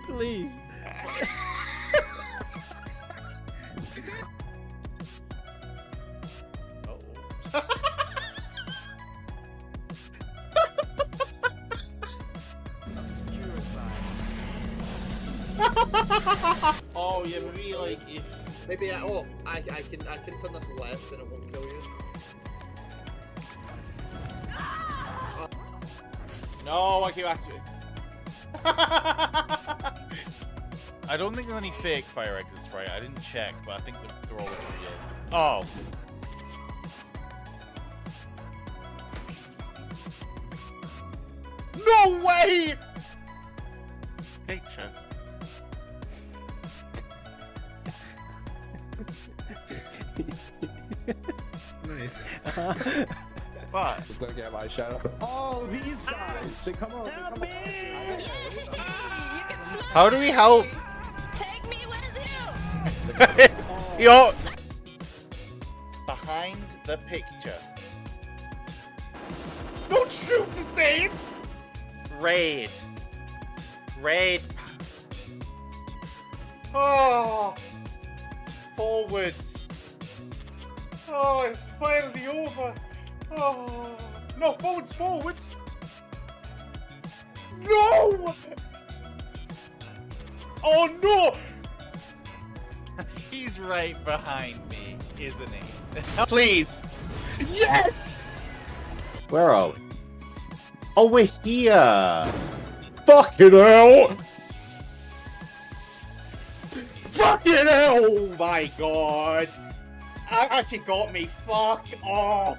Please. Oh yeah, maybe like if maybe I can turn this left and it won't kill you. no, I keep activating. I don't think there's any fake fire exits, right? I didn't check, but I think they're all legit. Oh. No way! Picture. Nice. But Just gonna get my shadow. Oh, these guys! They come out. Help me! how do we help? Take me with you! Yo! Behind the picture. Don't shoot the thing! Raid. Raid. Oh! Forwards. Oh, it's finally over. Oh. No, forwards, forwards. No! Oh no! He's right behind me, isn't he? Please! Yes! Where are we? Oh, we're here! Fucking hell! Fucking hell! Oh my god! That actually got me. Fuck off!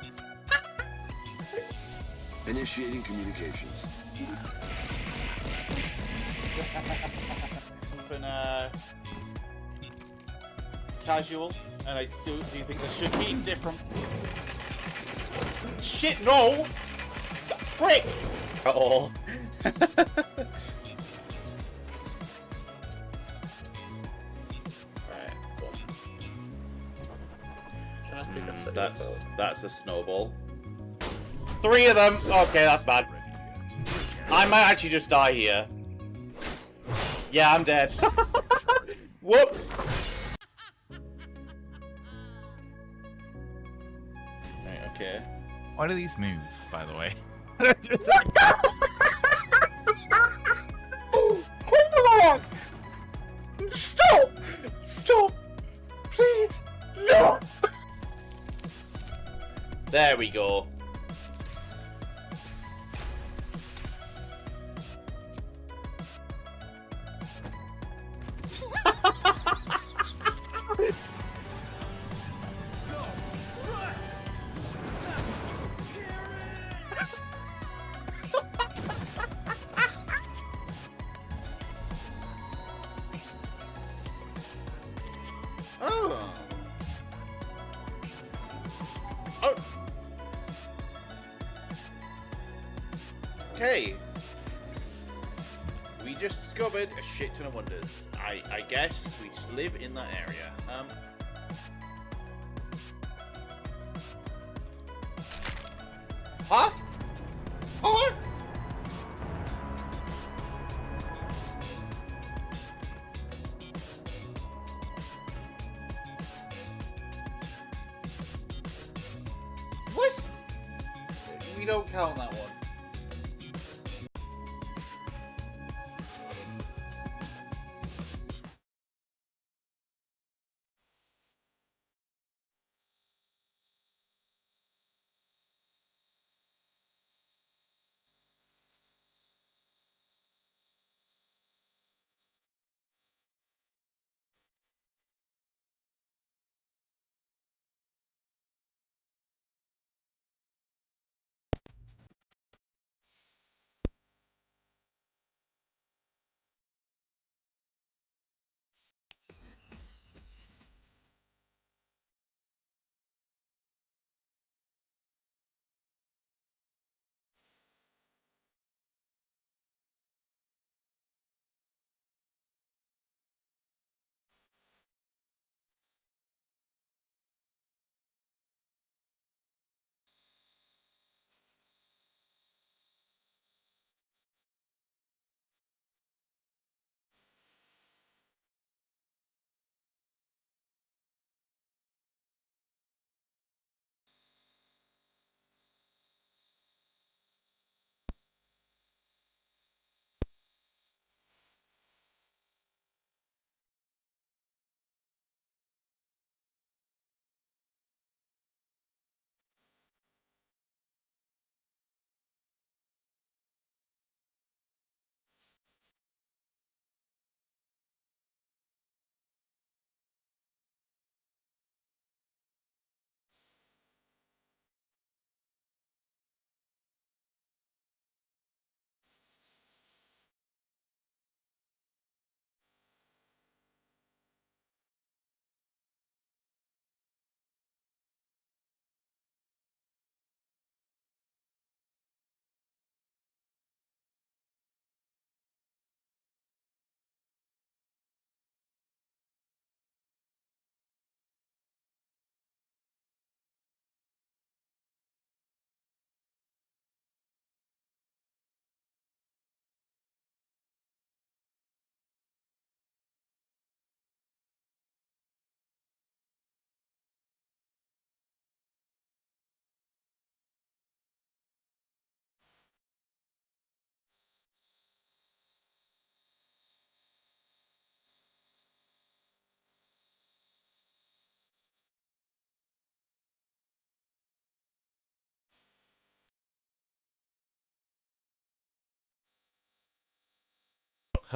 Initiating communications. Something casual, and I still do think this should be different. Shit, no! Prick! Oh. That's a snowball. 3 of them. Okay, that's bad. I might actually just die here. Yeah, I'm dead. Whoops. Right, okay. Why do these move, by the way? Come on! Stop! Stop! Please! No! There we go. Oh. Oh. Okay. We just discovered a shit ton of wonders. I guess we just live in that area. Huh? Huh? What? We don't count that one.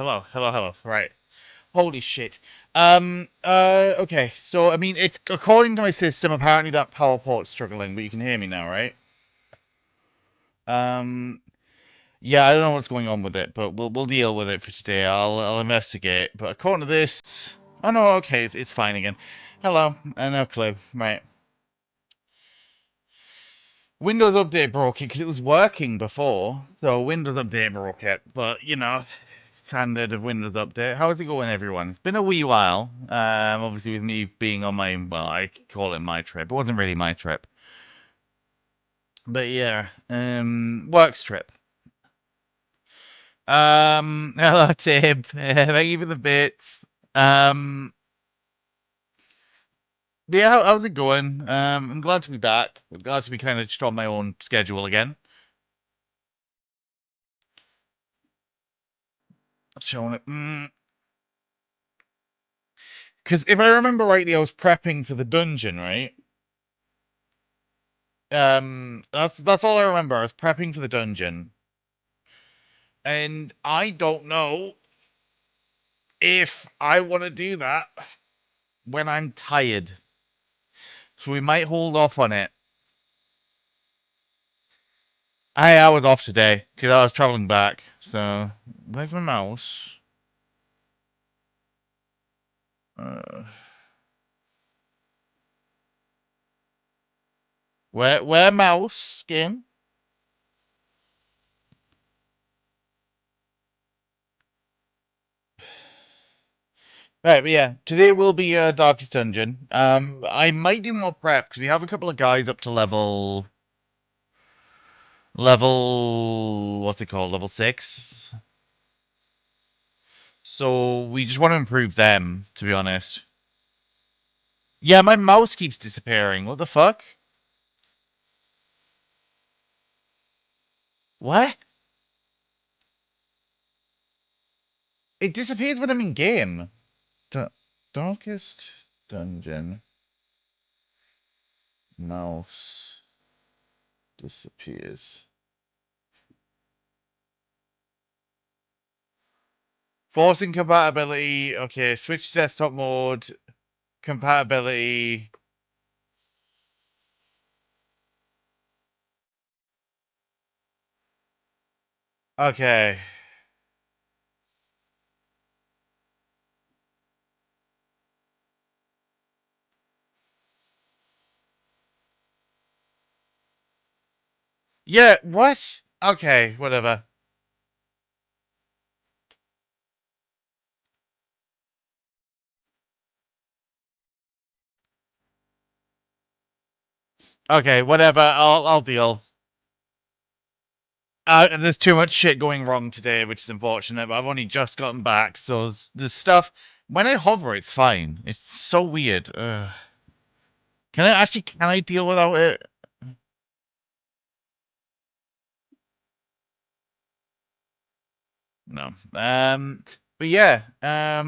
hello. Right. Holy shit. Okay. So, I mean, it's according to my system, apparently that power port's struggling, but you can hear me now, right? Yeah, I don't know what's going on with it, but we'll deal with it for today. I'll investigate. But according to this, oh no, okay, it's fine again. Hello, no clue. Right. Windows Update broke it because it was working before, so Windows Update broke it. But you know, standard of Windows Update. How's it going, everyone? It's been a wee while. Obviously with me being on my, well, I call it my trip. It wasn't really my trip, but yeah, works trip. Hello, Tib. Thank you for the bits. Yeah, how's it going? I'm glad to be back. I'm glad to be kind of just on my own schedule again. Showing it. Because if I remember rightly, I was prepping for the dungeon, right? That's all I remember. I was prepping for the dungeon, and I don't know if I want to do that when I'm tired. So we might hold off on it. I was off today because I was traveling back. So where's my mouse? Where mouse game? Right, but yeah, today will be Darkest Dungeon. I might do more prep because we have a couple of guys up to level, what's it called? Level 6. So we just want to improve them, to be honest. Yeah, my mouse keeps disappearing. What the fuck? What? It disappears when I'm in game. Darkest Dungeon. Mouse disappears. Forcing compatibility. Okay, switch to desktop mode. Compatibility. Okay. Yeah, what? Okay, whatever. Okay, whatever. I'll deal. And there's too much shit going wrong today, which is unfortunate, but I've only just gotten back, so there's stuff. When I hover, it's fine. It's so weird. Can I deal without it? No. But yeah, I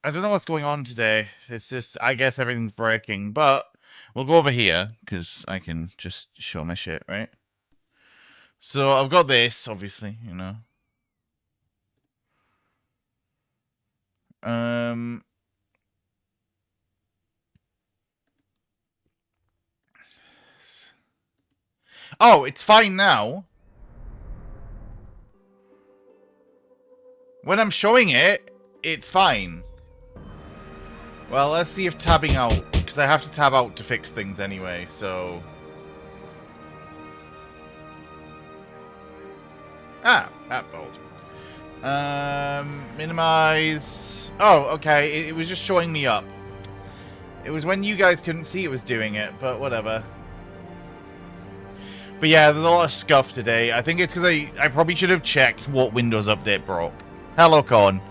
don't know what's going on today. It's just, I guess everything's breaking, but we'll go over here, because I can just show my shit, right? So I've got this, obviously, you know. Oh, it's fine now. When I'm showing it, it's fine. Well, let's see if tabbing out, because I have to tab out to fix things anyway, so... that bolt. Minimize... Oh, okay, it was just showing me up. It was when you guys couldn't see it was doing it, but whatever. But yeah, there's a lot of scuff today. I think it's because I probably should have checked what Windows Update broke. Hello, Con.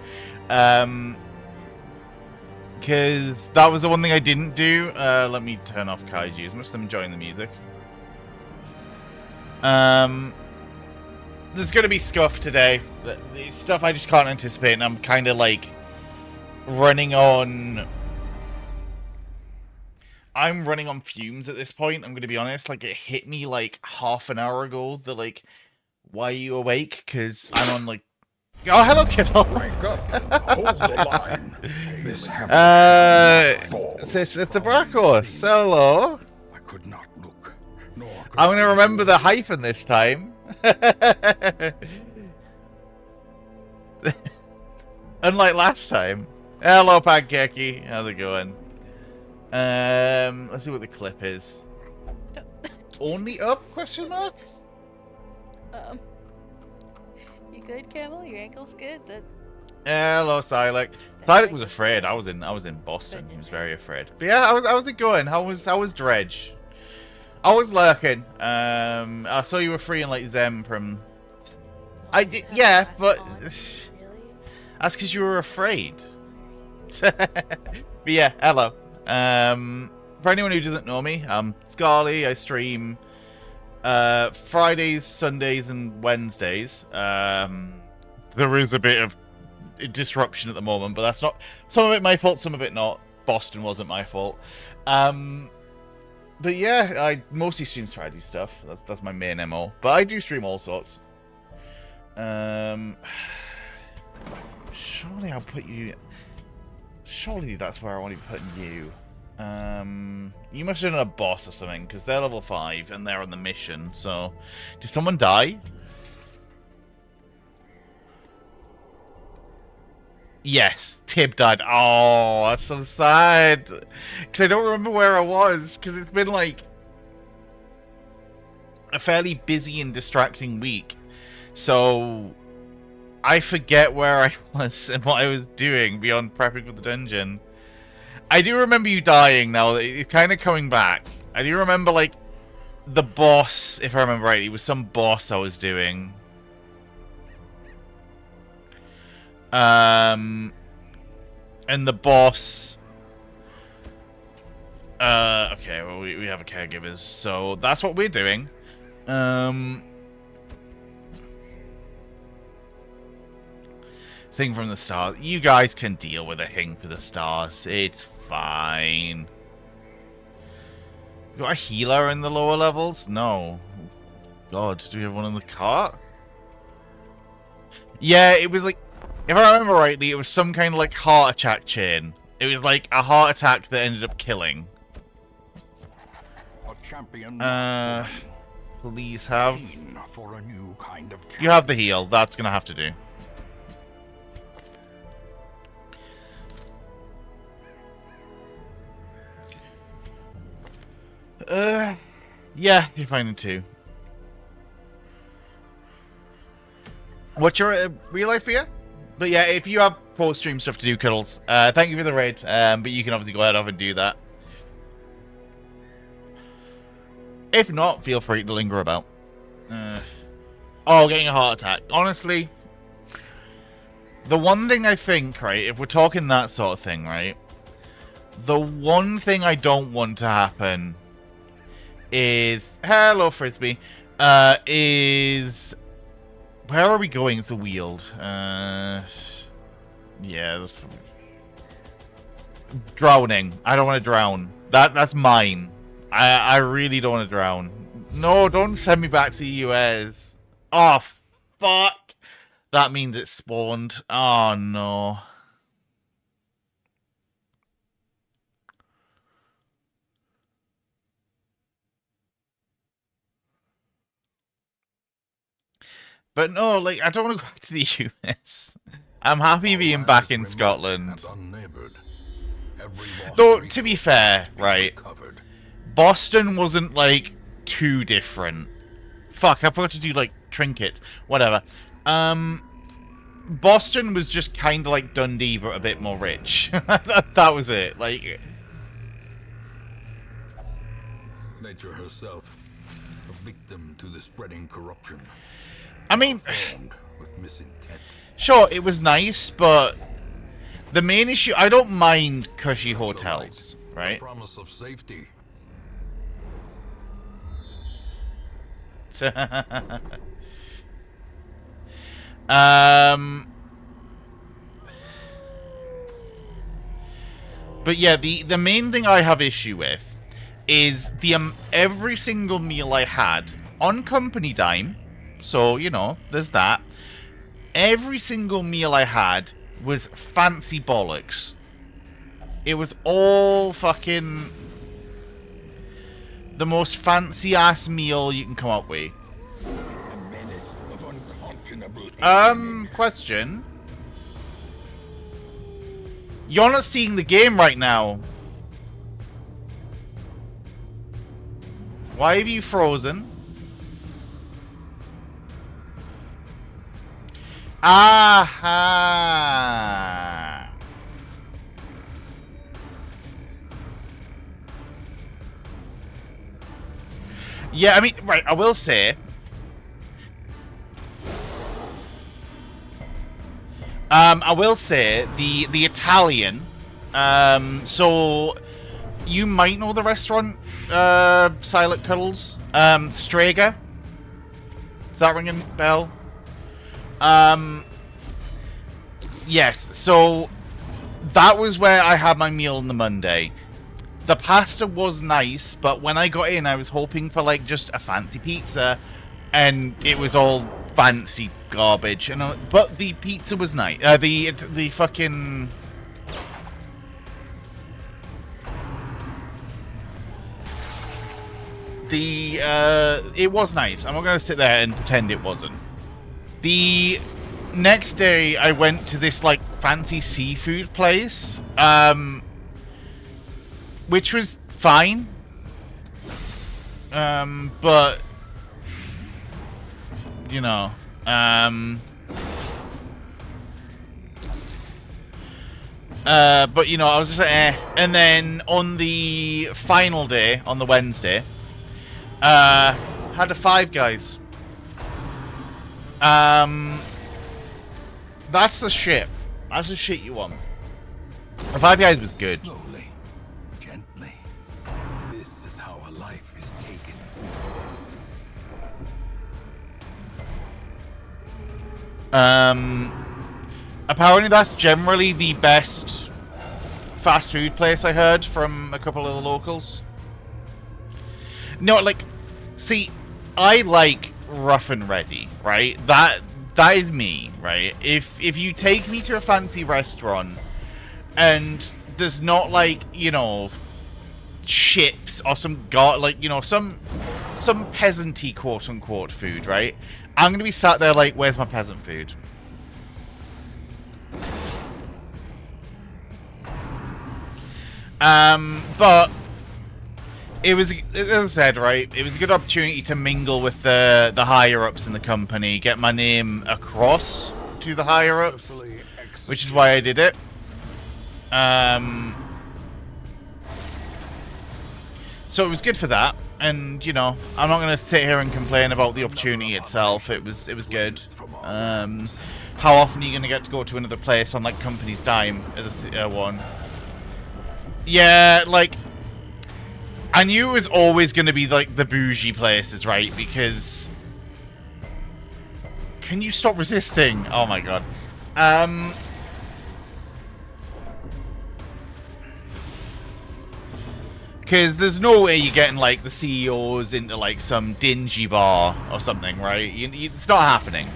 Because that was the one thing I didn't do. Let me turn off Kaiju, as much as I'm enjoying the music. There's going to be scuff today. It's stuff I just can't anticipate, and I'm kind of like running on... I'm running on fumes at this point, I'm going to be honest. Like, it hit me like half an hour ago. They're like, why are you awake? Because I'm on like Oh, hello, Kittle. Wake up. Hold the line. This hammer It's a Bracos. Hello. I could not look. Nor could I'm gonna remember the hyphen this time. Unlike last time. Hello, Pancakey. How's it going? Let's see what the clip is. Only up? Question mark? You good, Camel? Your ankle's good? Hello, Silex. Silex was afraid. I was in Boston. He was very afraid. But yeah, how's it going? How was Dredge? I was lurking. I saw you were free in like Zem from. I did, yeah, but that's because you were afraid. But yeah, hello. For anyone who doesn't know me, I'm Scarly. I stream Fridays, Sundays, and Wednesdays. There is a bit of disruption at the moment, but that's not some of it my fault, some of it not. Boston wasn't my fault. But yeah, I mostly stream Friday stuff. That's my main MO. But I do stream all sorts. Surely I'll put you. Surely that's where I want to be putting you. You must have done a boss or something, because they're level 5 and they're on the mission. So, did someone die? Yes, Tib died. Oh, that's so sad. Because I don't remember where I was, because it's been like a fairly busy and distracting week. So I forget where I was and what I was doing beyond prepping for the dungeon. I do remember you dying now. It's kind of coming back. I do remember, like, the boss, if I remember right. It was some boss I was doing. And the boss... okay, well, we have a caregivers, so that's what we're doing. Thing from the stars. You guys can deal with a thing for the stars. It's fine. You got a healer in the lower levels? No. God, do we have one in the cart? Yeah, it was like... If I remember rightly, it was some kind of like heart attack chain. It was like a heart attack that ended up killing. a champion Please have... for a new kind of You have the heal. That's gonna have to do. Yeah, you're finding 2. What's your real life for you? But yeah, if you have post-stream stuff to do, Cuddles, thank you for the raid, but you can obviously go ahead off and do that. If not, feel free to linger about. Oh, getting a heart attack. Honestly, the one thing I think, right, if we're talking that sort of thing, right, the one thing I don't want to happen is... Hello, Frisbee. Is... Where are we going as the Weald? Yeah, that's... Drowning. I don't want to drown. That's mine. I really don't want to drown. No, don't send me back to the US. Oh, fuck. That means it spawned. Oh, no. But no, like, I don't want to go back to the US. I'm happy being back in Scotland. Though, to be fair, right, Boston wasn't, like, too different. Fuck, I forgot to do, like, trinkets. Whatever. Boston was just kind of like Dundee, but a bit more rich. That was it. Like... Nature herself, a victim to the spreading corruption. I mean, with misintent. Sure, it was nice, but the main issue, I don't mind cushy hotels, right? The promise of safety. But yeah, the main thing I have issue with is the every single meal I had on company dime. So, you know, there's that. every single meal I had was fancy bollocks. It was all fucking the most fancy ass meal you can come up with. A menace of unconscionable Question. You're not seeing the game right now. Why have you frozen? Aha! Yeah, I mean, right, I will say... I will say, the Italian... so... You might know the restaurant, Silent Cuddles. Strega. Is that ringing a bell? Yes, so that was where I had my meal on the Monday. The pasta was nice, but when I got in, I was hoping for like just a fancy pizza, and it was all fancy garbage. And but the pizza was nice. The fucking it was nice. I'm not gonna sit there and pretend it wasn't. The next day, I went to this, like, fancy seafood place, which was fine, but, you know, but, you know, I was just like, eh. And then on the final day, on the Wednesday, had a Five Guys. That's the shit. That's the shit you want. The Five Guys was good. Slowly, gently. This is how a life is taken. Apparently that's generally the best fast food place I heard from a couple of the locals. No, like, see, I like rough and ready, right? That is me, right? If you take me to a fancy restaurant and there's not, like, you know, chips or some like, you know, some peasanty quote unquote food, right? I'm gonna be sat there like, where's my peasant food? But it was, as I said, right, it was a good opportunity to mingle with the higher-ups in the company, get my name across to the higher-ups, which is why I did it. So it was good for that, and, you know, I'm not going to sit here and complain about the opportunity itself. It was good. How often are you going to get to go to another place on, like, company's dime as a one? Yeah, like... I knew it was always going to be, like, the bougie places, right? Because... Can you stop resisting? Oh, my God. Because there's no way you're getting, like, the CEOs into, like, some dingy bar or something, right? It's not happening.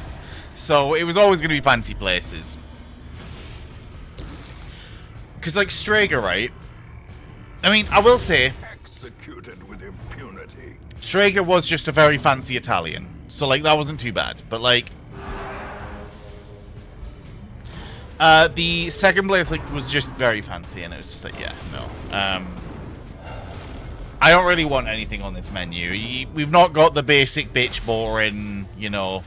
So, it was always going to be fancy places. Because, like, Strega, right? I mean, I will say... Executed with impunity. Strega was just a very fancy Italian. So, like, that wasn't too bad. But, like... the second place, like, was just very fancy. And it was just like, yeah, no. I don't really want anything on this menu. We've not got the basic bitch boring, you know...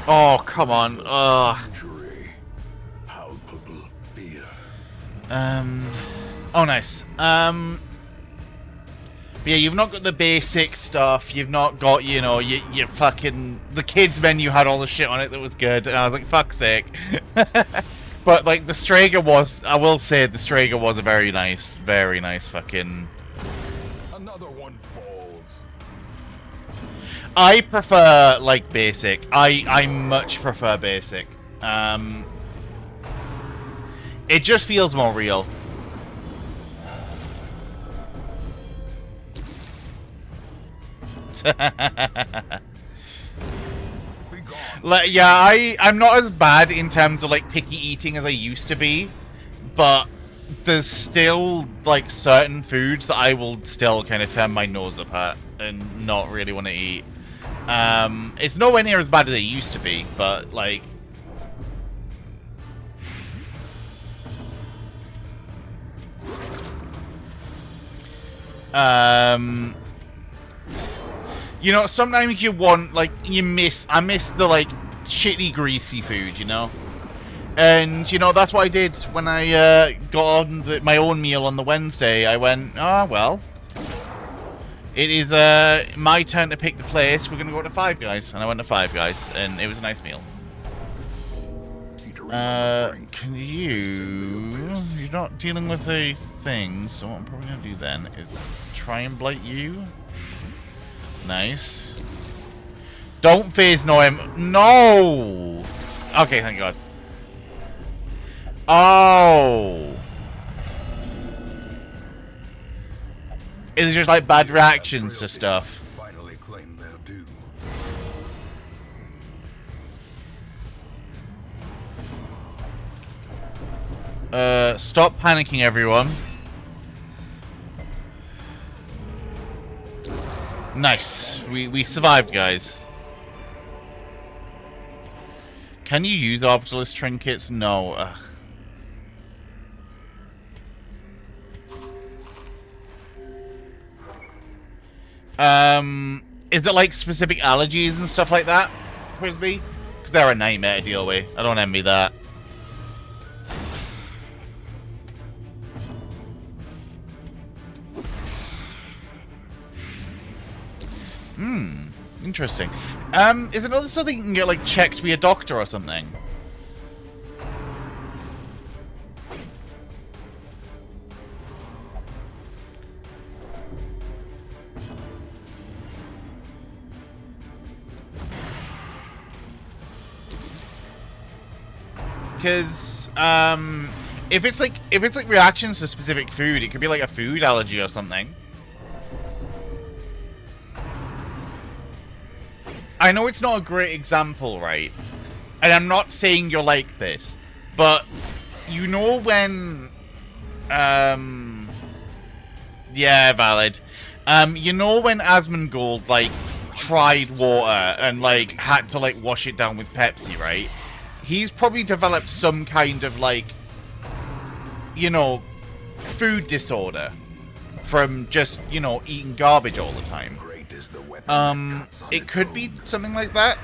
Oh, come on. Ugh. Palpable fear. Oh, nice. But yeah, you've not got the basic stuff. You've not got, you know, your fucking... The kids menu had all the shit on it that was good. And I was like, fuck's sake. But, like, the Strega was... I will say the Strega was a very nice fucking... Another one falls. I prefer, like, basic. I much prefer basic. It just feels more real. out. Like, yeah, I'm not as bad in terms of like picky eating as I used to be, but there's still like certain foods that I will still kind of turn my nose up at and not really want to eat. It's nowhere near as bad as it used to be, but like, you know, sometimes you want, like, I miss the, like, shitty, greasy food, you know? And, you know, that's what I did when I got on my own meal on the Wednesday. I went, oh, well, it is my turn to pick the place. We're going to go to Five Guys. And I went to Five Guys, and it was a nice meal. Can you're not dealing with a thing, so what I'm probably going to do then is try and blight you. Nice. Don't phase no him. No! Okay, thank God. Oh! It's just like bad reactions to stuff. Finally claim their due. Stop panicking, everyone. Nice. We survived, guys. Can you use obsolete trinkets? No. Ugh. Is it like specific allergies and stuff like that, Frisbee? Because they're a nightmare to deal with. I don't envy that. Interesting. Is it also something you can get, like, checked via doctor or something? Because, if it's like reactions to specific food, it could be like a food allergy or something. I know it's not a great example, right? And I'm not saying you're like this, but you know when, yeah, valid. You know when Asmongold, like, tried water and, like, had to, like, wash it down with Pepsi, right? He's probably developed some kind of, like, you know, food disorder from just, you know, eating garbage all the time. It could be something like that,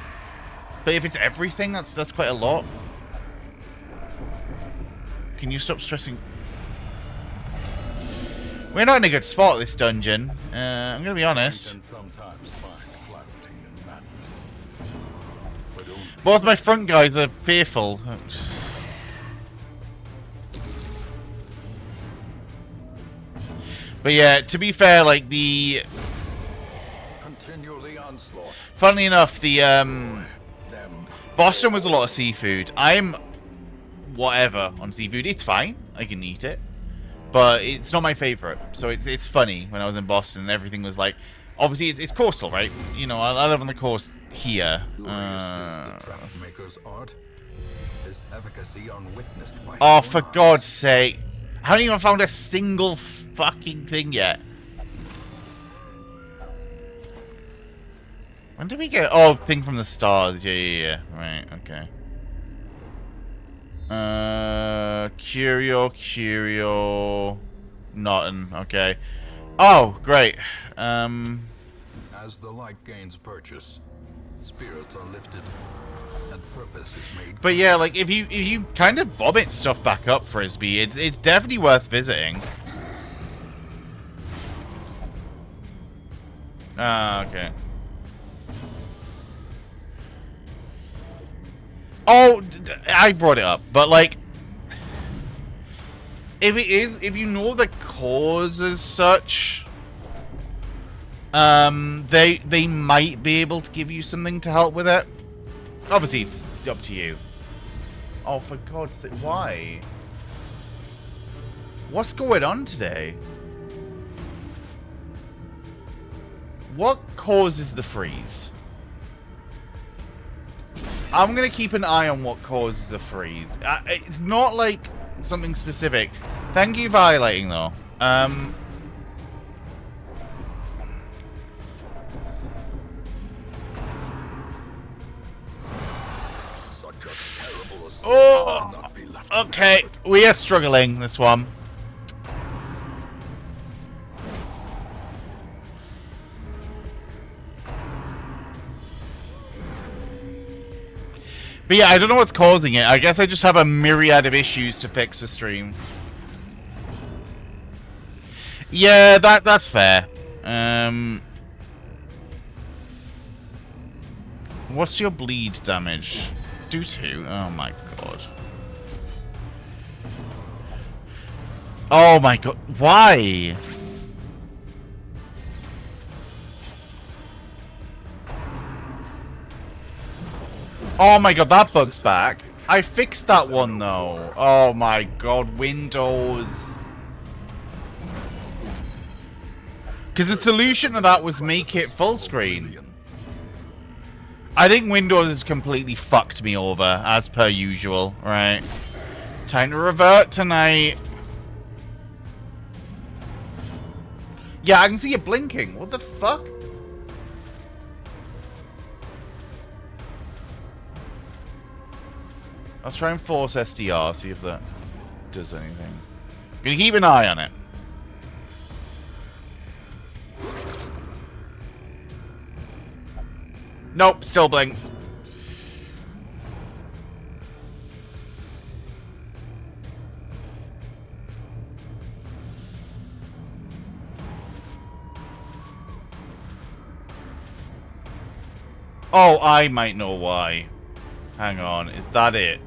but if it's everything, that's quite a lot. Can you stop stressing? We're not in a good spot this dungeon. I'm gonna be honest. Both my front guys are fearful. But yeah, to be fair, like the. Funnily enough, the Boston was a lot of seafood. I'm whatever on seafood. It's fine. I can eat it. But it's not my favorite. So it's funny when I was in Boston and everything was like, obviously it's coastal, right? You know, I live on the coast here. Oh, for God's sake. I haven't even found a single fucking thing yet. When did we get... Oh, thing from the stars. Yeah. Right, okay. Curio. Nothing. Okay. Oh, great. As the light gains purchase, spirits are lifted, and purpose is made. But yeah, like if you kind of vomit stuff back up, Frisbee, it's definitely worth visiting. Ah, okay. Oh, I brought it up, but like, if you know the cause as such, they might be able to give you something to help with it. Obviously, it's up to you. Oh, for God's sake, why? What's going on today? What causes the freeze? I'm gonna keep an eye on what causes the freeze. It's not like something specific. Thank you for highlighting, though. Such a terrible assault Oh! cannot be left Okay, we are struggling, this one. But yeah, I don't know what's causing it. I guess I just have a myriad of issues to fix for stream. Yeah, that's fair. What's your bleed damage? Do 2? Oh my god. Oh my god. Why? Oh my god, that bug's back. I fixed that one though. Oh my god, Windows. Because the solution to that was make it full screen. I think Windows has completely fucked me over, as per usual. Right. Time to revert tonight. Yeah, I can see it blinking. What the fuck? Let's try and force SDR, see if that does anything. Gonna keep an eye on it. Nope, still blinks. Oh, I might know why. Hang on, is that it?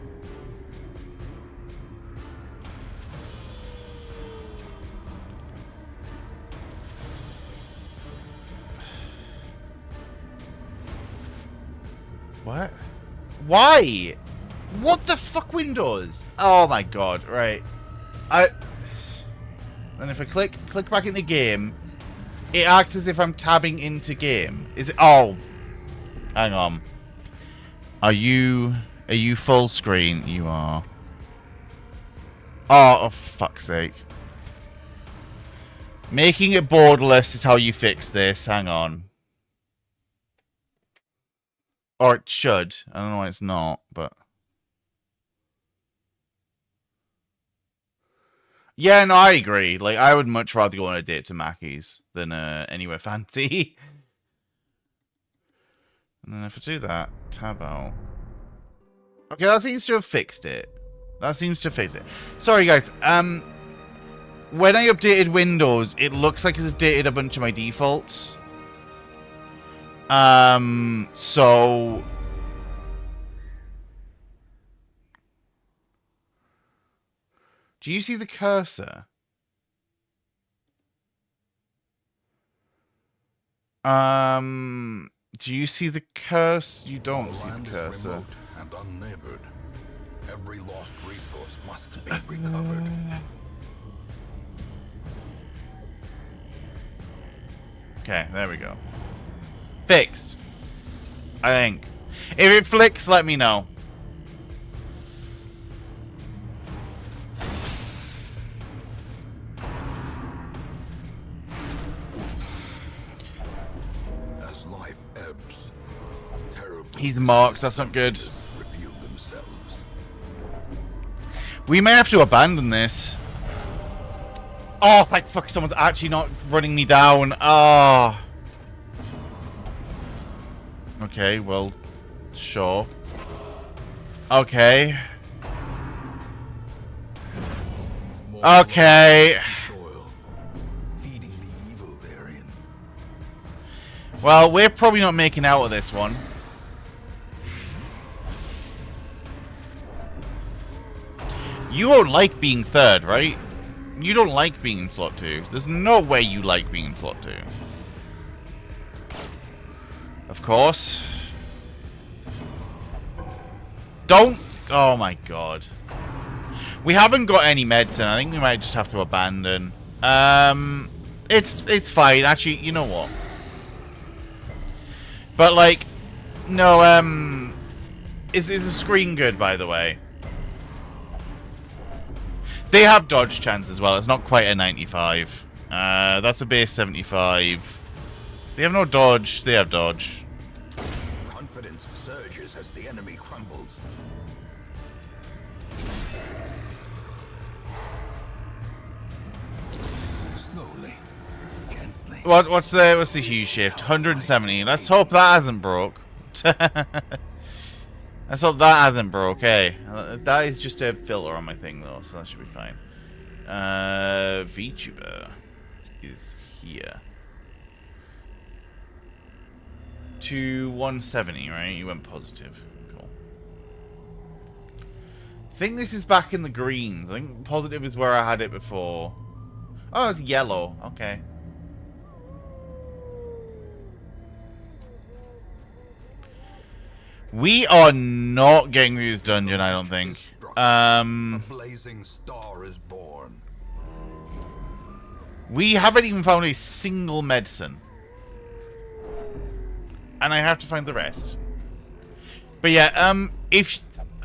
What? Why? What the fuck, Windows? Oh my god, right. And if I click back into game, it acts as if I'm tabbing into game. Is it? Oh. Hang on. Are you full screen? You are. Oh, fuck's sake. Making it borderless is how you fix this. Hang on. Or it should. I don't know why it's not, but... Yeah, no, I agree. Like, I would much rather go on a date to Mackey's than anywhere fancy. And then if I do that, tab out. Okay, that seems to have fixed it. That seems to fix it. Sorry, guys. When I updated Windows, it looks like it's updated a bunch of my defaults. So... Do you see the cursor? Do you see the cursor? You don't see the cursor. Remote and unneighbored. Every lost resource must be recovered. Okay, there we go. Fixed. I think. If it flicks, let me know. As life ebbs, terrible He's marked, that's not good. reveal themselves. We may have to abandon this. Oh, thank fuck, someone's actually not running me down. Oh. Okay, well, sure. Okay. Okay. Soil, feeding the evil therein. Well, we're probably not making out of this one. You don't like being third, right? You don't like being in slot 2. There's no way you like being in slot 2. Of course. Don't... Oh my god. We haven't got any medicine. I think we might just have to abandon. It's fine. Actually, you know what? But like, no, is the screen good, by the way? They have dodge chance as well. It's not quite a 95. That's a base 75. They have no dodge. They have dodge. Confidence surges as the enemy crumbles. Slowly, gently. What's the hue shift? 170. Let's hope that hasn't broke. Let's hope that hasn't broke. Hey, that is just a filter on my thing though, so that should be fine. VTuber is here. To 170, right? You went positive. Cool. I think this is back in the greens. I think positive is where I had it before. Oh, it's yellow. Okay. We are not getting through this dungeon, I don't think. A blazing star is born. We haven't even found a single medicine. And I have to find the rest. But yeah, if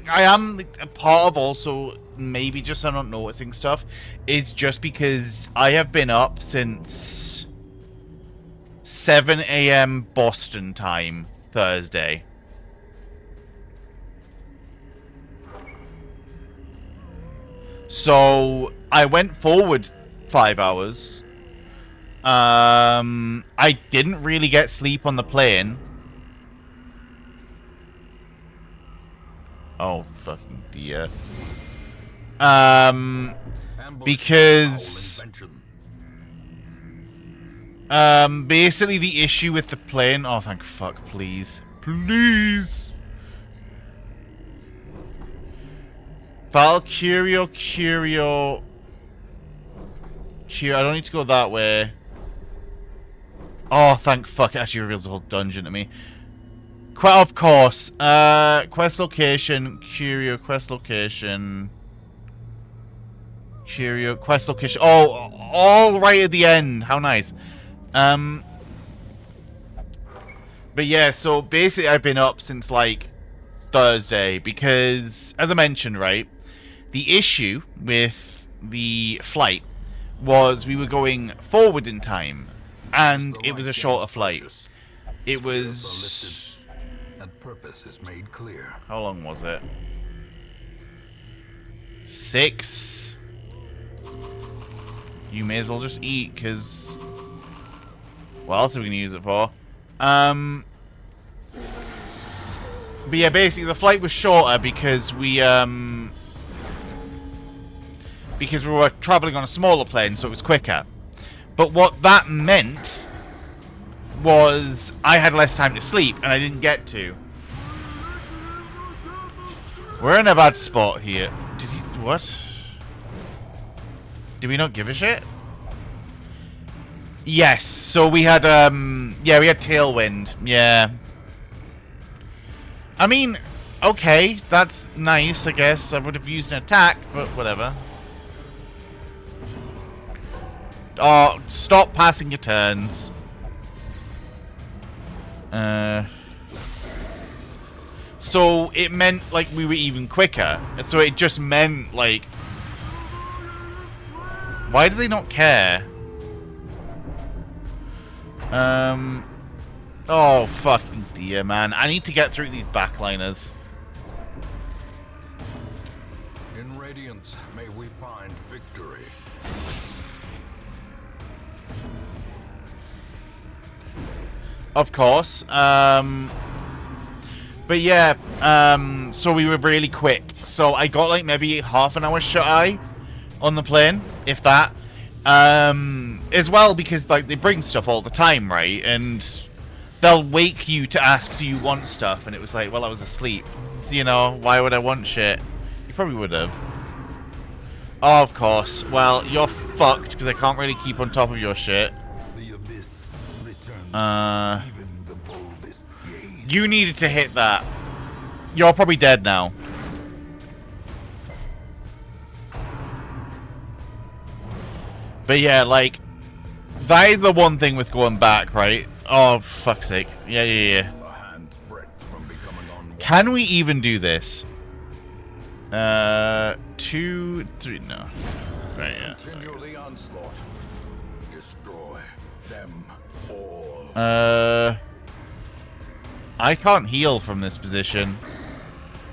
I am a part of also maybe just I'm not noticing stuff, is just because I have been up since 7 AM Boston time Thursday. So I went forward 5 hours. I didn't really get sleep on the plane. Oh fucking dear. Because basically the issue with the plane. Oh thank fuck, please. Please. Valkyrio, Curio. I don't need to go that way. Oh, thank fuck. It actually reveals the whole dungeon to me. Of course. Quest location. Curio. Quest location. Curio. Quest location. Oh, all right at the end. How nice. But yeah, so basically I've been up since like Thursday because, as I mentioned, right, the issue with the flight was we were going forward in time, and it was a shorter flight. It was... and purpose is made clear. How long was it? 6? You may as well just eat, because... what else are we going to use it for? But yeah, basically the flight was shorter because we were traveling on a smaller plane, so it was quicker. But what that meant was I had less time to sleep, and I didn't get to. We're in a bad spot here. Did he... what? Did we not give a shit? Yes, so we had, yeah, we had tailwind. Yeah. I mean, okay, that's nice, I guess. I would have used an attack, but whatever. Oh, stop passing your turns. So it meant, like, we were even quicker. So it just meant, like... why do they not care? Oh, fucking dear, man. I need to get through these backliners. In Radiance, may we find victory. Of course. But yeah, so we were really quick. So I got like maybe half an hour shut-eye on the plane, if that. As well, because like they bring stuff all the time, right? And they'll wake you to ask, do you want stuff? And it was like, well, I was asleep. So, you know, why would I want shit? You probably would have. Oh, of course. Well, you're fucked, because I can't really keep on top of your shit. The abyss returns even the boldest gaze. You needed to hit that. You're probably dead now. But yeah, like, that is the one thing with going back, right? Oh, fuck's sake. Yeah. Can we even do this? 2, 3, no. Right, yeah. Continue the onslaught. Destroy them all. I can't heal from this position.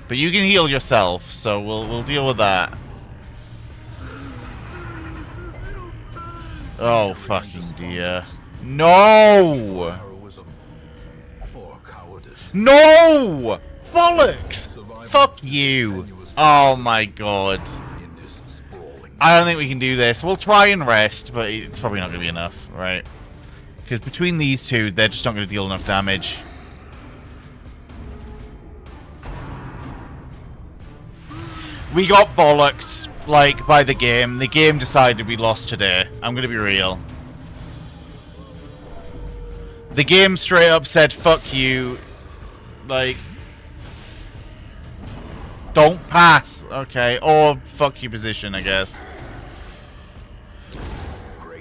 But you can heal yourself, so we'll deal with that. Oh, fucking dear. No! Heroism or cowardice. No! Bollocks! Fuck you! Oh my god. In this sprawling I don't think we can do this. We'll try and rest, but it's probably not going to be enough, right? Because between these two, they're just not going to deal enough damage. We got bollocked, like, by the game. The game decided we lost today. I'm going to be real. The game straight up said, fuck you. Like, don't pass. Okay. Or fuck your position, I guess.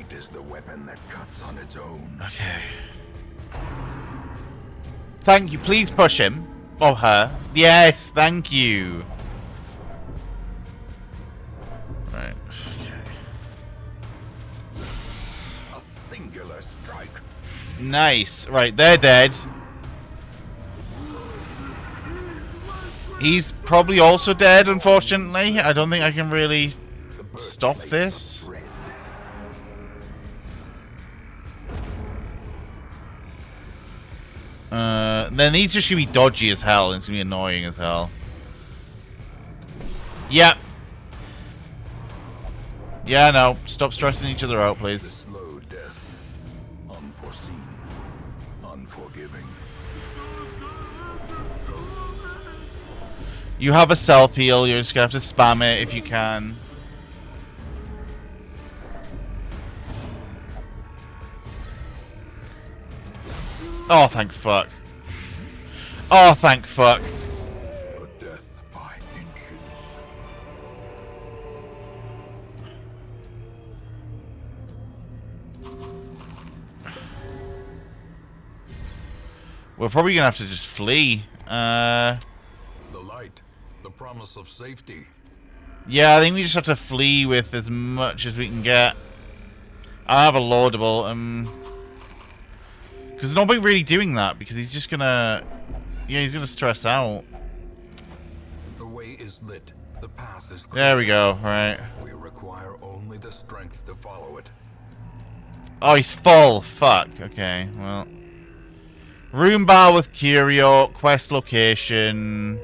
great is the weapon that cuts on its own. Okay. Thank you. Please push him. Or her. Yes, thank you. Right. A singular strike. Nice. Right, they're dead. He's probably also dead, unfortunately. I don't think I can really stop this. Red. Then these just gonna be dodgy as hell, and it's gonna be annoying as hell. Yep. Yeah, no. Stop stressing each other out, The please. slow death. Unforeseen. Unforgiving. You have a self-heal. You're just gonna have to spam it if you can. Oh, thank fuck. Oh, thank fuck. But death by inches. We're probably gonna have to just flee. The light. The promise of safety. Yeah, I think we just have to flee with as much as we can get. I have a laudable, because nobody really doing that, because he's just gonna, yeah, he's gonna stress out. The way is lit. The path is clear. There we go, right. We require only the strength to follow it. Oh, he's full, fuck, okay, well. Room bar with Curio, quest location.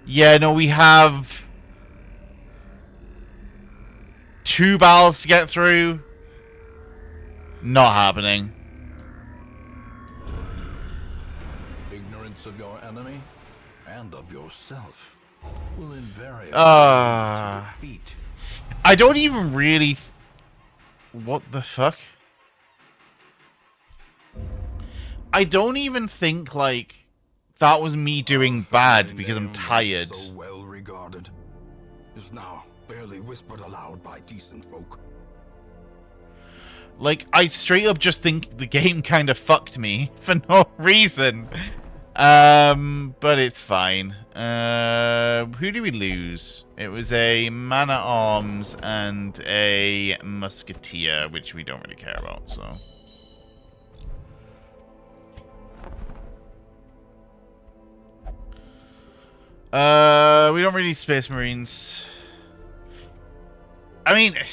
Yeah, no, we have 2 battles to get through. Not happening. Ignorance of your enemy and of yourself will invariably lead to defeat. I don't even really... What the fuck? I don't even think, like, that was me doing bad because I'm tired. So well regarded is now barely whispered aloud by decent folk. Like, I straight up just think the game kind of fucked me for no reason. But it's fine. Who do we lose? It was a man-at-arms and a musketeer, which we don't really care about, so... we don't really need Space Marines. I mean, it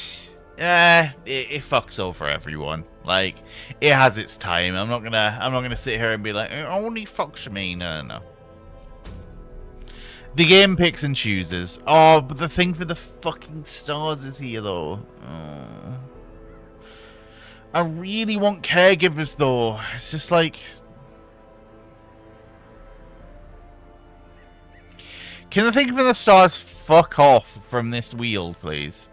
fucks over everyone. Like, it has its time. I'm not gonna sit here and be like, it only fucks me. No, no, no. The game picks and chooses. Oh, but the thing for the fucking stars is here, though. Oh. I really want caregivers, though. It's just like... Can the thing for the stars fuck off from this wheel, please?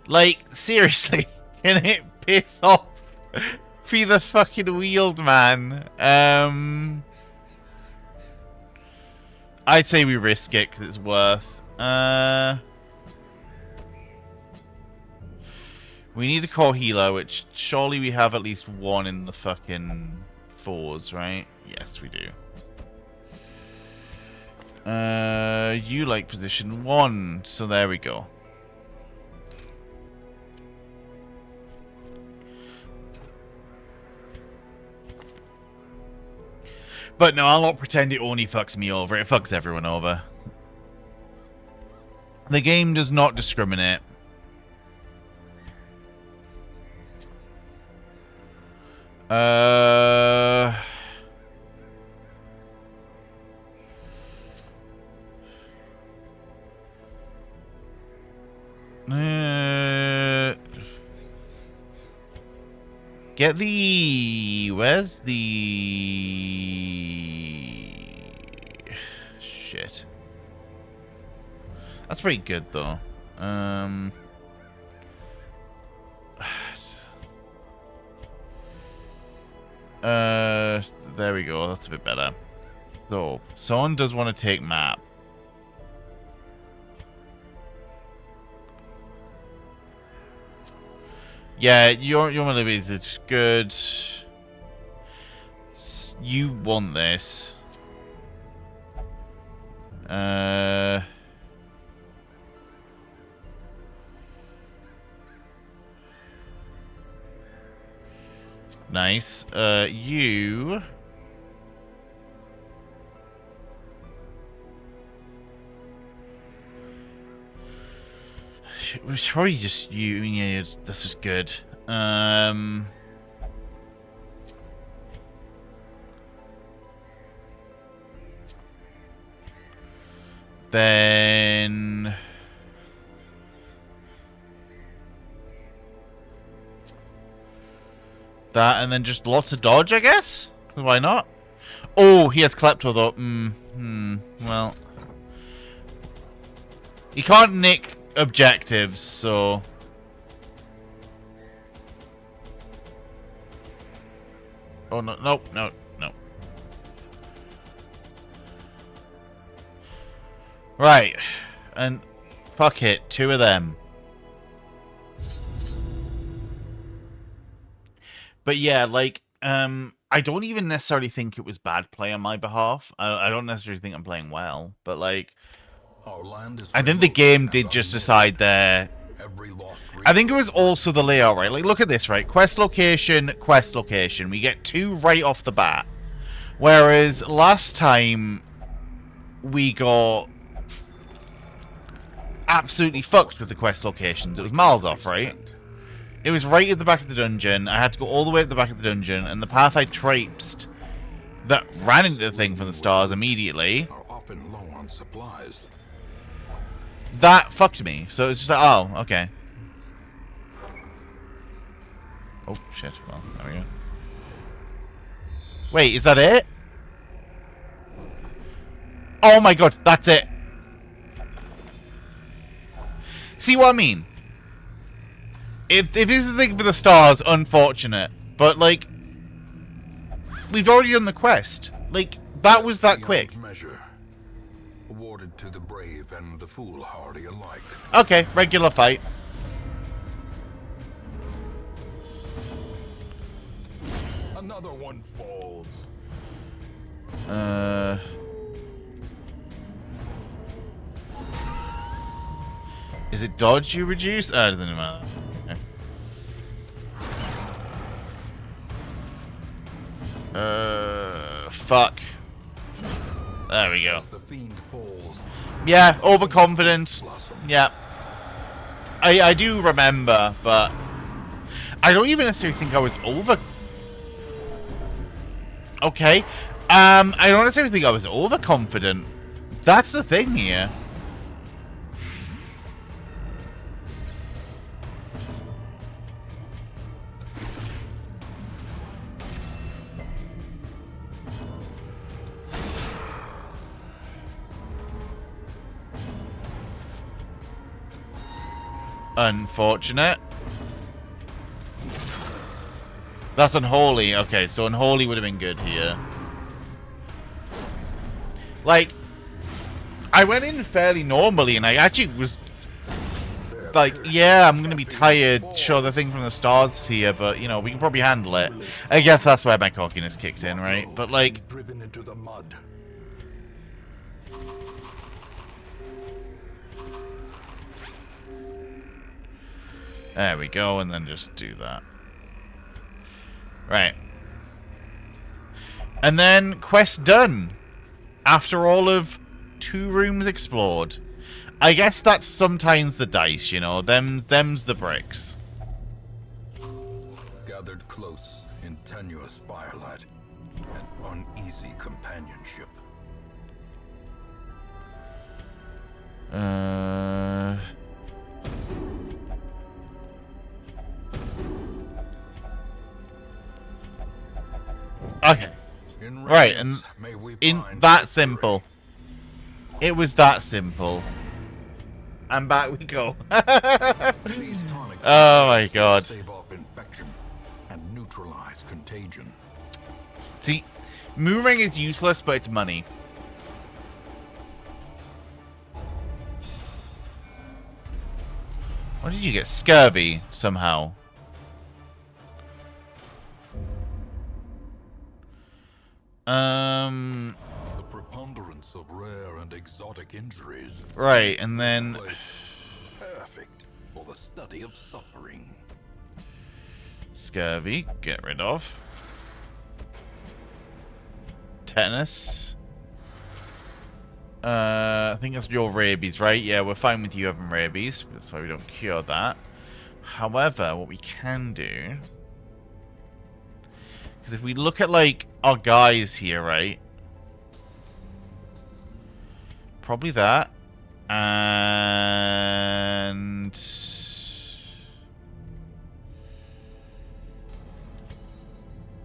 Like, seriously, can it piss off? Be the fucking wheeled, man. I'd say we risk it because it's worth. We need a core healer, which surely we have at least one in the fucking 4s, right? Yes, we do. You like position 1, so there we go. But no, I'll not pretend it only fucks me over. It fucks everyone over. The game does not discriminate. Get the... Where's the... Shit. That's pretty good, though. There we go. That's a bit better. So, someone does want to take map. Yeah, your abilities is good. You want this. Nice. You... It's probably just you. I mean, yeah, this is good. Then... That, and then just lots of dodge, I guess? Why not? Oh, he has Klepto, though. Well... He can't nick objectives, so... Oh, no, no, no, no. Right. And fuck it, 2 of them. But yeah, like, I don't even necessarily think it was bad play on my behalf. I don't necessarily think I'm playing well, but like... I think the game did just decide there. I think it was also the layout, right? Like, look at this, right? Quest location, quest location. We get 2 right off the bat. Whereas last time, we got absolutely fucked with the quest locations. It was miles off, right? It was right at the back of the dungeon. I had to go all the way at the back of the dungeon, and the path I traipsed that ran into the thing from the stars immediately... Are often low on supplies. That fucked me. So it's just like, oh, okay. Oh, shit. Well, there we go. Wait, is that it? Oh my god, that's it. See what I mean? If this is the thing for the stars, unfortunate. But, like, we've already done the quest. Like, that was that quick. Measure. Awarded to the brave and the foolhardy alike. Okay, regular fight. Another one falls. Is it dodge you reduce? It doesn't matter. Okay. Fuck. There we go. As the fiend falls. Yeah, overconfidence. Yeah. I do remember, but I don't even necessarily think I was over... Okay. I don't necessarily think I was overconfident. That's the thing here. Unfortunate. That's unholy. Okay, so unholy would have been good here. Like, I went in fairly normally, and I actually was like, yeah, I'm gonna be tired. Sure, the thing from the stars here, but you know, we can probably handle it. I guess that's where my cockiness kicked in, right? But like, driven into the mud. there we go, and then just do that. Right. And then quest done. After all of 2 rooms explored. I guess that's sometimes the dice, you know. Them's the bricks. Gathered close in tenuous firelight and uneasy companionship. Okay. Right, and that simple. It was that simple. And back we go. Oh my god. Save off infection and neutralize contagion. See, moving is useless, but it's money. What did you get? Scurvy, somehow. The preponderance of rare and exotic injuries. Right, and then... Perfect for the study of suffering. Scurvy, get rid of. Tetanus. I think that's your rabies, right? Yeah, we're fine with you having rabies. That's why we don't cure that. However, what we can do... Because if we look at, like, our guys here, right? Probably that. And...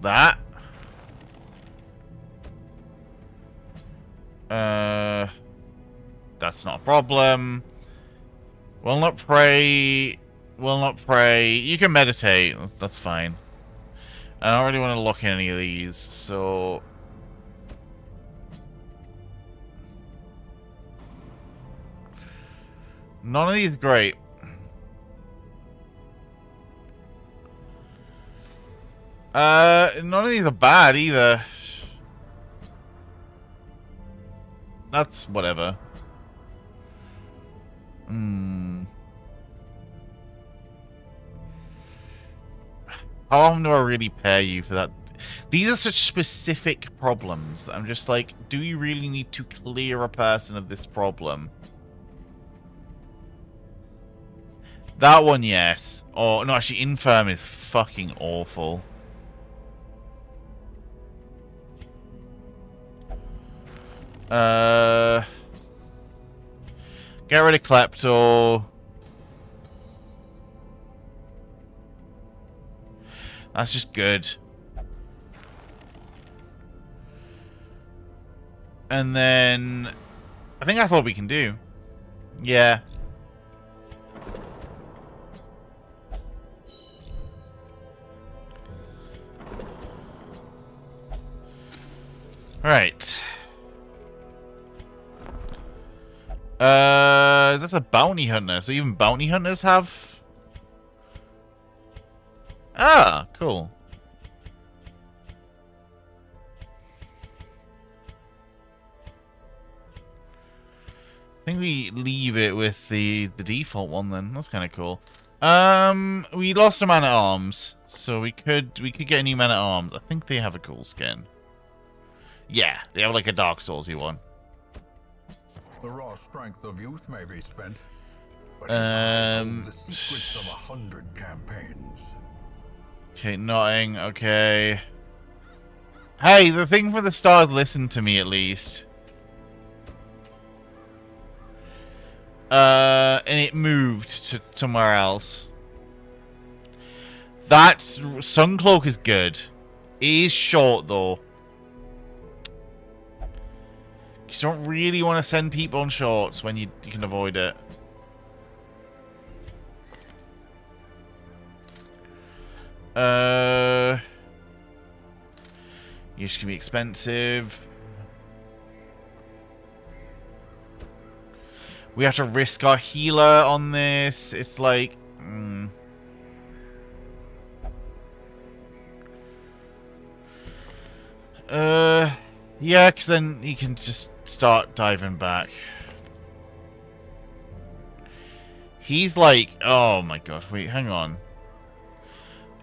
that. That's not a problem. Will not pray. Will not pray. You can meditate. That's fine. I don't really want to look at any of these, so... None of these great. None of these are bad either. That's whatever. How often do I really pay you for that? These are such specific problems that I'm just like, do you really need to clear a person of this problem? That one, yes. Oh, no, actually, Infirm is fucking awful. Get rid of Klepto. That's just good. And then... I think that's all we can do. Yeah. Right. That's a bounty hunter. So even bounty hunters have... Ah, cool. I think we leave it with the default one then. That's kind of cool. We lost a man at arms, so we could get a new man at arms. I think they have a cool skin. Yeah, they have like a Dark Soulsy one. The raw strength of youth may be spent, but the secrets of 100 campaigns. Okay, nodding. Okay. Hey, the thing for the stars listened to me at least. And it moved to somewhere else. That Suncloak is good. It is short though. You don't really want to send people on shorts when you can avoid it. Used to be expensive. We have to risk our healer on this. It's like... yeah, because then he can just start diving back. He's like... Oh my god, wait, hang on.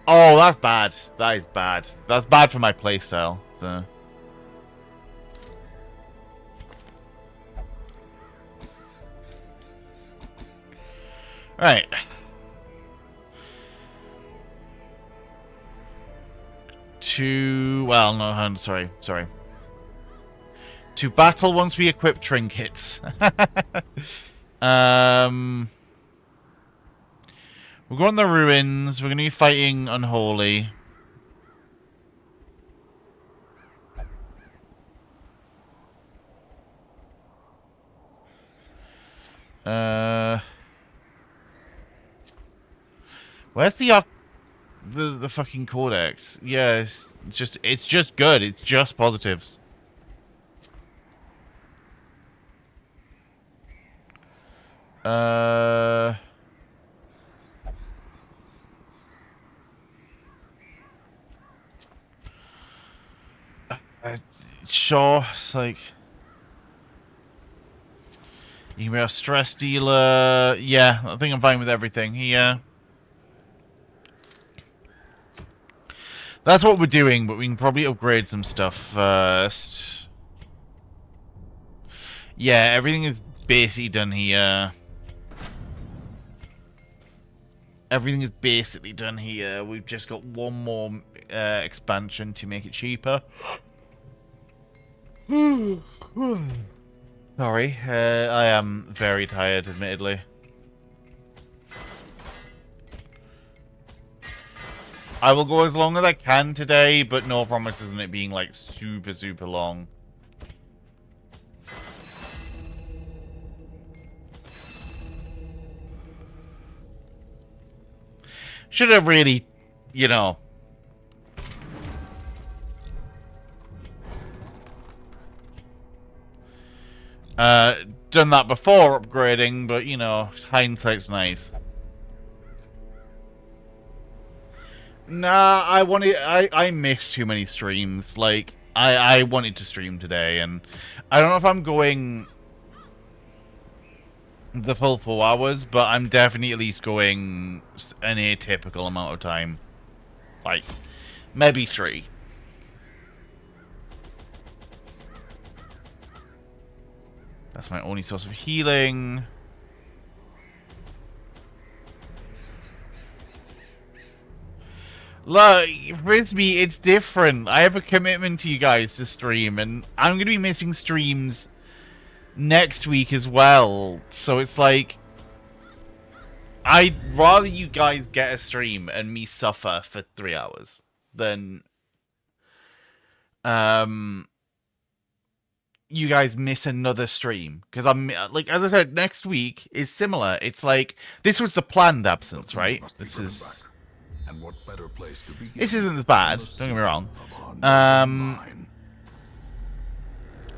Oh, that's bad. That is bad. That's bad for my playstyle. So. Right. Well, no, I'm sorry. To battle once we equip trinkets. We're going to the ruins. We're going to be fighting Unholy. Where's the fucking codex? Yeah, it's just good. It's just positives. Sure, it's like you can be a stress dealer. Yeah, I think I'm fine with everything. Yeah, that's what we're doing, but we can probably upgrade some stuff first. Yeah, everything is basically done here. Everything is basically done here. We've just got one more expansion to make it cheaper. Sorry, I am very tired, admittedly. I will go as long as I can today, but no promises on it being like super, super long. Should have really, you know... done that before upgrading, but, you know, hindsight's nice. Nah, I missed too many streams. Like, I wanted to stream today, and I don't know if I'm going the full 4 hours, but I'm definitely at least going an atypical amount of time. Like, maybe 3. That's my only source of healing. Look, Frisbee, it's different. I have a commitment to you guys to stream, and I'm going to be missing streams next week as well. So it's like, I'd rather you guys get a stream and me suffer for 3 hours than you guys miss another stream. Because I'm like, as I said, next week is similar. It's like, this was the planned absence, right? This is... And what better place to begin? This isn't as bad, don't get me wrong.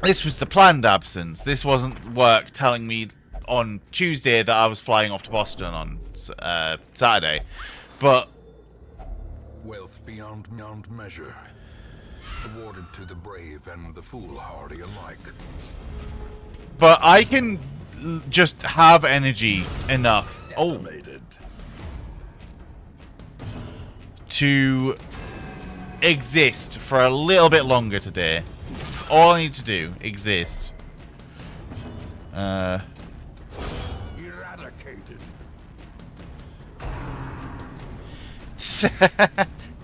This was the planned absence. This wasn't work telling me on Tuesday that I was flying off to Boston on Saturday. But... Wealth beyond measure. Awarded to the brave and the foolhardy alike. But I can just have energy enough. Decimated. To exist for a little bit longer today. That's all I need to do. Exist. Eradicated.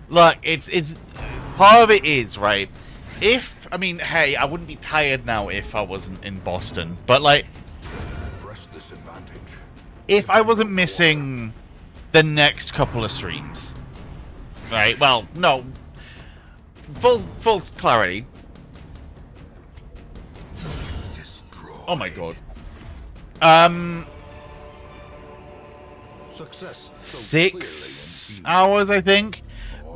Look, it's part of it is, right? If, I mean, hey, I wouldn't be tired now if I wasn't in Boston. But, like, Press this advantage. if I wasn't missing the next couple of streams, right? Well, no. Full clarity. Destroy. Oh my god. Success. 6 hours, I think.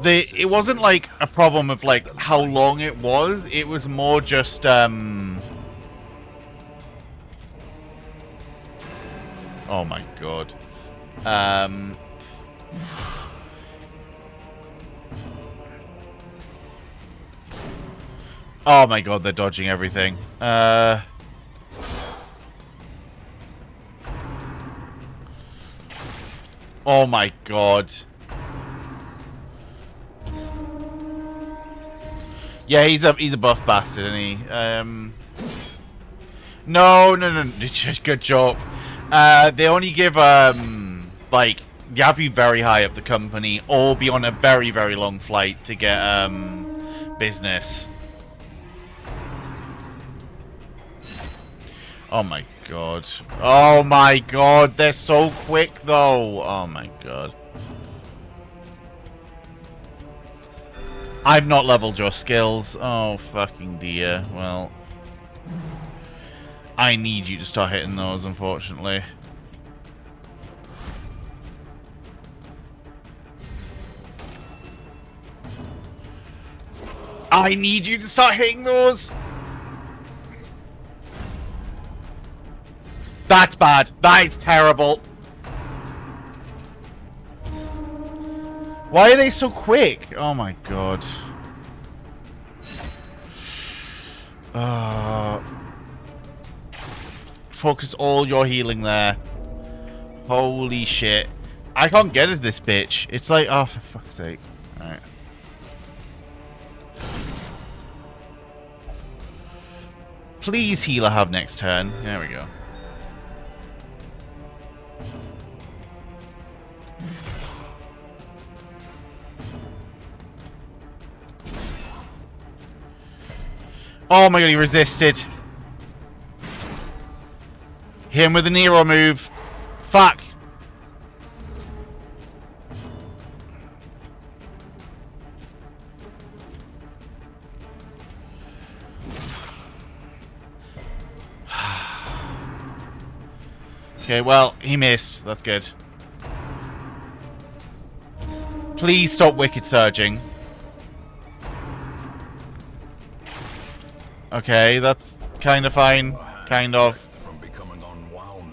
It wasn't like a problem of like how long it was. It was more just Oh my god. Oh my god, they're dodging everything. Oh my god. Yeah, he's a buff bastard, isn't he? No. Good job. They only give like you have to be very high up the company or be on a very, very long flight to get business. Oh my god. Oh my god, they're so quick though. Oh my god. I've not leveled your skills. Oh fucking dear. Well, I need you to start hitting those, unfortunately. I need you to start hitting those. That's bad. That is terrible. Why are they so quick? Oh my god. Focus all your healing there. Holy shit. I can't get at this bitch. It's like, oh, for fuck's sake. Alright. Please healer have next turn. There we go. Oh my god, he resisted. Hit him with a Nero move. Fuck. Okay, well, he missed. That's good. Please stop Wicked Surging. Okay, that's kind of fine. Kind of. From becoming unwound.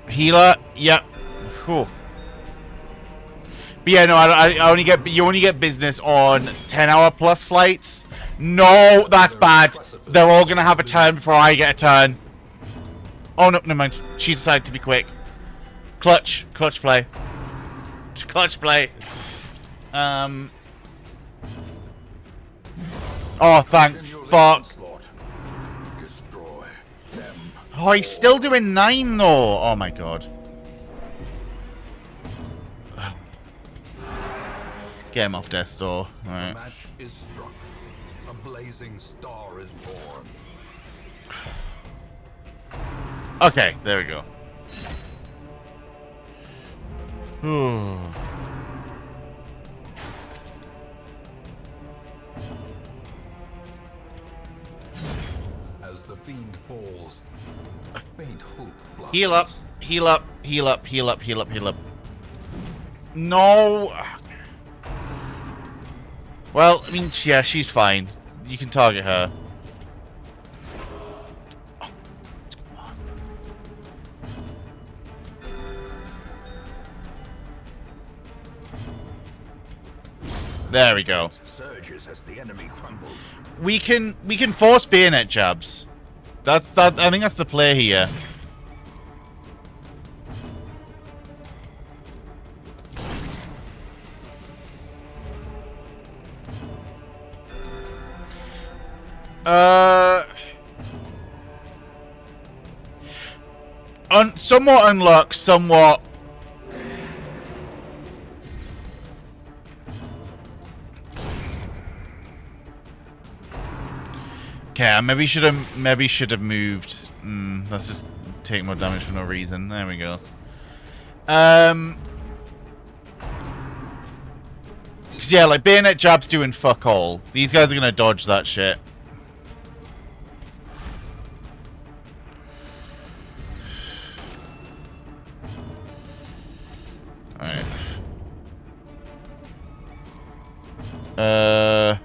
Healer, yep. Whew. But yeah, no, I only get, you only get business on 10-hour plus flights. No, that's bad. They're all gonna have a turn before I get a turn. Oh no, never mind. She decided to be quick. Clutch play. Clutch play. Oh, thank fuck. Destroy them. Oh, he's still doing 9 though. Oh my god. Get him off death's door. Alright. The match is struck. A blazing star is born. Okay, there we go. Ooh. As the fiend falls, a faint hope blossoms. Heal up, heal up, heal up, heal up, heal up, heal up. No. Well, I mean, yeah, she's fine. You can target her. Oh, come on. There we go. Surges as the enemy crumbles. We can force bayonet jabs. I think that's the play here. Somewhat unluck, somewhat. Okay, I maybe should have moved. Let's just take more damage for no reason. There we go. Cause yeah, like bayonet jab's doing fuck all. These guys are gonna dodge that shit. Alright.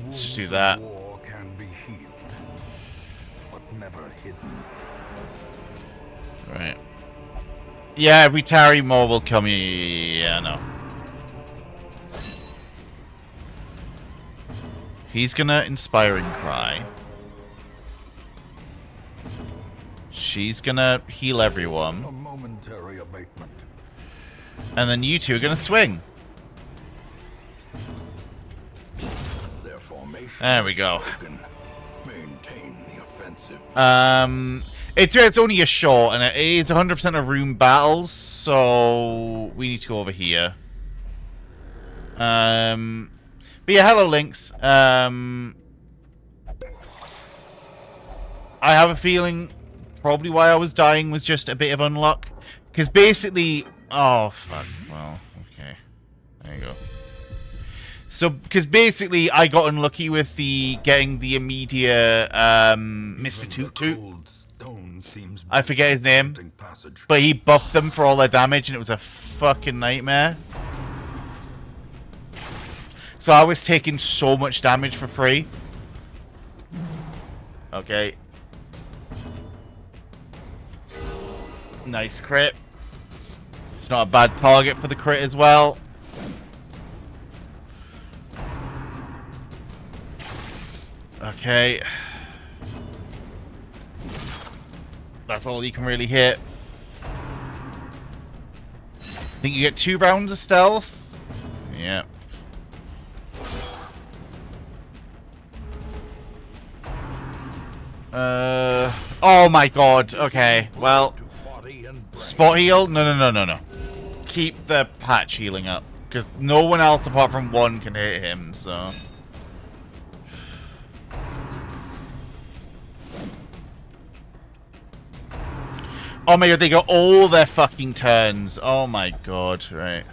Let's just wounds do that. of war can be healed, but never hidden. Right. Yeah, if we tarry, more will come. Yeah, no. He's gonna Inspiring Cry. She's gonna heal everyone. A momentary abatement. And then you two are gonna swing. Their formation There we is go. broken. Maintain the offensive. It's only a short, and it is 100% of room battles, so we need to go over here. But yeah, hello, Lynx. I have a feeling probably why I was dying was just a bit of unluck. Because basically... Oh, fuck. Well, okay. There you go. So, because basically I got unlucky with getting the immediate Mr. Toot Toot. I forget his name. But he buffed them for all their damage, and it was a fucking nightmare. So I was taking so much damage for free. Okay. Nice crit. It's not a bad target for the crit as well. Okay. That's all you can really hit. I think you get 2 rounds of stealth. Yeah. Oh my god. Okay. Well. Spot heal? No. Keep the patch healing up. Because no one else apart from one can hit him, so. Oh my god, they got all their fucking turns. Oh my god, right.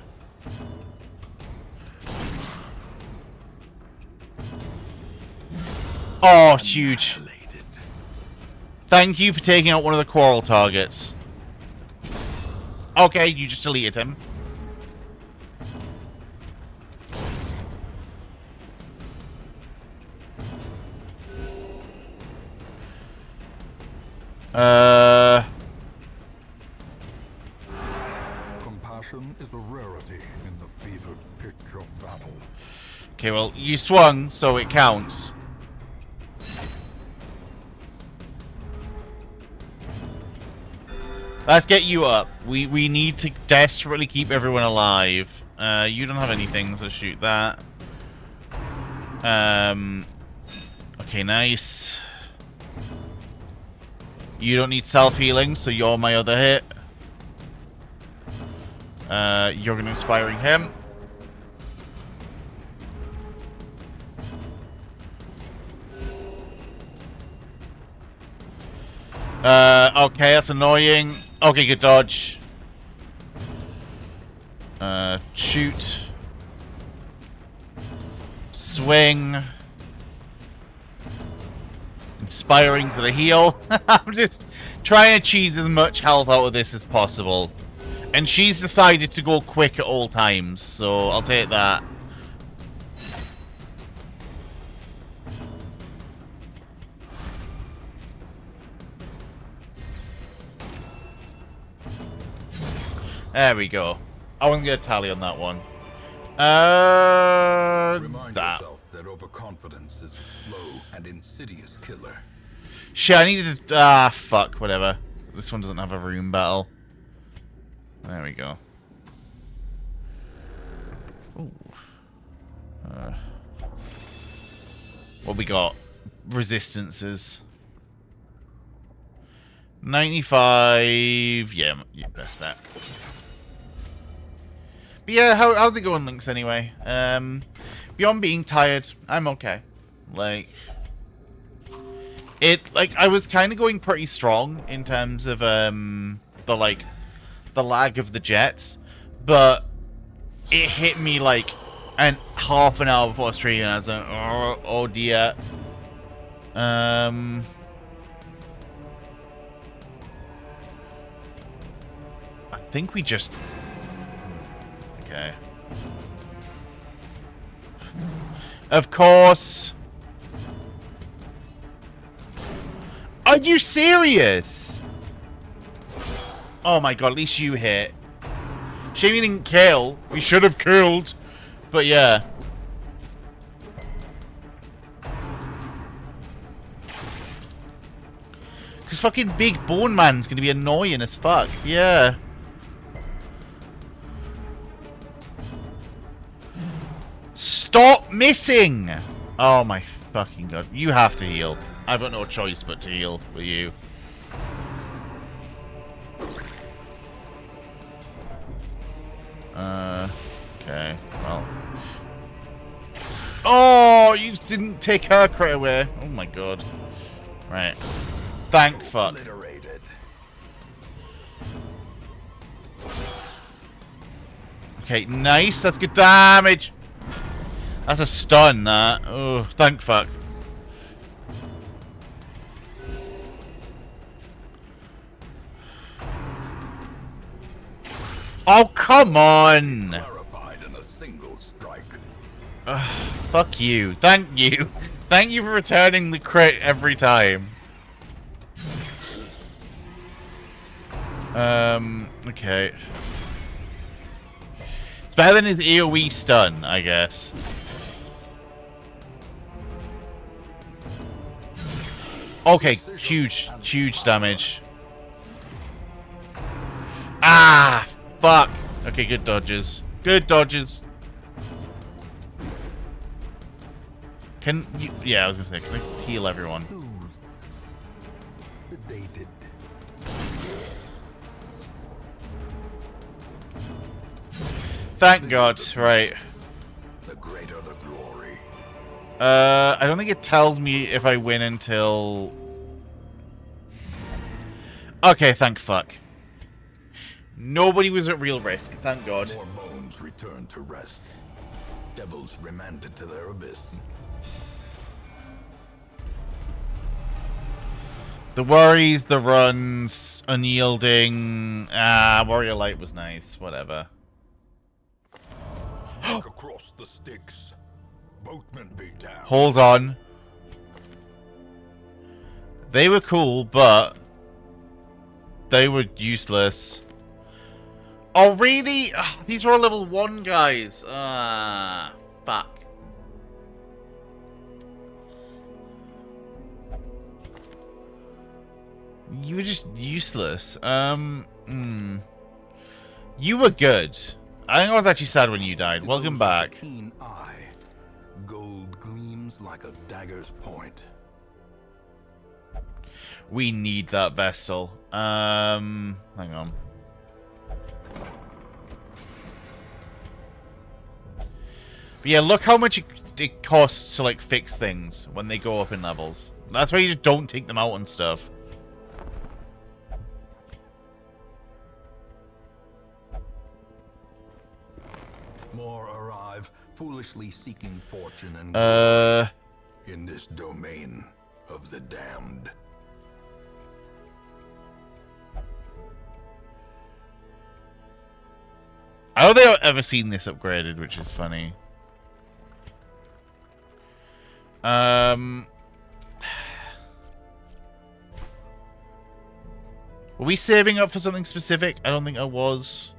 Oh, huge. Thank you for taking out one of the quarrel targets. Okay, you just deleted him. Compassion is a rarity in the fevered pitch of battle. Okay, well, you swung, so it counts. Let's get you up. We need to desperately keep everyone alive. You don't have anything, so shoot that. Okay, nice. You don't need self-healing, so you're my other hit. You're gonna Inspiring him. Okay, that's annoying. Okay, good dodge. Shoot. Swing. Inspiring for the heal. I'm just trying to cheese as much health out of this as possible. And she's decided to go quick at all times, so I'll take that. There we go. I wasn't going to tally on that one. Remind yourself that overconfidence is a slow and insidious killer. Shit, I needed to... fuck, whatever. This one doesn't have a room battle. There we go. Ooh. What we got? Resistances. 95... Yeah, best bet. But yeah, how's it going, Lynx, anyway? Beyond being tired, I'm okay. Like... I was kind of going pretty strong in terms of, the lag of the jets, but it hit me, like, half an hour before streaming, and I was like, oh dear. I think we just... Okay. Of course, Are you serious? Oh my god, at least you hit. Shame you didn't kill. We should have killed. But yeah. Because fucking Big Bone Man's going to be annoying as fuck. Yeah. Stop missing! Oh my fucking god. You have to heal. I've got no choice but to heal with you. Okay. Well. Oh, you didn't take her crit away. Oh my god. Right. Thank fuck. Okay, nice. That's good damage. That's a stun, that. Oh, thank fuck. Oh, come on. Fuck you. Thank you. Thank you for returning the crit every time. Okay. It's better than his AoE stun, I guess. Okay, huge damage. Ah, fuck. Okay, good dodges. Good dodges. Can you... Yeah, I was gonna say, can I heal everyone? Sedated. Thank God, right. The greater the glory. I don't think it tells me if I win until... Okay, thank fuck. Nobody was at real risk, thank God. More bones returned to rest. Devils remanded to their abyss. The worries, the runs, unyielding. Warrior Light was nice, whatever. Look across the sticks. Boatmen beat down. Hold on. They were cool, but they were useless. Oh, really? Ugh, these were all level 1 guys. Fuck. You were just useless. You were good. I think I was actually sad when you died. Welcome back. Keen eye. Gold gleams like a dagger's point. We need that Vestal. Hang on. But yeah, look how much it costs to like fix things when they go up in levels. That's why you just don't take them out and stuff. More arrive, foolishly seeking fortune and glory in this domain of the damned. I don't think I've ever seen this upgraded, which is funny. Were we saving up for something specific? I don't think I was.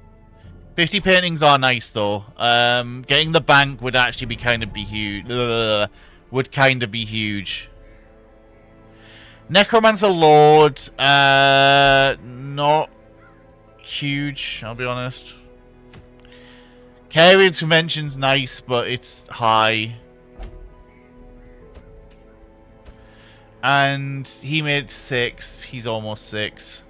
50 paintings are nice though. Getting the bank would actually be kind of be huge. Would kind of be huge. Necromancer Lord, not huge. I'll be honest. Carriers Convention's nice, but it's high. And he made 6. He's almost 6.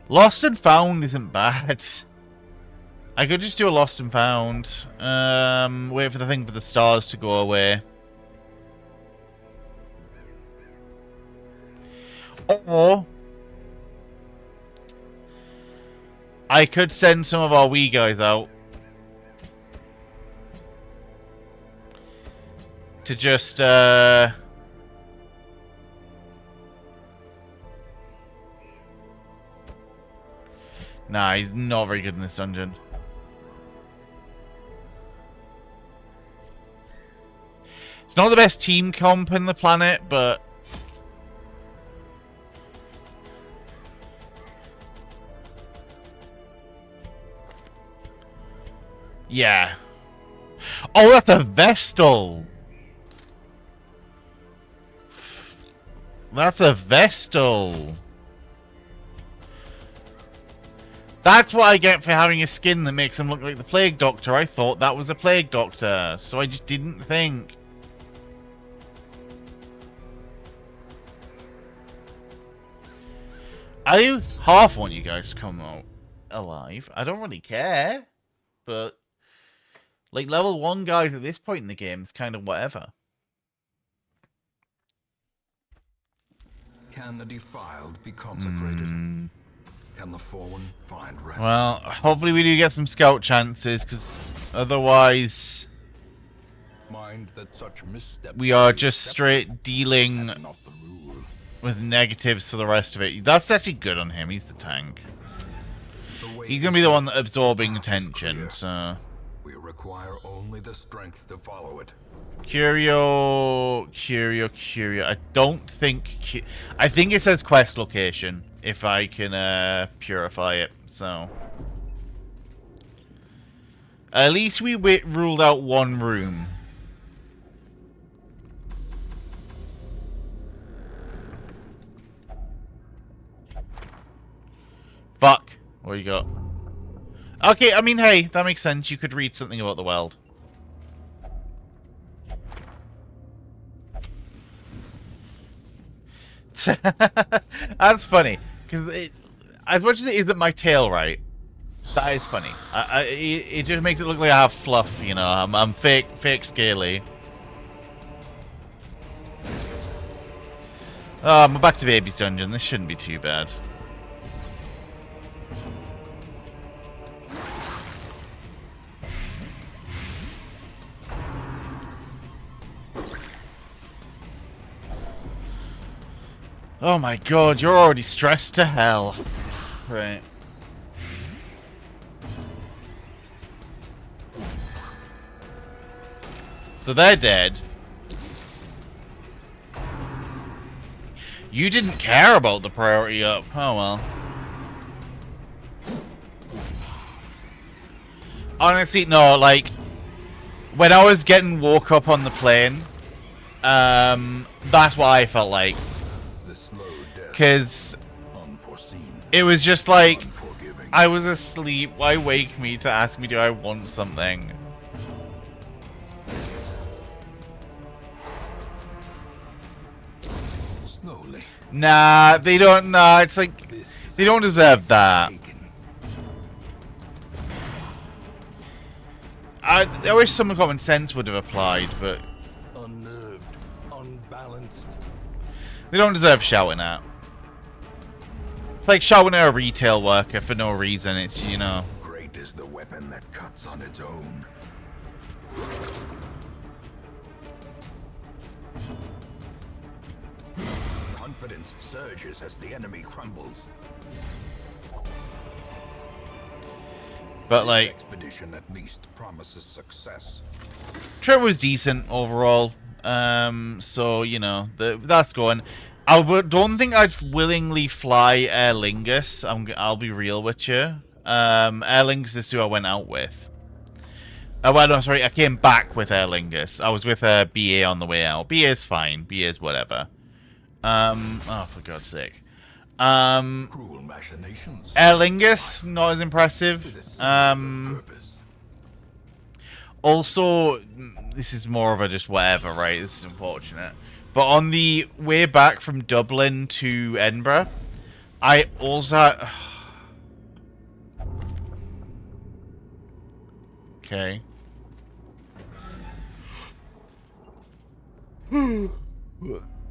Lost and Found isn't bad. I could just do a Lost and Found. Wait for the thing for the stars to go away. Or I could send some of our wee guys out to just nah, he's not very good in this dungeon. It's not the best team comp in the planet, but... yeah. Oh, that's a Vestal! That's a Vestal! That's what I get for having a skin that makes him look like the Plague Doctor. I thought that was a Plague Doctor, so I just didn't think. I half want you guys to come out alive. I don't really care, but like level 1 guys at this point in the game is kind of whatever. Can the defiled be consecrated? Can the fallen find rest? Well, hopefully we do get some scout chances, because otherwise Mind that such missteps we are be just accepted straight dealing and not the rule. with negatives for the rest of it. That's actually good on him. He's the tank. The way He's going to be the is one absorbing path is attention, clear. so... We require only the strength to follow it. Curio. I don't think... I think it says quest location, if I can purify it, so... At least we ruled out one room. Fuck. What you got? Okay, I mean, hey, that makes sense. You could read something about the world. That's funny. Because as much as it isn't my tail, right? That is funny. It just makes it look like I have fluff, you know. I'm fake scaly. Oh, I'm back to Baby's Dungeon. This shouldn't be too bad. Oh my god, you're already stressed to hell. Right. So they're dead. You didn't care about the priority up. Oh well. Honestly, no, like... when I was getting woke up on the plane, that's what I felt like. Because it was just like, I was asleep, why wake me to ask me do I want something? Slowly. Nah, they don't, nah, it's like, they don't deserve that. I wish some common sense would have applied, but... unnerved, unbalanced. they don't deserve shouting at. It's like shouting at a retail worker for no reason, it's, you know... Great is the weapon that cuts on its own. Confidence surges as the enemy crumbles. But like... This expedition at least promises success. Trip was decent overall, so, you know, that's going. I don't think I'd willingly fly Aer Lingus, I'll be real with you. Aer Lingus is who I went out with. Well, no, sorry, I came back with Aer Lingus. I was with BA on the way out. BA's fine, BA's whatever. Oh, for God's sake. Cruel machinations. Aer Lingus, not as impressive. Also, this is more of a just whatever, right? This is unfortunate. But on the way back from Dublin to Edinburgh, I also... okay.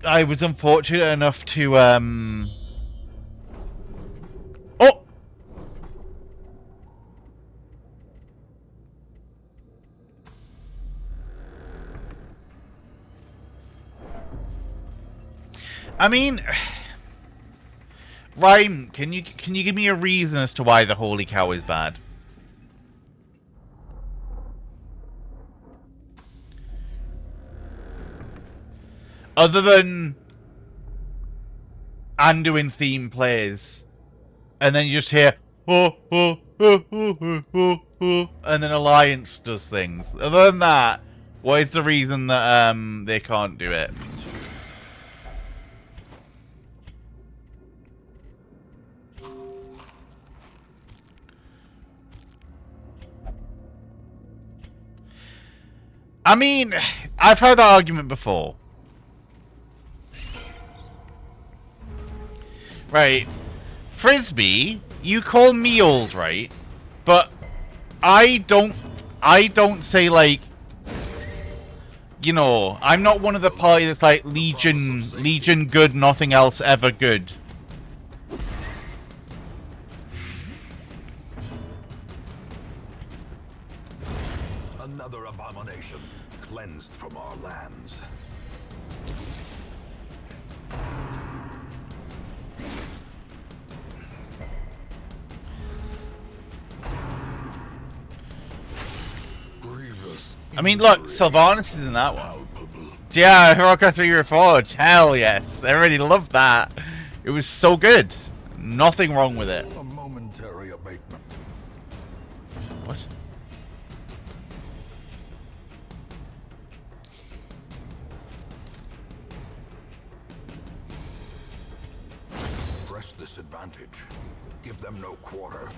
I was unfortunate enough to, Oh! I mean, Rhyme, can you give me a reason as to why the Holy Cow is bad? Other than Anduin theme plays, and then you just hear and then Alliance does things. Other than that, what is the reason that they can't do it? I mean, I've heard that argument before. Right. Frisbee, you call me old, right? But I don't say, like, you know, I'm not one of the party that's like Legion good, nothing else ever good. Another abomination cleansed from our lands. Grievous. I mean, look, Sylvanas is in that one. Yeah, Heroica 3 Reforged. Hell yes. I already loved that. It was so good. Nothing wrong with it. A momentary abatement. What? Press this advantage. Give them no quarter.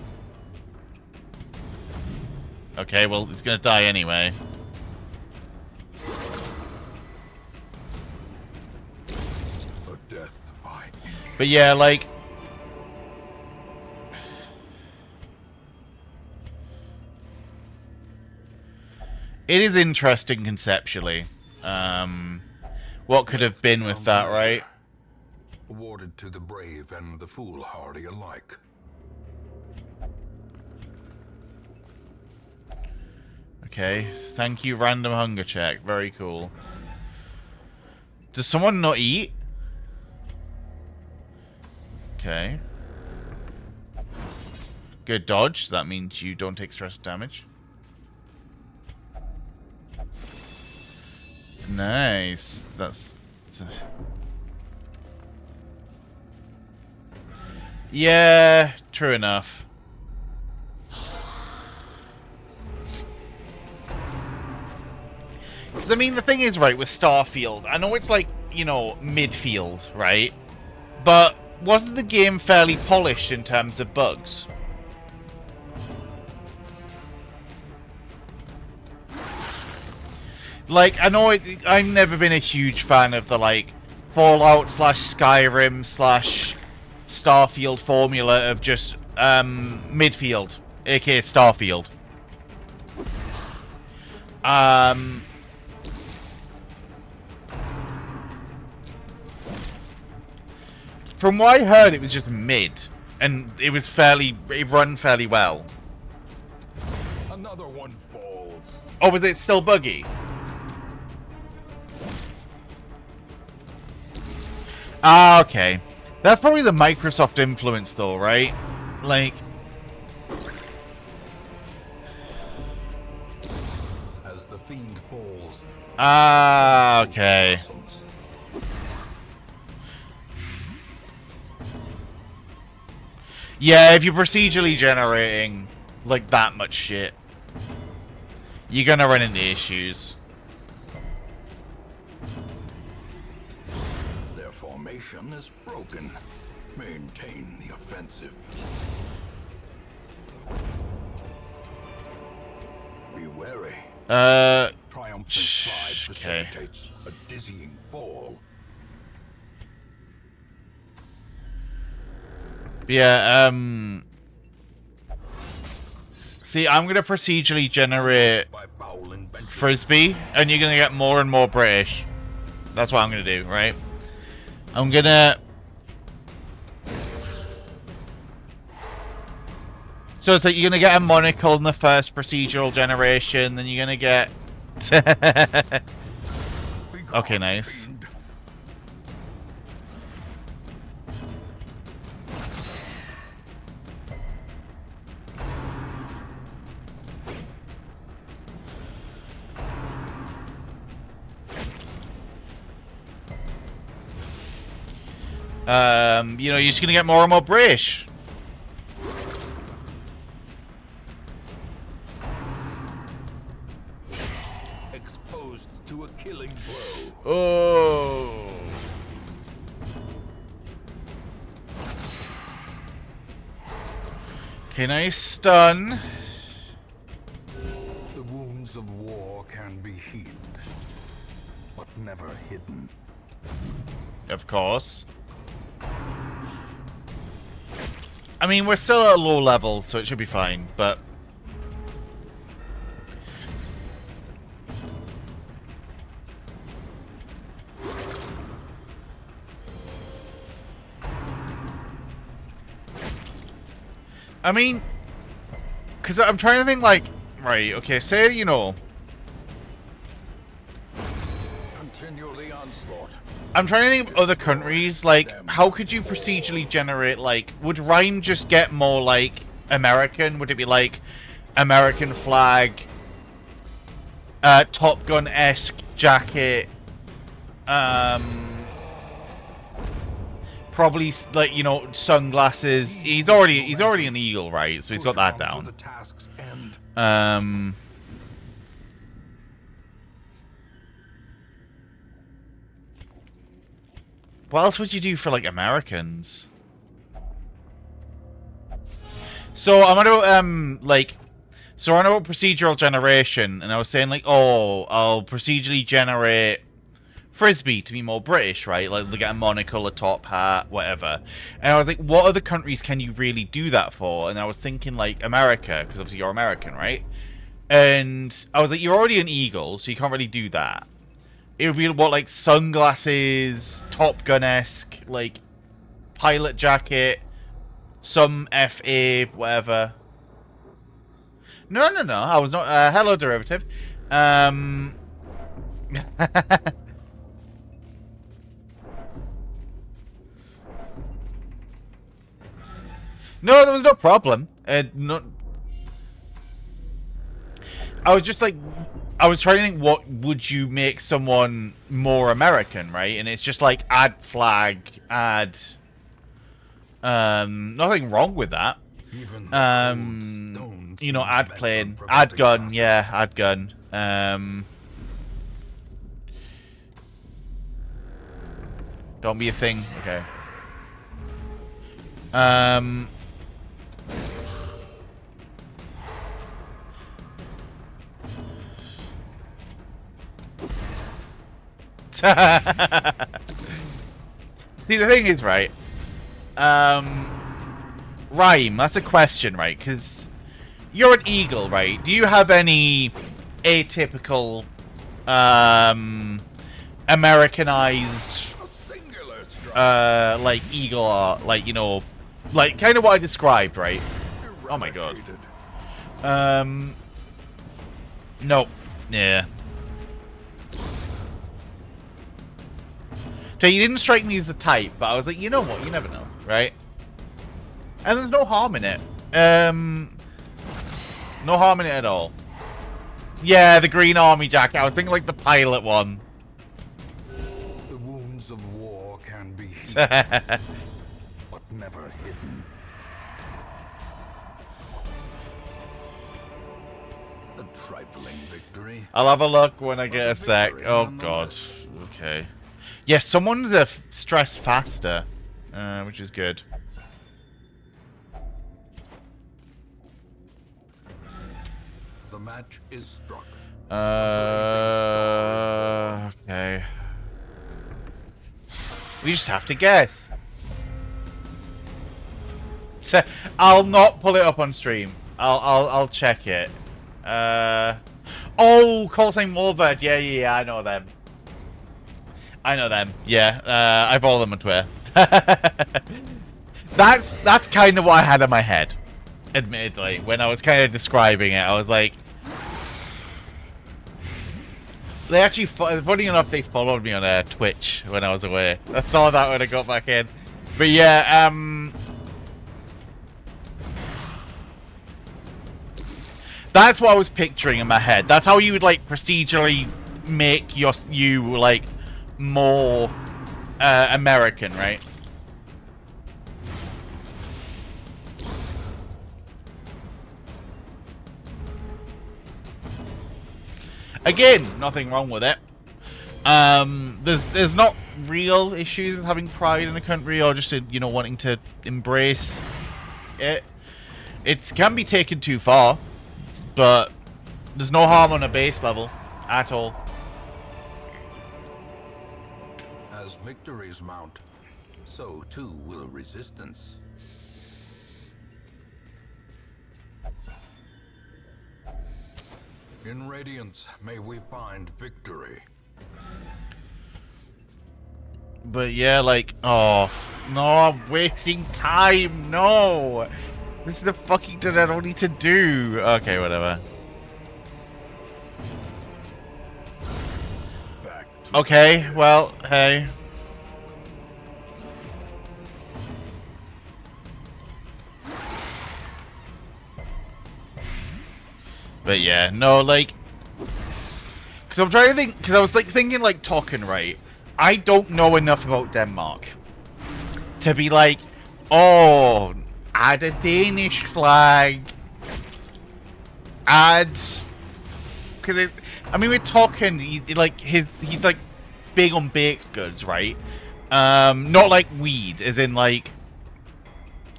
Okay, well, it's gonna die anyway. A death by inch. But yeah, like... it is interesting conceptually. What could have been with that, right? Awarded to the brave and the foolhardy alike. Okay, thank you, random hunger check. Very cool. Does someone not eat? Okay. Good dodge. That means you don't take stress damage. Nice. That's... yeah, true enough. Because, I mean, the thing is, right, with Starfield, I know it's like, you know, midfield, right? But wasn't the game fairly polished in terms of bugs? Like, I know I've never been a huge fan of the, like, Fallout / Skyrim / Starfield formula of just, midfield, aka Starfield. From what I heard, it was just mid, and it run fairly well. Another one falls. Oh, was it still buggy? Ah, okay. That's probably the Microsoft influence, though, right? Like... As the fiend falls. ah, okay. Yeah, if you're procedurally generating, like, that much shit, you're gonna run into issues. Their formation is broken. Maintain the offensive. Be wary. Triumphant slide okay. precipitates a dizzying fall. Yeah, see, I'm gonna procedurally generate By foul invention. Frisbee, and you're gonna get more and more British. That's what I'm gonna do, right? I'm gonna... so it's like you're gonna get a monocle in the first procedural generation, then you're gonna get... okay, nice. Fiend. You know, you're just gonna get more and more British. Exposed to a killing blow. Oh. Okay, nice stun. The wounds of war can be healed, but never hidden. Of course. I mean, we're still at a low level, so it should be fine, but... I mean... Because I'm trying to think, like... Right, okay, say, you know... Continue the onslaught. I'm trying to think of other countries, like, how could you procedurally generate, like, would Rhyme just get more, like, American? Would it be, like, American flag, Top Gun-esque jacket, probably, like, you know, sunglasses. He's already an eagle, right? So he's got that down. What else would you do for, like, Americans? So, I'm gonna, like... So, I know about procedural generation, and I was saying, like, oh, I'll procedurally generate Frisbee to be more British, right? Like, they get a monocle, a top hat, whatever. And I was like, what other countries can you really do that for? And I was thinking, like, America, because obviously you're American, right? And I was like, you're already an eagle, so you can't really do that. It would be what, like, sunglasses, Top Gun-esque, like, pilot jacket, some FA, whatever. No, I was not, hello, derivative. No, there was no problem. No, I was just like, I was trying to think, what would you make someone more American, right? And it's just like, add flag, add... nothing wrong with that. You know, add plane, add gun, yeah, add gun. Don't be a thing, okay. See, the thing is, right, Rhyme, that's a question, right? Because you're an eagle, right? Do you have any atypical, Americanized, like, eagle art? Like, you know, like, kind of what I described, right? Oh my god. Nope. Yeah. So you didn't strike me as the type, but I was like, you know what? You never know, right? And there's no harm in it. No harm in it at all. Yeah, the green army jacket. I was thinking like the pilot one. The wounds of war can be healed, but never hidden. A trifling victory. I'll have a look when I get a sec. Oh god. Okay. Yeah, someone's stressed faster, which is good. The match is struck. Okay. We just have to guess. So, I'll not pull it up on stream. I'll check it. Oh, Call Sign Warbird. Yeah, I know them. Yeah, I follow them on Twitter. That's kind of what I had in my head, admittedly, when I was kind of describing it. I was like, they actually, funny enough, they followed me on Twitch when I was away. I saw that when I got back in. But yeah, that's what I was picturing in my head. That's how you would like procedurally make you like more American, right? Again, nothing wrong with it. There's not real issues with having pride in a country or just you know, wanting to embrace it. It can be taken too far, but there's no harm on a base level at all. As victories mount, so too will resistance. In Radiance, may we find victory. But yeah, like, oh, no, I'm wasting time, no! This is the fucking thing I don't need to do. Okay, whatever. Okay, well, hey. But yeah, no, like, because I'm trying to think, because I was like thinking like talking, right? I don't know enough about Denmark to be like, oh, add a Danish flag, add, because I mean, we're talking, he's like big on baked goods, right? Not like weed, as in like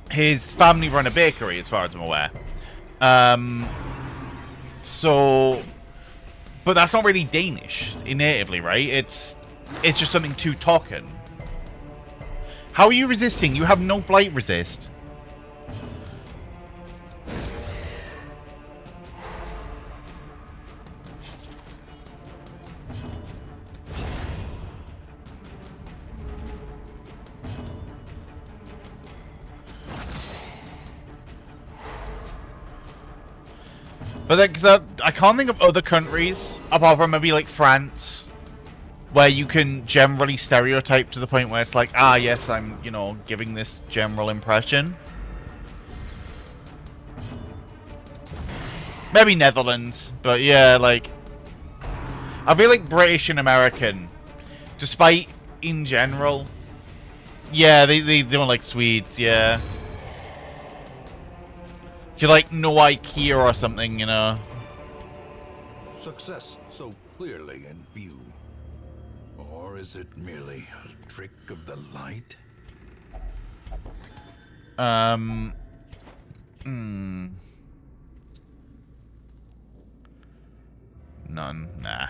his family run a bakery, as far as I'm aware. So, but that's not really Danish natively, right? It's just something to token. How are you resisting? You have no blight resist. But then, because I can't think of other countries, apart from maybe like France, where you can generally stereotype to the point where it's like, ah, yes, I'm, you know, giving this general impression. Maybe Netherlands, but yeah, like, I feel like British and American, despite in general, yeah, they don't like Swedes, yeah. You're like no IKEA or something, you know. Success so clearly in view. Or is it merely a trick of the light? None. Nah.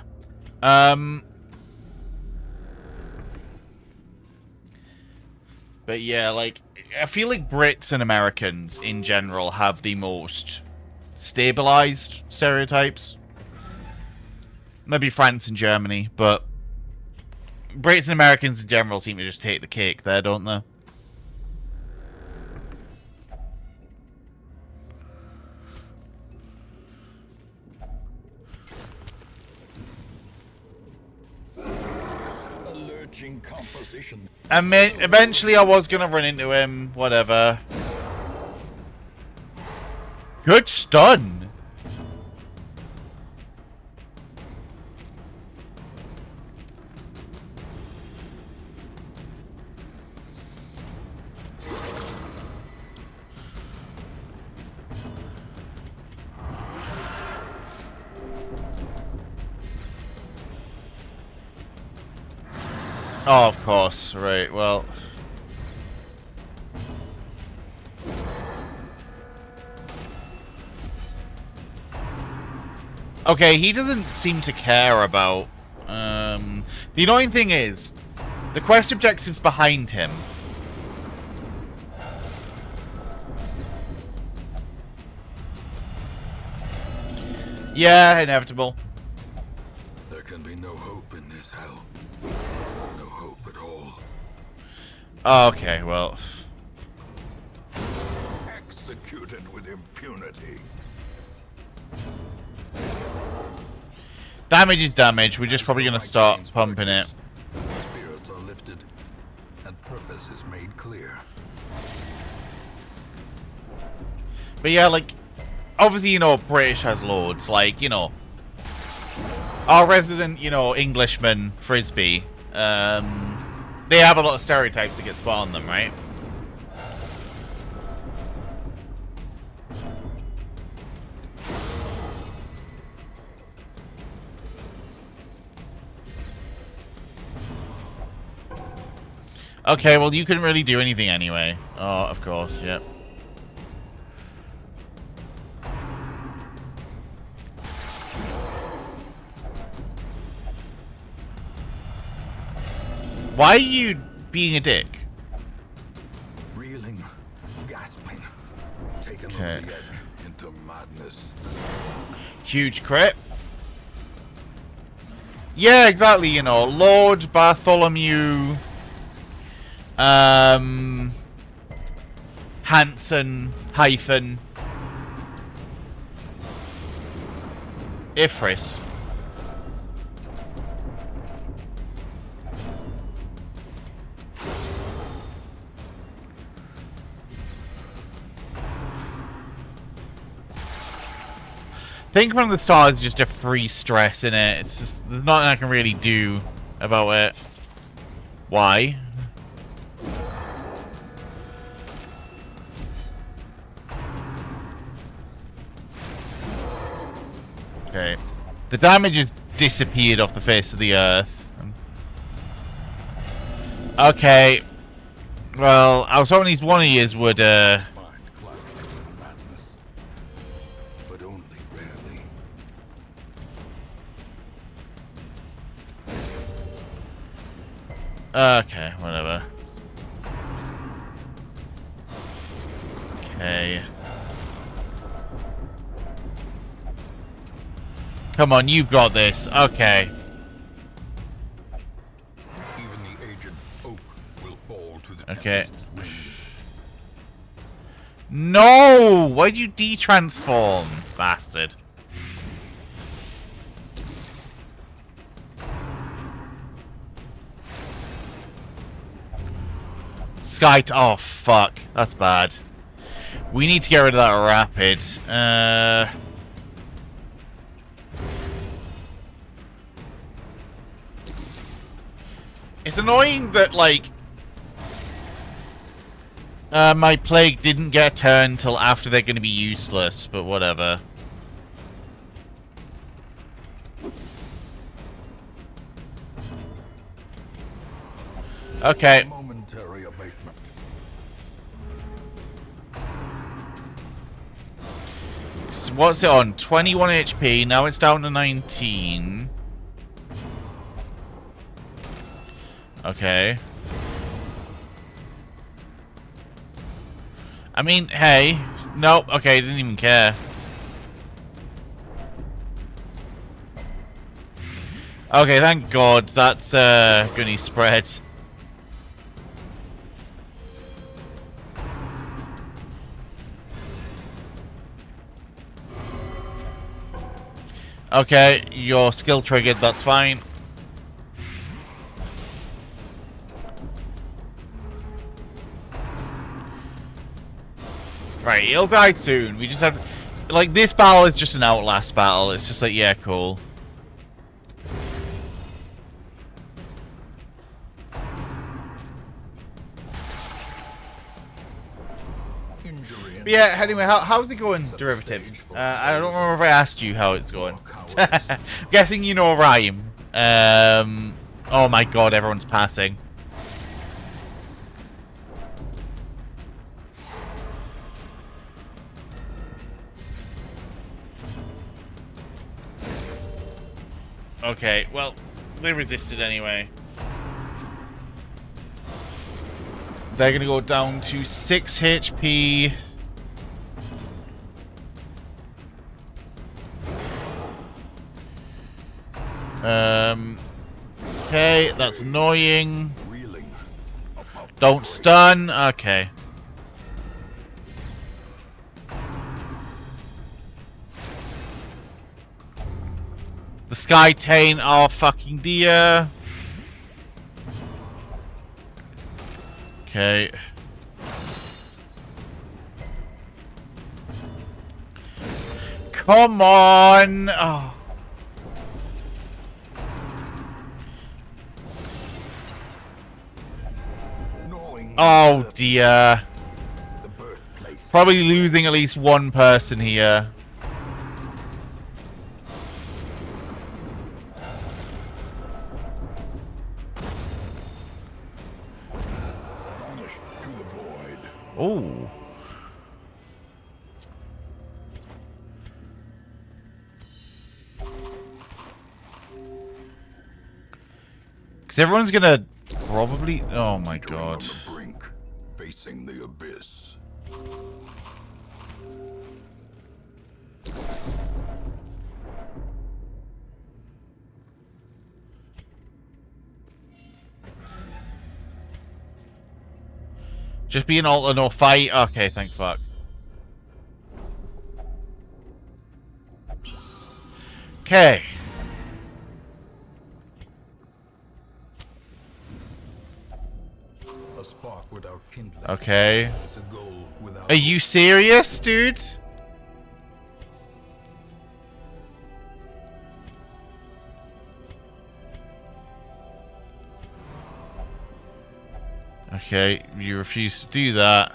But yeah, like, I feel like Brits and Americans in general have the most stabilized stereotypes. Maybe France and Germany, but Brits and Americans in general seem to just take the cake there, don't they? Composition. I mean, eventually I was gonna run into him, whatever. Good stun! Oh, of course. Right, well. Okay, he doesn't seem to care about... the annoying thing is, the quest objective's behind him. Yeah, inevitable. There can be no hope in this hell. No hope at all. Okay, well. Executed with impunity. Damage is damage. We're just probably going to start pumping it. Spirits are lifted, and purpose is made clear. But yeah, like, obviously, you know, British has loads. Like, you know, our resident, you know, Englishman, Frisbee, they have a lot of stereotypes that get put on them, right? Okay, well, you couldn't really do anything anyway. Oh, of course, yep. Why are you being a dick? Reeling, gasping, taken Okay. over the edge into madness. Huge crit. Yeah, exactly, you know, Lord Bartholomew, Hanson, hyphen, Ifris. Think from the start is just a free stress in it. It's just, there's nothing I can really do about it. Why? Okay. The damage has disappeared off the face of the earth. Okay. Well, I was hoping these one of yous would, Mind clouded in madness, but only rarely. Okay, whatever. Okay. Come on, you've got this. Okay. Even the aged oak will fall to the Okay. tempest's winds. No! Why'd you de-transform, bastard? Oh, fuck. That's bad. We need to get rid of that rapid. It's annoying that, like, my plague didn't get a turn till after they're going to be useless, but whatever. Okay. Momentary abatement. So what's it on? 21 HP. Now it's down to 19. Okay. I mean, hey. Nope. Okay, didn't even care. Okay, thank God. That's gonna spread. Okay, your skill triggered, that's fine. Right, he'll die soon. We just have... Like, this battle is just an Outlast battle. It's just like, yeah, cool. But yeah, anyway, how's it going, Derivative? I don't remember if I asked you how it's going. I'm guessing you know a rhyme. Oh my god, everyone's passing. Okay, well, they resisted anyway. They're gonna go down to 6 HP. Okay, that's annoying. Don't stun. Okay. The Sky Tane, oh fucking dear. Okay. Come on! Oh. Oh dear. Probably losing at least one person here. Oh. Because everyone's gonna probably... Oh my Teetering god. on the brink, facing the abyss. Just be an alt or fight? Okay, thank fuck. Okay. A spark without kindling. Okay. Is a goal without Are you serious, dude? Okay, you refuse to do that.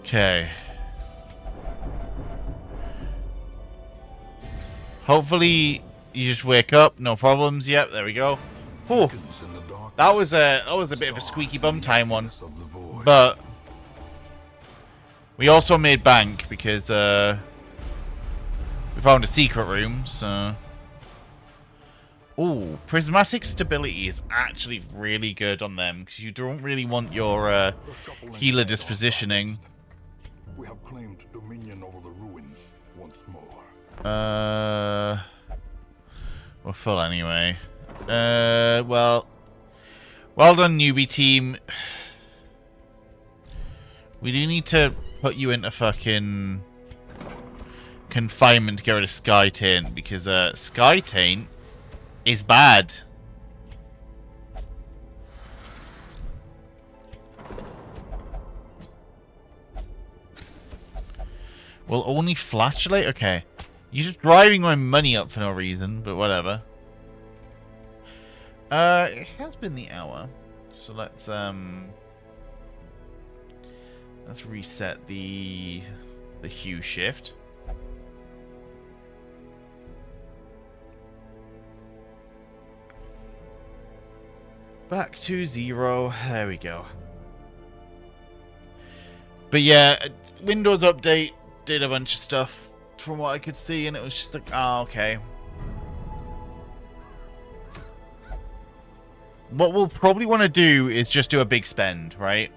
Okay. Hopefully you just wake up, no problems. Yep, there we go. Oh, beacons in the darkness. that was a bit of a squeaky bum time one, Of the void. but we also made bank because we found a secret room. So, oh, prismatic stability is actually really good on them because you don't really want your The shuffling healer chaos dispositioning. harvest. We have claimed dominion over the ruins once more. We're full anyway. Well done, newbie team. We do need to put you into fucking confinement to get rid of Sky Taint, because Sky Taint is bad. Well, only flatulate? Okay. You're just driving my money up for no reason, but whatever. It has been the hour. So let's reset the hue shift. Back to 0. There we go. But yeah, Windows Update did a bunch of stuff from what I could see, and it was just like, oh, okay. What we'll probably want to do is just do a big spend, right?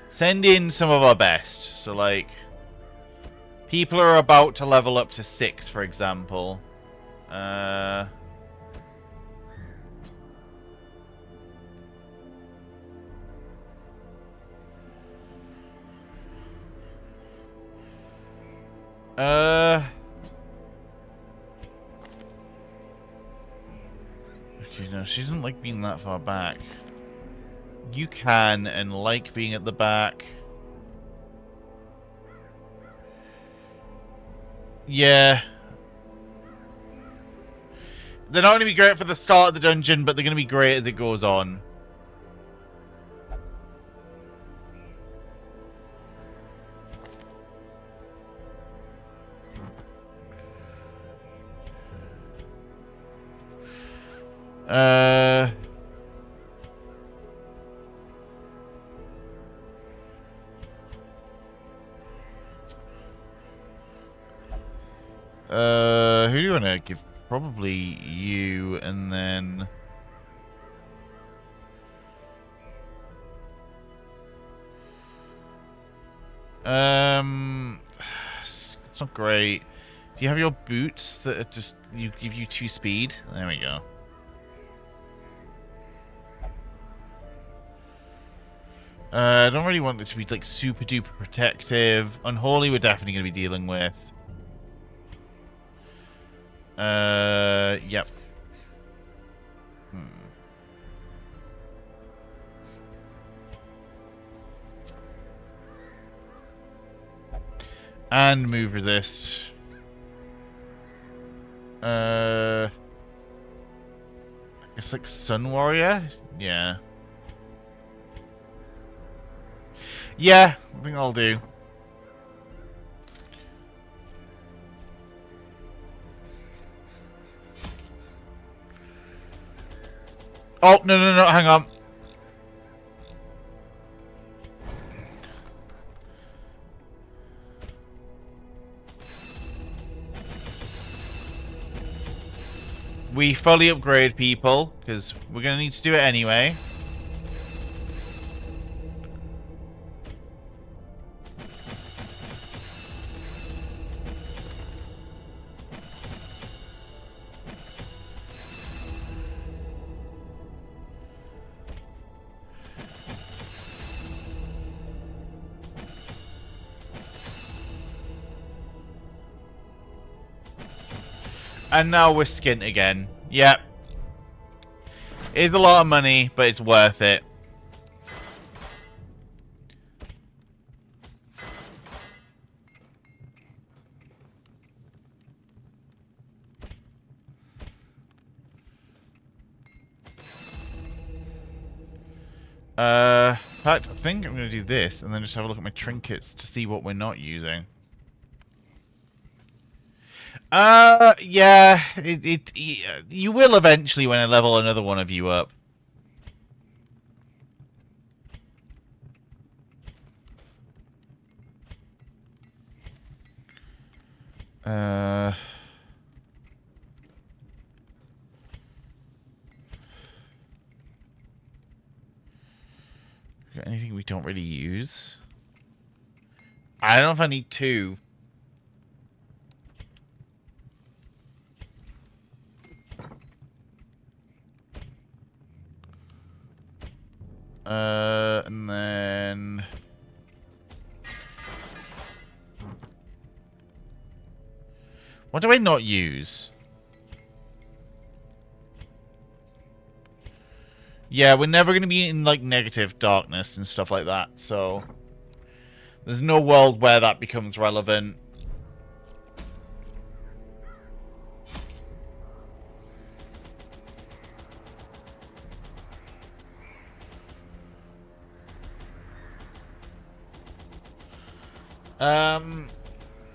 Send in some of our best. So, like, people are about to level up to 6, for example. Okay, no, she doesn't like being that far back. You can and like being at the back. Yeah. They're not going to be great for the start of the dungeon, but they're going to be great as it goes on. Who do you want to give? Probably you, and then... That's not great. Do you have your boots that are just... give you 2 speed? There we go. I don't really want it to be like super duper protective. Unholy we're definitely going to be dealing with. Yep. And move resist. It's like Sun Warrior? Yeah. Yeah, I think I'll do. Oh, no, hang on. We fully upgrade people, because we're going to need to do it anyway. And now we're skint again. Yep. It is a lot of money, but it's worth it. In fact, I think I'm going to do this and then just have a look at my trinkets to see what we're not using. Yeah, you will eventually when I level another one of you up. Got anything we don't really use? I don't know if I need two. And then... What do I not use? Yeah, we're never going to be in, like, negative darkness and stuff like that, so... There's no world where that becomes relevant.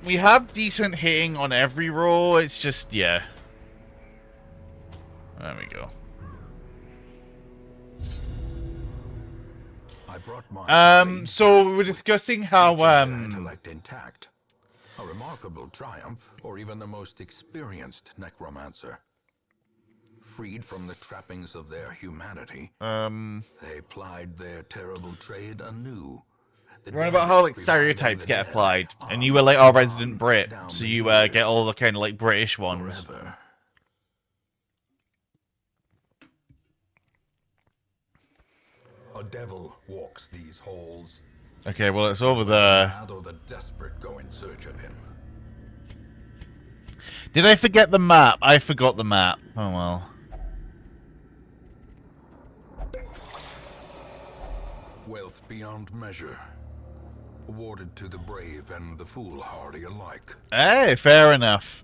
We have decent hitting on every roll, it's just, yeah. There we go. I brought my So we were discussing how, intellect intact. A remarkable triumph, or even the most experienced necromancer. Freed from the trappings of their humanity, they plied their terrible trade anew. Right about how like stereotypes get applied, and you were like our resident Brit, so you get all the kind of like British ones. Forever. A devil walks these halls. Okay, well it's over there. Although the desperate go in search of him. Did I forget the map? I forgot the map. Oh well. Wealth beyond measure. Awarded to the brave and the foolhardy alike. Hey, fair enough.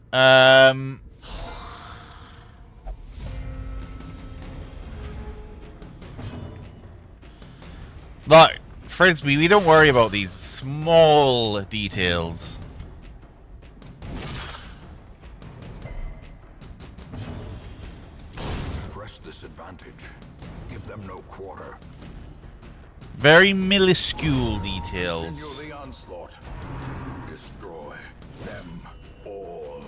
Look, Frisbee, we don't worry about these small details. Press this advantage. Give them no quarter. Very minuscule details. Continue the onslaught. Destroy them all.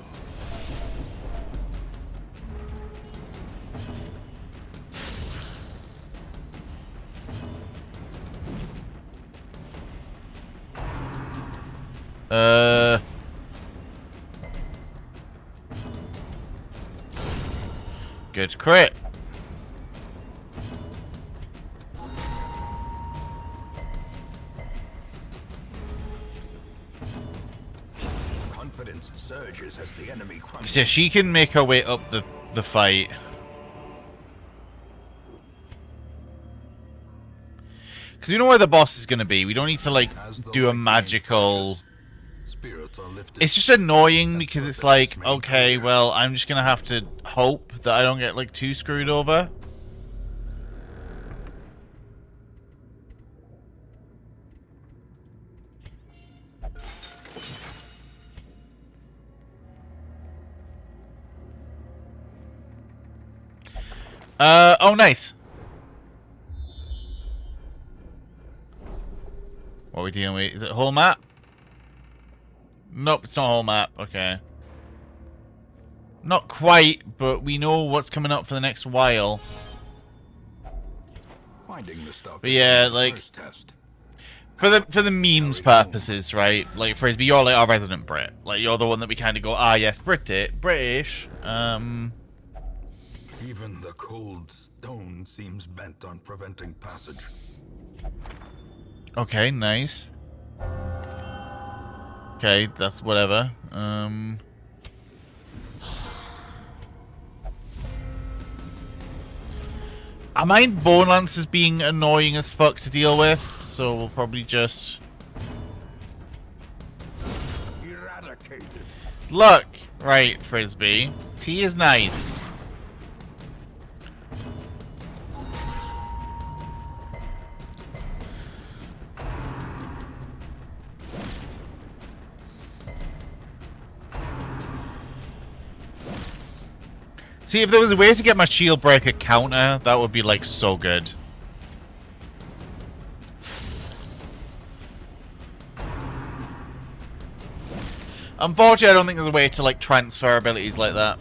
Good crit. Confidence surges as the enemy crumbles. So she can make her way up the fight. Because you know where the boss is going to be. We don't need to, like, do a magical Spirits are lifted. It's just annoying because it's like, okay, well, I'm just gonna have to hope that I don't get like too screwed over. Oh, nice. What are we dealing with? Is it a whole map? Nope, it's not a whole map. Okay. Not quite, but we know what's coming up for the next while. Finding the stuff But yeah, is the like, first test. for the memes purposes, right? Like, Frisbee, you're like our resident Brit. Like, you're the one that we kind of go, ah, yes, British. Even the cold stone seems bent on preventing passage. Okay, nice. Okay, that's whatever. I mind Bone Lancers being annoying as fuck to deal with, so we'll probably just... Eradicated. Look! Right, Frisbee. Tea is nice. See, if there was a way to get my shield breaker counter, that would be, like, so good. Unfortunately, I don't think there's a way to, like, transfer abilities like that.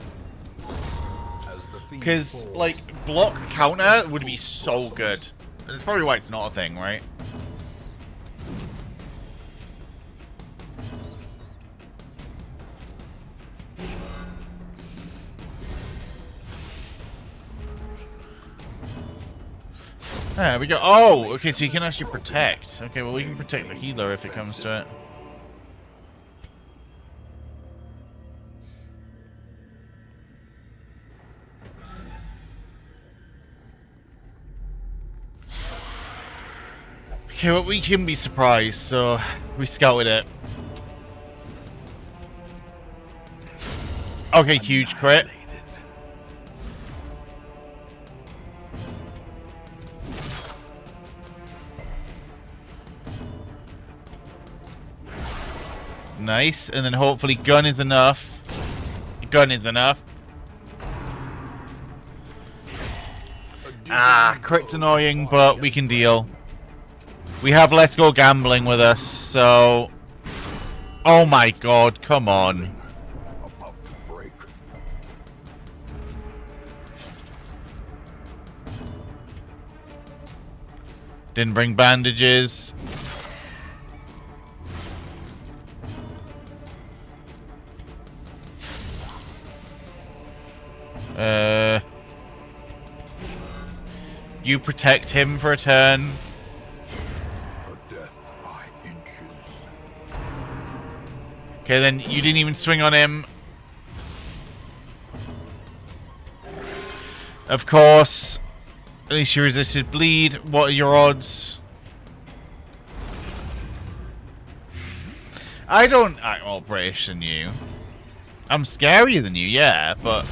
Because, like, block counter would be so good. That's probably why it's not a thing, right? There we go. Oh, okay, so you can actually protect. Okay, well, we can protect the healer if it comes to it. Okay, well, we can be surprised, so we scouted it. Okay, huge crit. Nice, and then hopefully gun is enough. Gun is enough. Ah, crit's annoying, but we can deal. We have Let's Go Gambling with us, so... Oh my god, come on. About to break. Didn't bring bandages. You protect him for a turn. A death by inches. Okay, then you didn't even swing on him. Of course. At least you resisted bleed. What are your odds? I'm more British than you. I'm scarier than you, yeah, but...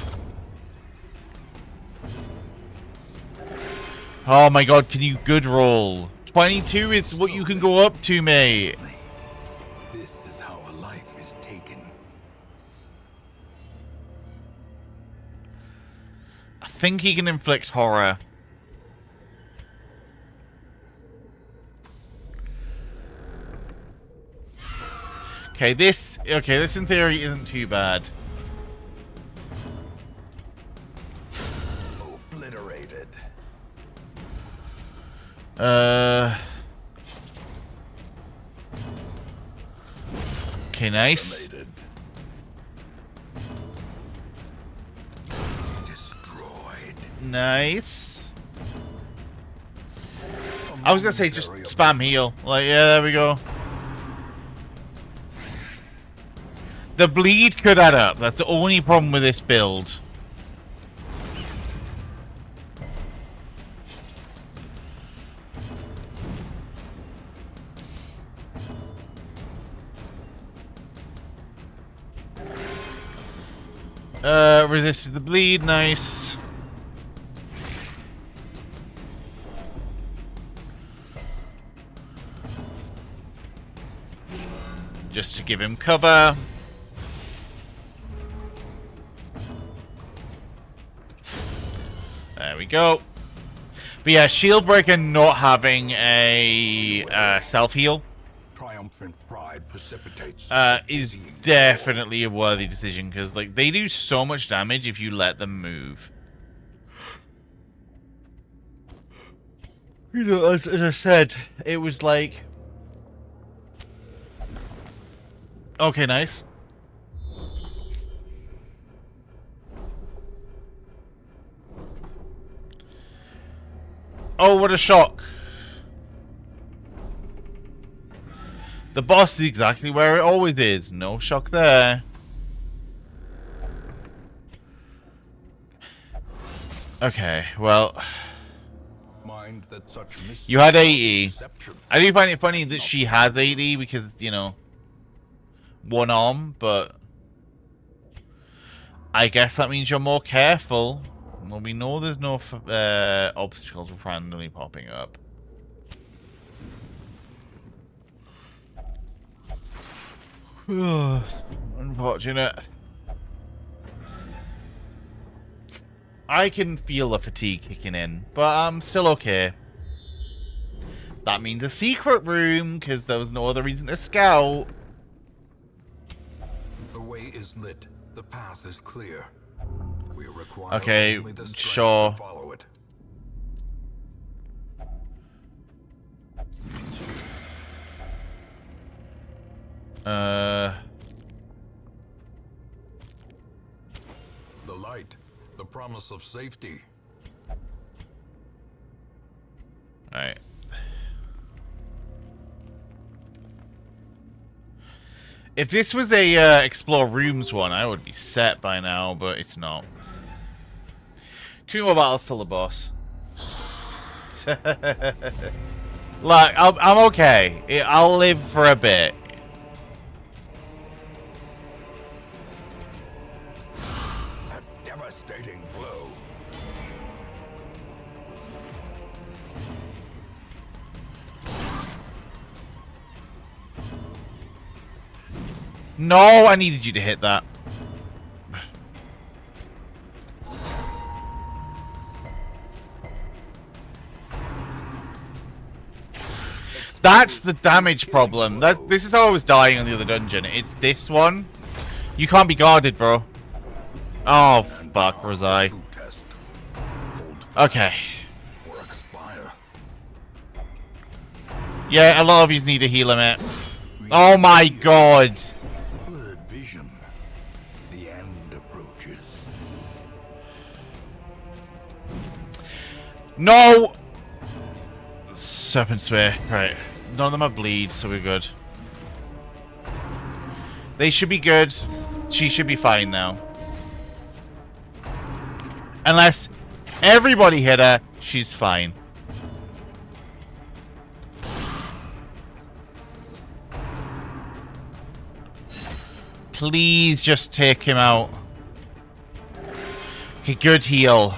Oh my god, can you good roll? 22 is what you can go up to, mate. This is how a life is taken. I think he can inflict horror. Okay, this in theory isn't too bad. Obliterated. Okay, nice. Destroyed. Nice. I was gonna say just spam heal. Like, yeah, there we go. The bleed could add up. That's the only problem with this build. Resisted the bleed, nice. Just to give him cover. There we go. But yeah, shield breaker not having a self heal Triumphant pride precipitates is disease. definitely a worthy decision because like they do so much damage if you let them move. You know, as I said, it was like okay, nice. Oh, what a shock. The boss is exactly where it always is. No shock there. Okay, well. Mind that such You had 80. misconception I do find it funny that she has 80 because, you know, one arm, but I guess that means you're more careful. Well, we know there's no obstacles randomly popping up. Unfortunate. I can feel the fatigue kicking in, but I'm still okay. That means a secret room, because there was no other reason to scout. the way is lit. The path is clear. We require Okay, only the strength sure. to follow it. The light, the promise of safety. Alright. If this was a explore rooms one, I would be set by now, but it's not. 2 more battles till the boss. Look, I'm okay. I'll live for a bit. A devastating blow. No, I needed you to hit that. That's the damage problem. This is how I was dying on the other dungeon. It's this one. You can't be guarded, bro. Oh, fuck, was I? True test. Hold fast Okay. or expire. Yeah, a lot of you need a healer, mate. Oh my god. Blurred vision. The end approaches. No! Serpent Spear. Right. None of them have bleed, so we're good. They should be good. She should be fine now. Unless everybody hit her, she's fine. Please just take him out. Okay, good heal.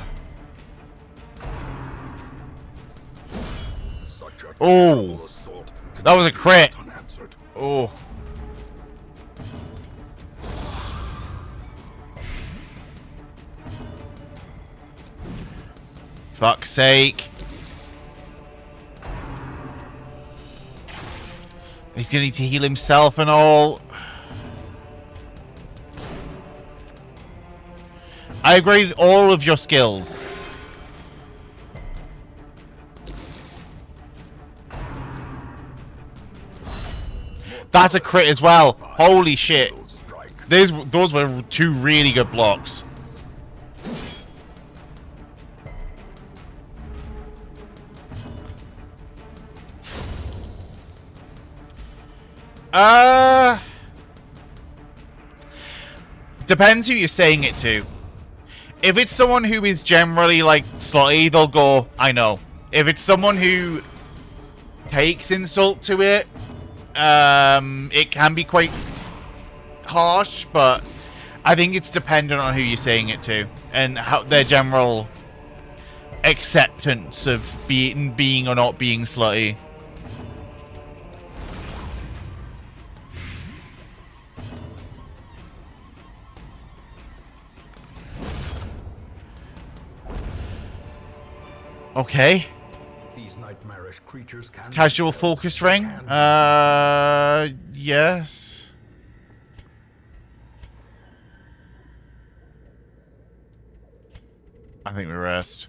Such a Oh. terrible assault That was a crit. unanswered. Oh. Fuck's sake. He's gonna need to heal himself and all. I upgraded all of your skills. That's a crit as well. Holy shit. Strike. Those were 2 really good blocks. Depends who you're saying it to. If it's someone who is generally like slotty, they'll go, I know. If it's someone who takes insult to it, it can be quite harsh, but I think it's dependent on who you're saying it to and how their general acceptance of being or not being slutty. Okay. These nightmarish creatures can Casual focus ring? Yes. I think we rest.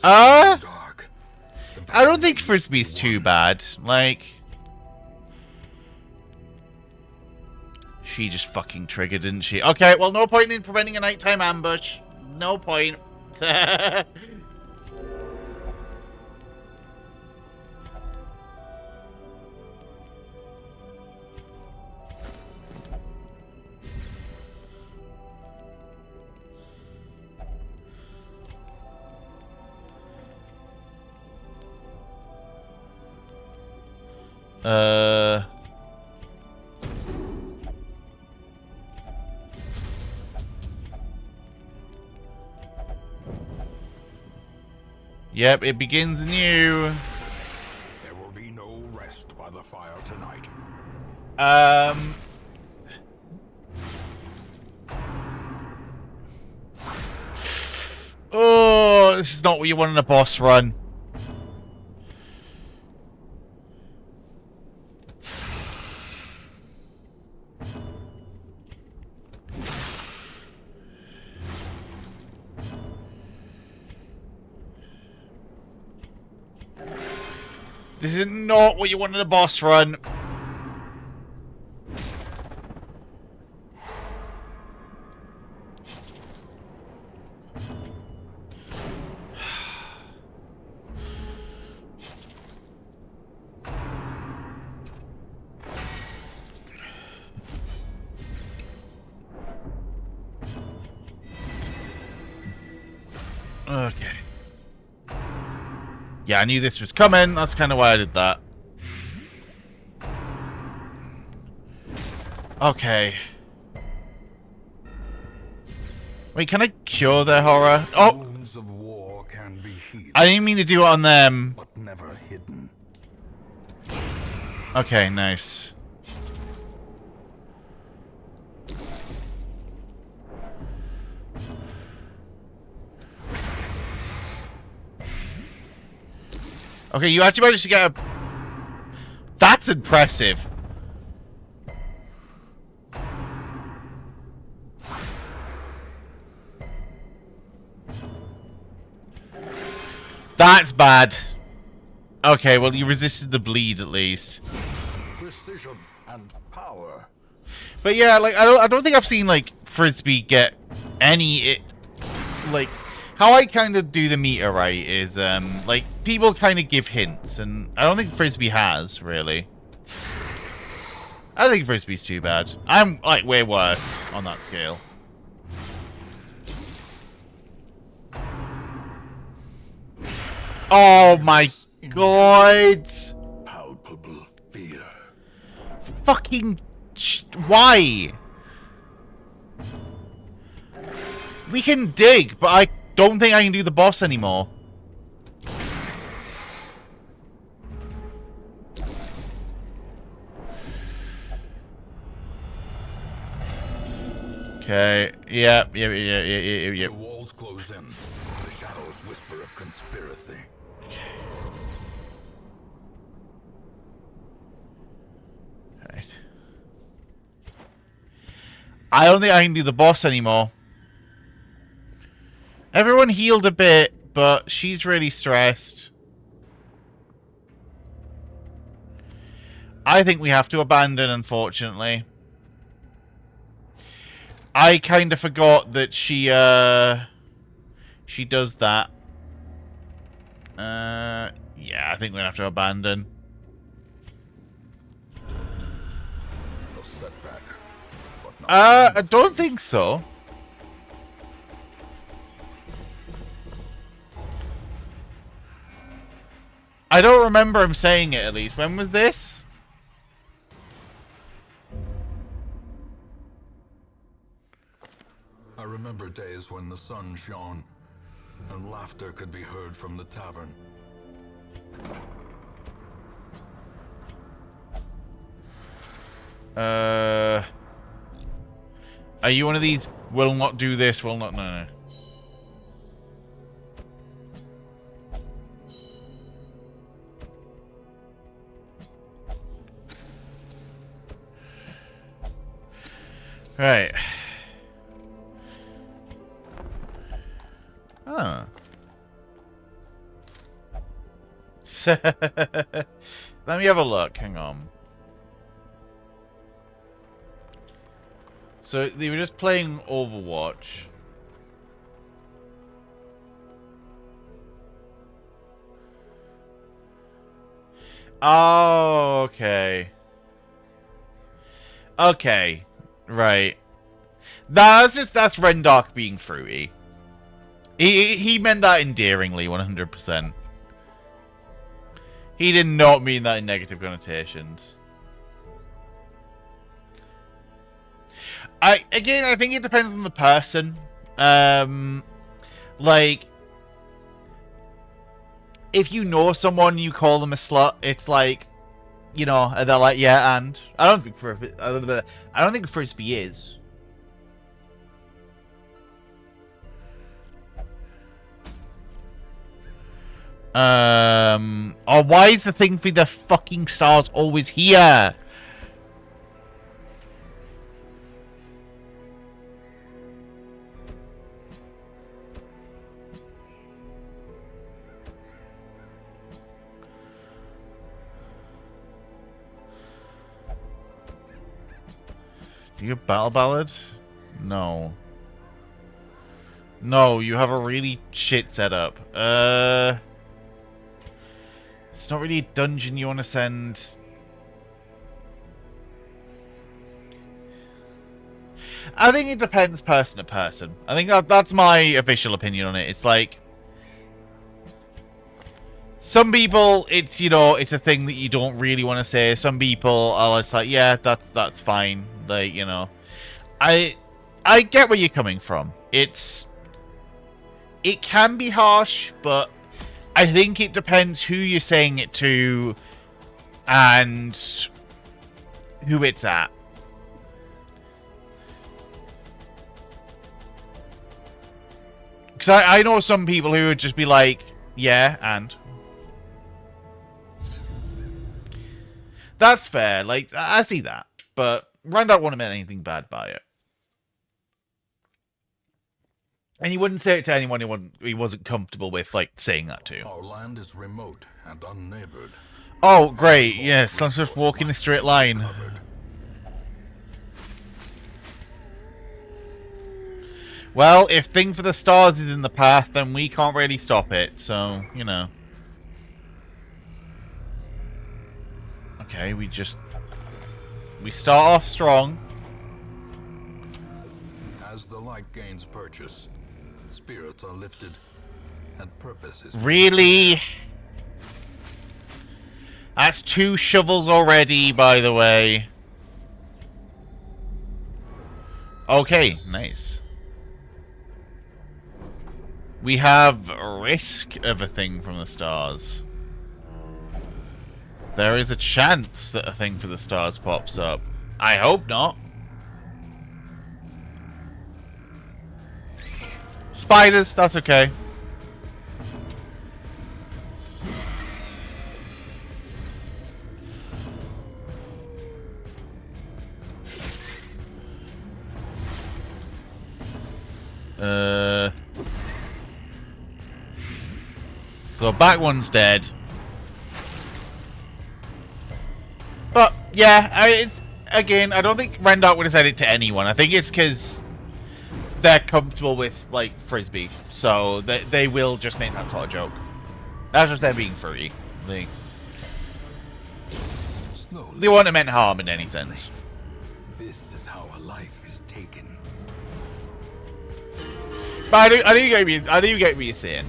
dark. I don't think Frisbee's too bad. Like, she just fucking triggered, didn't she? Okay, well, no point in preventing a nighttime ambush. No point. Yep, it begins anew. There will be no rest by the fire tonight. Oh, this is not what you want in a boss run. This is not what you want in a boss run. Okay. Yeah, I knew this was coming. That's kind of why I did that. Okay. Wait, can I cure their horror? Oh! Wounds of war can be healed, I didn't mean to do it on them. but never hidden. Okay, nice. Okay, you actually managed to get a... That's impressive. That's bad. Okay, well, you resisted the bleed at least. Precision and power. But yeah, like I don't think I've seen like Frisbee get any like how I kind of do the meter right is like people kind of give hints, and I don't think Frisbee has really. I don't think Frisbee's too bad. I'm like way worse on that scale. Oh my god! Palpable fear. Fucking why? We can dig, but I don't think I can do the boss anymore. Okay. Yep. The walls close in. The shadows whisper of conspiracy. Right. I don't think I can do the boss anymore. Everyone healed a bit, but she's really stressed. I think we have to abandon, unfortunately. I kind of forgot that she does that. Yeah, I think we're gonna have to abandon. A setback, but not I don't think so. I don't remember him saying it, at least. When was this? remember days when the sun shone and laughter could be heard from the tavern. Are you one of these will not do this, will not... No. Right. Huh. Let me have a look. Hang on. So they were just playing Overwatch. Oh, okay. Okay. Right. That's Rendoc being fruity. He meant that endearingly, 100%. He did not mean that in negative connotations. I think it depends on the person. Like, if you know someone, you call them a slut. It's like, you know, they're like, yeah, and I don't think Frisbee is. Oh, why is the thing for the fucking stars always here? Do you have Battle Ballad? No. No, you have a really shit setup. It's not really a dungeon you want to send. I think it depends person to person. I think that's my official opinion on it. It's like, some people, it's, you know, it's a thing that you don't really want to say. Some people are just like, yeah, that's fine. Like, you know, I get where you're coming from. It can be harsh, but I think it depends who you're saying it to and who it's at. Because I know some people who would just be like, yeah, and... That's fair. Like, I see that. But Randall wouldn't have meant anything bad by it. And he wouldn't say it to anyone he wasn't comfortable with, like, saying that to. Our land is remote and unneighbored. Oh, great. Yes, let's just walk in a straight line. Well, if Thing for the Stars is in the path, then we can't really stop it. So, you know. Okay, we start off strong. As the light gains purchase, spirits are lifted, and purpose is... Really? That's 2 shovels already, by the way. Okay, nice. We have a risk of a Thing from the Stars. There is a chance that a Thing for the Stars pops up. I hope not. Spiders, that's okay. So back one's dead. But yeah, it's, again, I don't think Rendart would have said it to anyone. I think it's because they're comfortable with, like, Frisbee. So they will just make that sort of joke. That's just them being fruity. They wouldn't have meant harm in any sense. This is how a life is taken. But I do get what you're saying.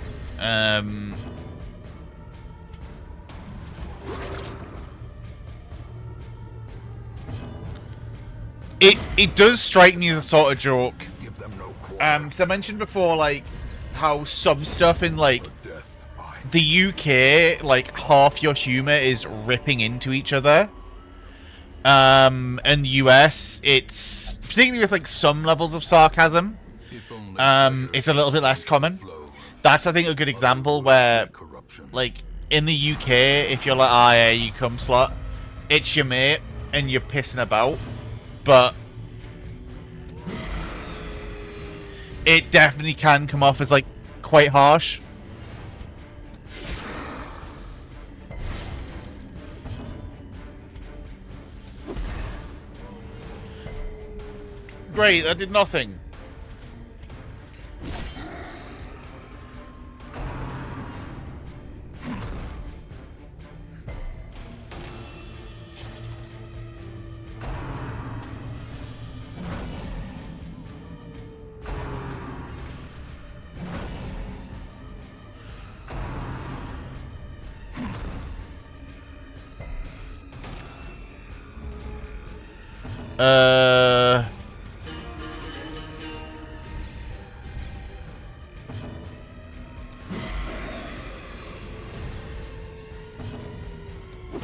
It does strike me as a sort of joke. Give them no quarter. Because I mentioned before, like, how some stuff in, like, Death by the UK, like, half your humor is ripping into each other. And US, it's, particularly with, like, some levels of sarcasm, if only it's a little bit less common. flow. That's, I think, a good example where, Corruption. like, in the UK, if you're like, ah, yeah, you cum slut, it's your mate, and you're pissing about, but it definitely can come off as, like, quite harsh. Great, that did nothing.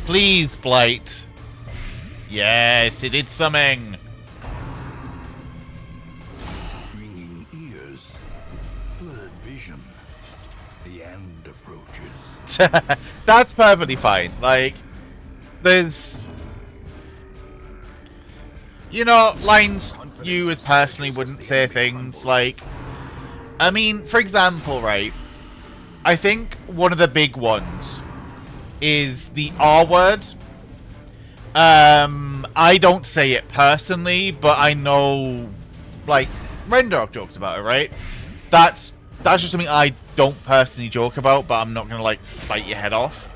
Please, Blight. Yes, it did something. Ringing ears, blurred vision. The end approaches. That's perfectly fine. Like, there's, you know, lines you as personally wouldn't say things like, I mean, for example, right, I think one of the big ones is the R word. I don't say it personally, but I know, like, Rendork jokes about it, right? That's just something I don't personally joke about, but I'm not gonna, like, bite your head off.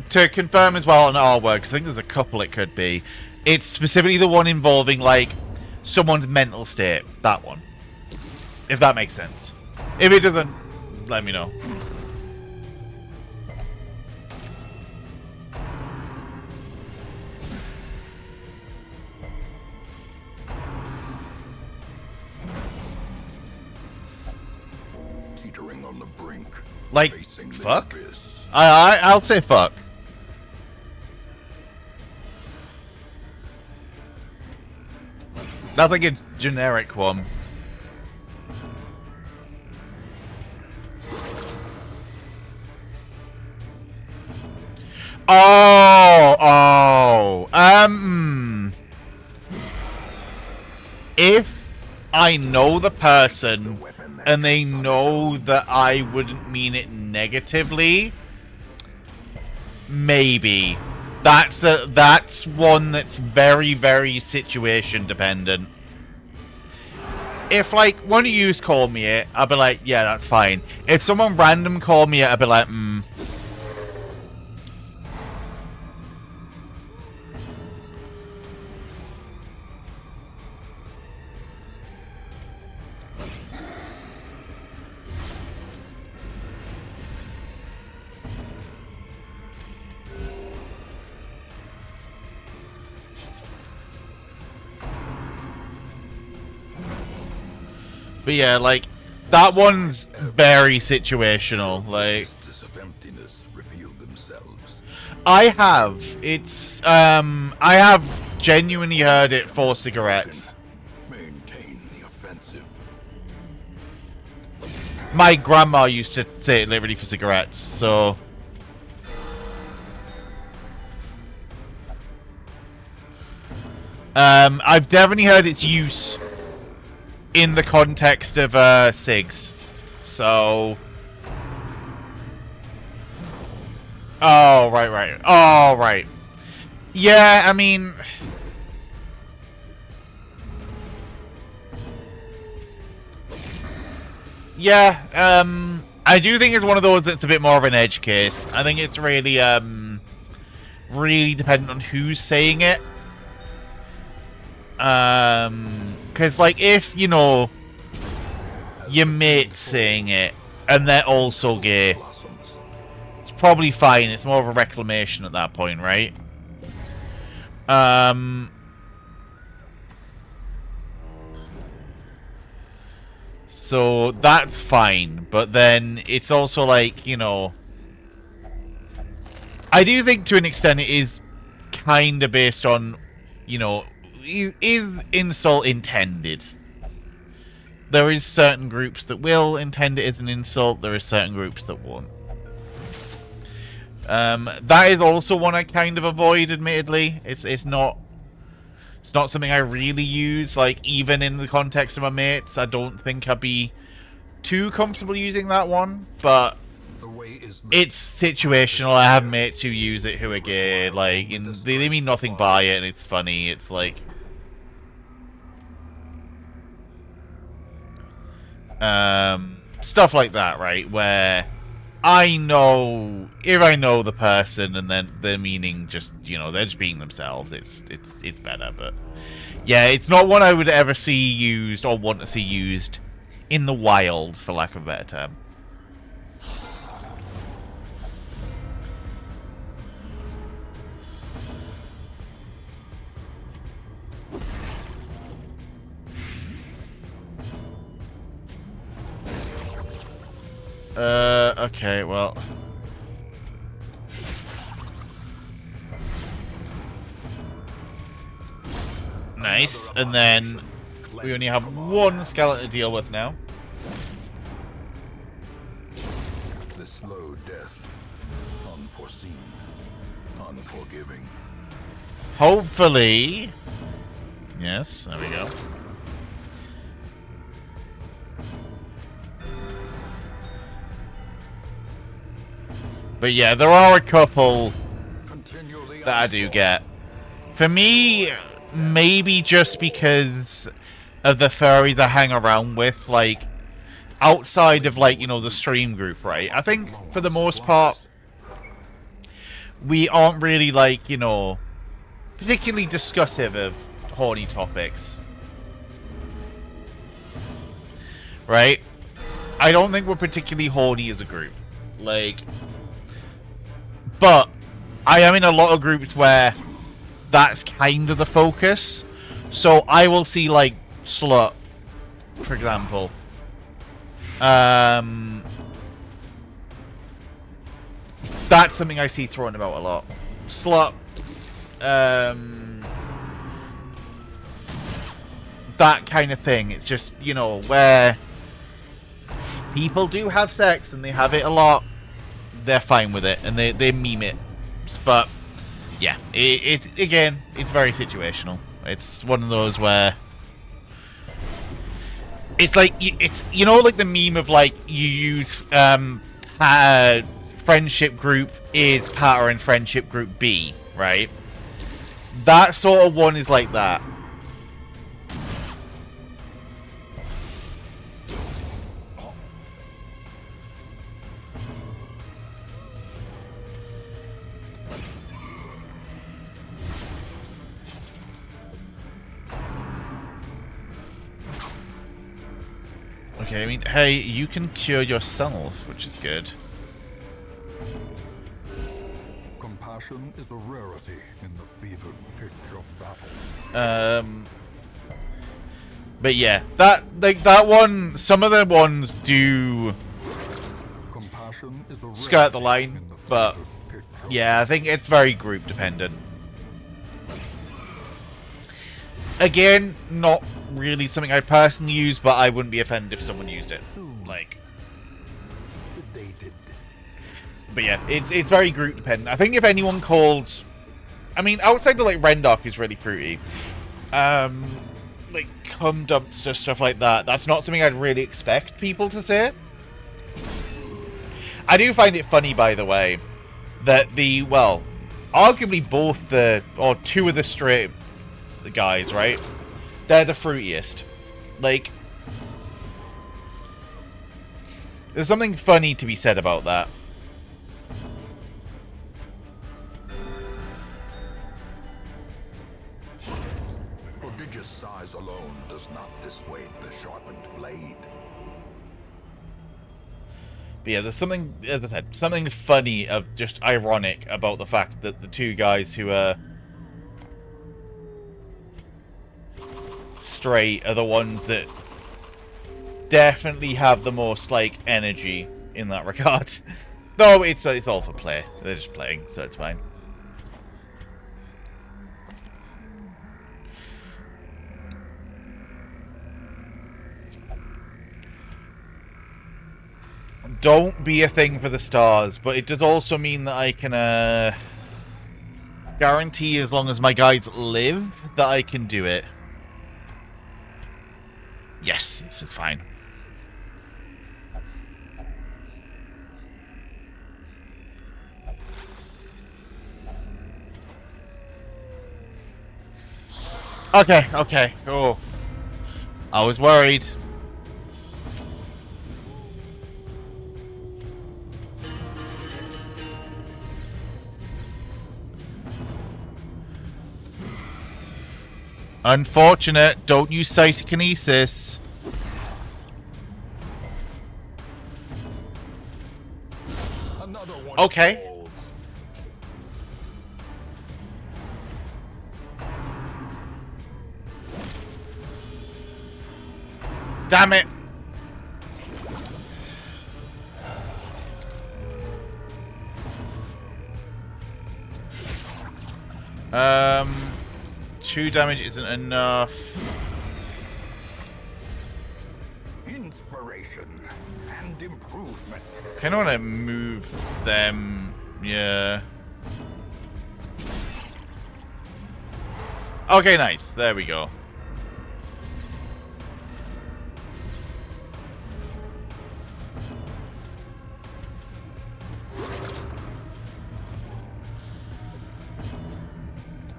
To confirm as well on R word, because I think there's a couple it could be. It's specifically the one involving, like, someone's mental state. That one. If that makes sense. If it doesn't, let me know. Teetering on the brink. Like, Facing the fuck? abyss. I'll say fuck. That's like a generic one. Oh, if I know the person and they know that I wouldn't mean it negatively, maybe. That's one that's very, very situation dependent. If, like, one of yous called me it, I'd be like, yeah, that's fine. If someone random called me it, I'd be like, But yeah, like, that one's very situational. Like, Vistas of emptiness reveal themselves. I have. It's, I have genuinely heard it for cigarettes. Maintain the offensive. My grandma used to say it literally for cigarettes, so... I've definitely heard its use in the context of SIGs. So... Oh, right. Oh, right. Yeah, I mean... Yeah, I do think it's one of those that's a bit more of an edge case. I think it's really, really dependent on who's saying it. Because, like, if, you know, your mate's saying it, and they're also gay, it's probably fine. It's more of a reclamation at that point, right? So that's fine, but then it's also like, you know, I do think to an extent it is kind of based on, you know, is insult intended? There is certain groups that will intend it as an insult, there are certain groups that won't. That is also one I kind of avoid, admittedly. It's not something I really use, like, even in the context of my mates. I don't think I'd be too comfortable using that one, but it's situational. I have mates who use it who are gay, like, and they mean nothing by it, and it's funny. It's like... stuff like that, right, where I know, if I know the person and then their meaning just, you know, they're just being themselves, it's better, but yeah, it's not one I would ever see used or want to see used in the wild, for lack of a better term. Okay, well... Nice, and then we only have one skeleton to deal with now. The slow death, unforeseen, unforgiving. Hopefully... Yes, there we go. But yeah, there are a couple that I do get. For me, maybe just because of the furries I hang around with, like, outside of, like, you know, the stream group, right? I think, for the most part, we aren't really, like, you know, particularly discussive of horny topics. Right? I don't think we're particularly horny as a group. Like... But I am in a lot of groups where that's kind of the focus. So I will see, like, slut, for example. That's something I see thrown about a lot. Slut. That kind of thing. It's just, you know, where people do have sex and they have it a lot. They're fine with it, and they meme it. But, yeah, again, it's very situational. It's one of those where... It's like, you know, like the meme of, like, you use friendship group is pattern and friendship group B, right? That sort of one is like that. Okay, I mean, hey, you can cure yourself, which is good. Compassion is a rarity in the fevered pitch of battle. But yeah, that one, some of the ones do skirt the line, but yeah, I think it's very group dependent. Again, not really something I personally use, but I wouldn't be offended if someone used it. Like, but yeah, it's very group dependent. I think if anyone called, I mean, outside of like Rendark is really fruity. Like cum dumpster, stuff like that. That's not something I'd really expect people to say. I do find it funny, by the way, that arguably both or two of the straight guys, right? They're the fruitiest. Like, there's something funny to be said about that. Prodigious size alone does not dissuade the sharpened blade. But yeah, there's something, as I said, something funny, of just ironic about the fact that the two guys who are straight are the ones that definitely have the most, like, energy in that regard. Though it's all for play. They're just playing, so it's fine. Don't be a thing for the stars, but it does also mean that I can guarantee, as long as my guys live, that I can do it. Yes, this is fine. Okay, okay. Oh. I was worried. Unfortunate. Don't use cytokinesis. Okay. Damn it. Um, 2 damage isn't enough. Inspiration and improvement. Kind of want to move them. Yeah. Okay, nice. There we go.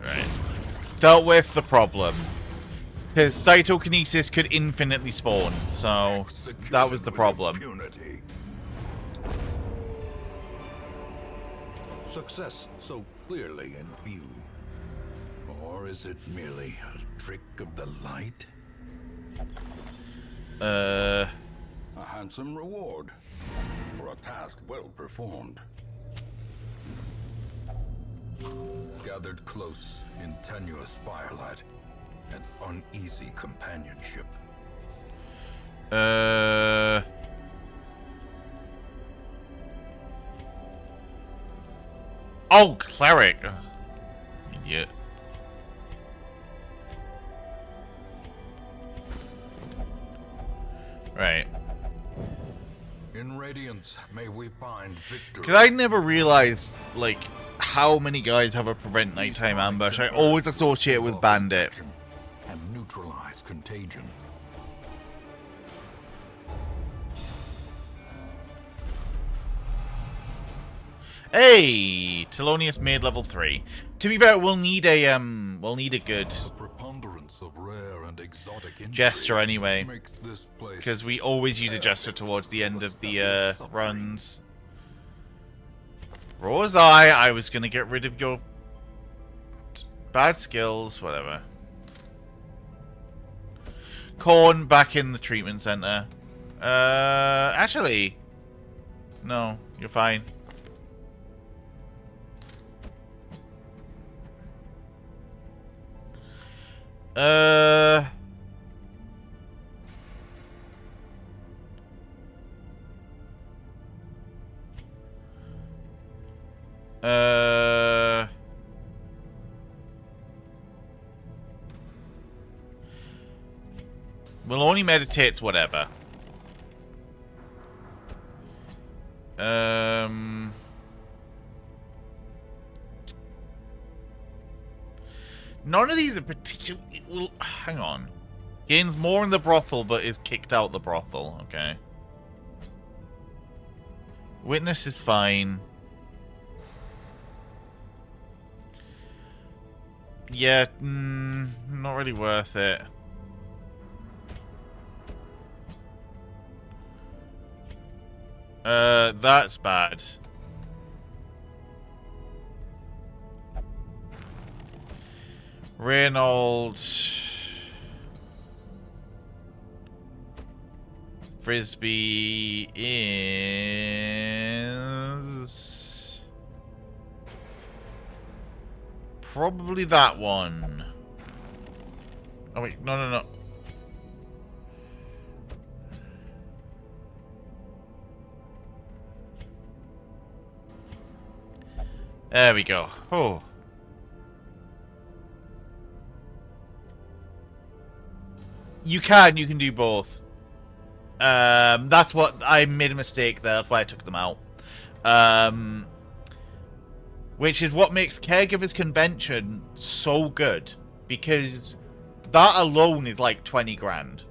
Right. Dealt with the problem. Because cytokinesis could infinitely spawn, so that was the problem. Impunity. Success so clearly in view. Or is it merely a trick of the light? A handsome reward for a task well performed. Gathered close in tenuous firelight and uneasy companionship. Oh, cleric. Ugh, idiot. Right. In Radiance, may we find victory. Because I never realized, like, how many guys have a prevent nighttime ambush. I always associate it with bandit. And neutralize contagion. Hey, Telonius made level 3. To be fair, we'll need a good The preponderance of rare and exotic jester anyway, makes this place because we always use a jester towards the end of the runs. Raw's Eye, I was gonna get rid of your bad skills, whatever. Corn back in the treatment center. Actually, no, you're fine. Maloney meditates, whatever. None of these are particularly... Well, hang on. Gains more in the brothel, but is kicked out the brothel. Okay. Witness is fine. Yeah, not really worth it. That's bad. Reynolds. Frisbee is probably that one. Oh wait, no. There we go. Oh. You can do both. That's what I made a mistake there. That's why I took them out. Which is what makes Caregivers Convention so good, because that alone is like 20 grand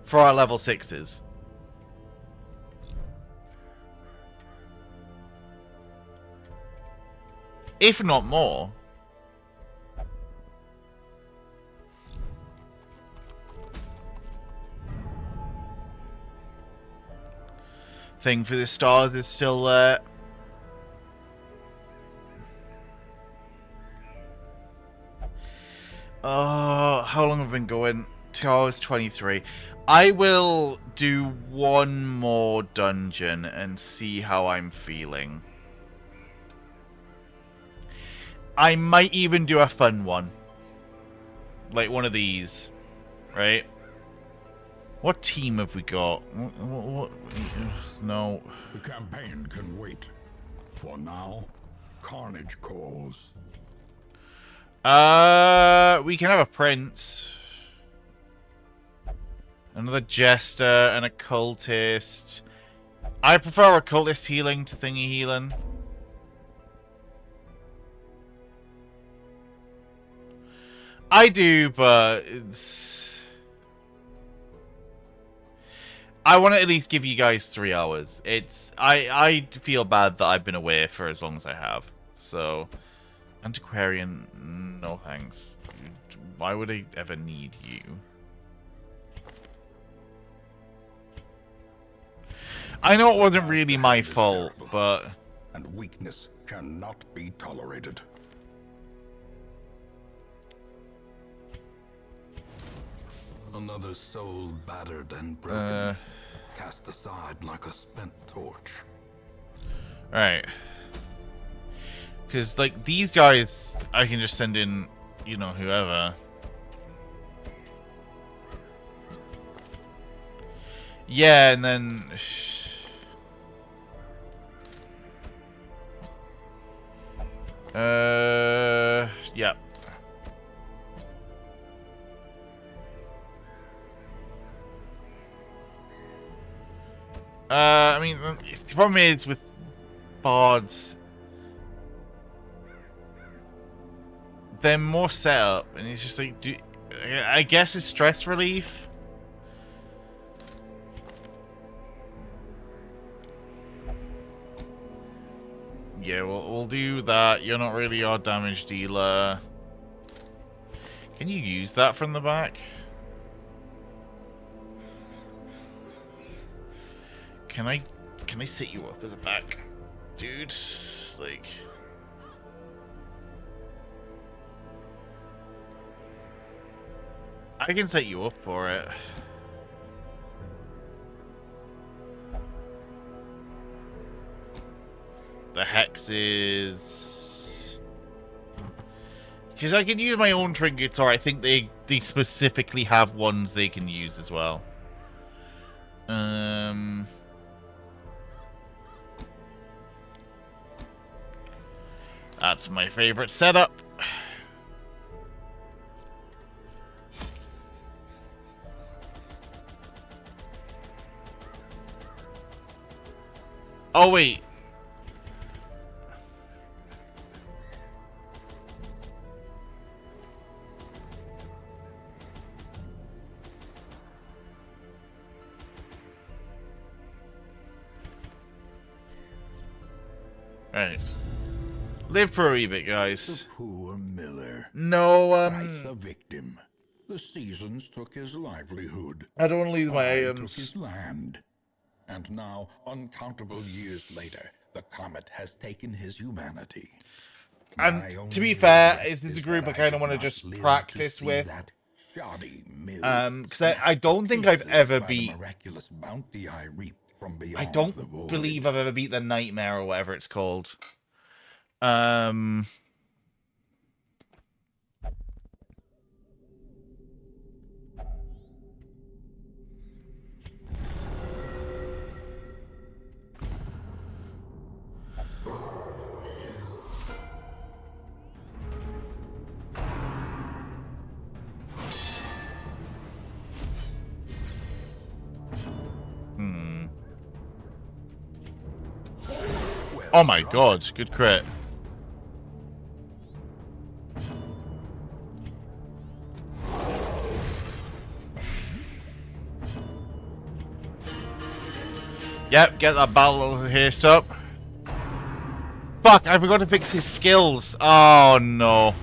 for our level 6s. If not more. Thing for the stars is still there. Oh, how long have I been going? 2 hours 23. I will do one more dungeon and see how I'm feeling. I might even do a fun one. Like one of these. Right? What team have we got? What? No. The campaign can wait. For now, carnage calls. We can have a prince. Another jester and a cultist. I prefer a cultist healing to thingy healing. I do, but it's... I want to at least give you guys 3 hours. It's... I feel bad that I've been away for as long as I have. So... Antiquarian, no thanks. Why would I ever need you? I know it wasn't really my fault, but... And weakness cannot be tolerated. Another soul battered and broken, cast aside like a spent torch. Right. Because, like, these guys, I can just send in, you know, whoever. Yeah, and then... yeah. I mean, the problem is with bards, they're more set up, and it's just like, I guess it's stress relief. Yeah, we'll do that. You're not really our damage dealer. Can you use that from the back? Can I set you up as a back dude? Like, I can set you up for it. The hexes, because I can use my own trinkets, or I think they specifically have ones they can use as well. That's my favorite setup. Oh, wait. Right. Live for a wee bit, guys. The poor miller. No, Thrice a victim. The seasons took his livelihood. I don't want to lose my Time took items. his land. And now, uncountable years later, the comet has taken his humanity. And My to be only fair, regret is this a is group that I kind did of want to not just live practice see with? that shoddy mill Because I don't think I've pieces ever by the beat... miraculous bounty I reaped from I beyond the don't void. believe I've ever beat the Nightmare or whatever it's called. Oh my god, good crit. Yep, get that battle haste up. Fuck, I forgot to fix his skills. Oh no.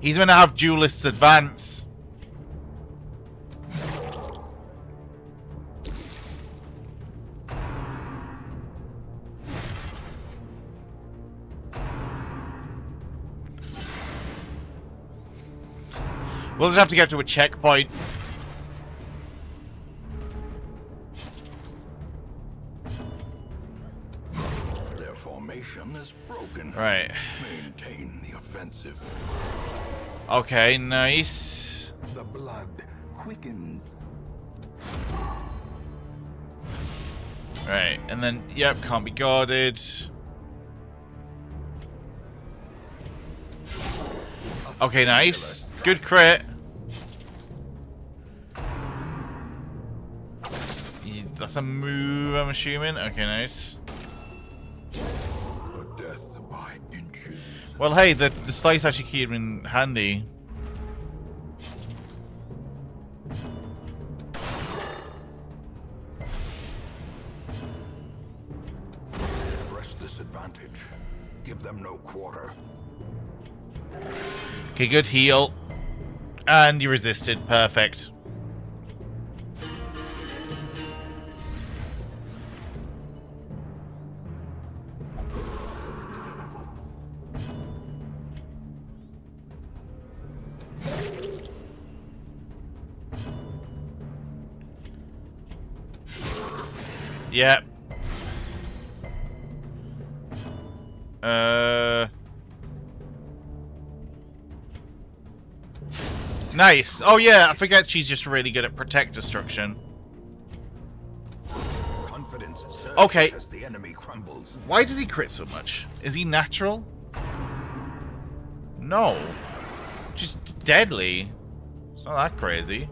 He's gonna have duelist's advance. We'll just have to get to a checkpoint. Their formation is broken. Right. Maintain the offensive. Okay, nice. The blood quickens. Right, and then, yep, can't be guarded. Okay, nice. Good crit. That's a move, I'm assuming. Okay, nice. Death by inches. Well, hey, the slice actually came in handy. Press this advantage. Give them no quarter. Okay, good heal. And you resisted. Perfect. Yep. Nice. Oh yeah, I forget she's just really good at protect destruction. Confidence surges Okay. as the enemy crumbles. Why does he crit so much? Is he natural? No. Just deadly. It's not that crazy.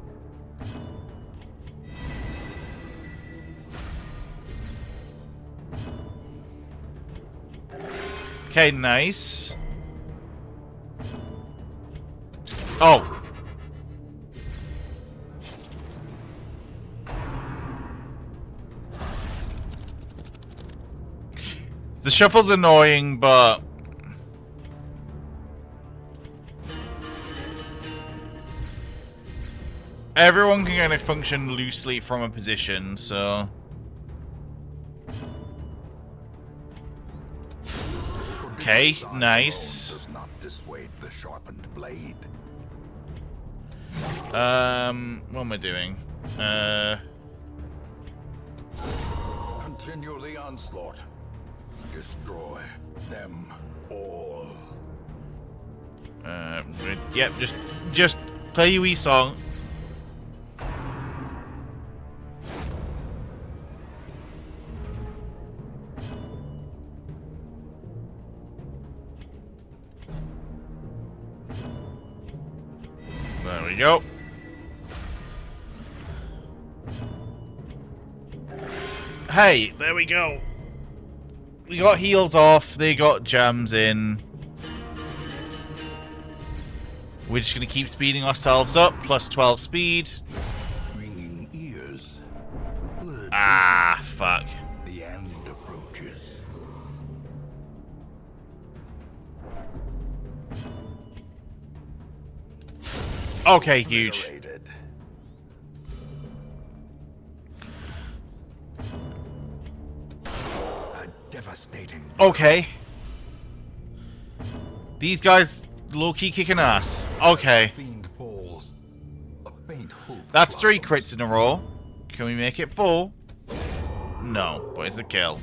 Okay, nice. Oh. The shuffle's annoying, but everyone can kind of function loosely from a position, so okay, nice. Does not dissuade the sharpened blade. What am I doing? Continue the onslaught. Destroy them all. Yep, just play your wee song. There we go. Hey, there we go. We got heals off, they got jams in. We're just gonna keep speeding ourselves up, plus 12 speed. Ringing ears. Blood. Ah, fuck. The end approaches. Okay, huge. Liberated. A devastating. Okay. These guys low-key kicking ass. Okay. Fiend falls. A faint hope. That's 3 crits in a row. Can we make it 4? No, but it's a kill.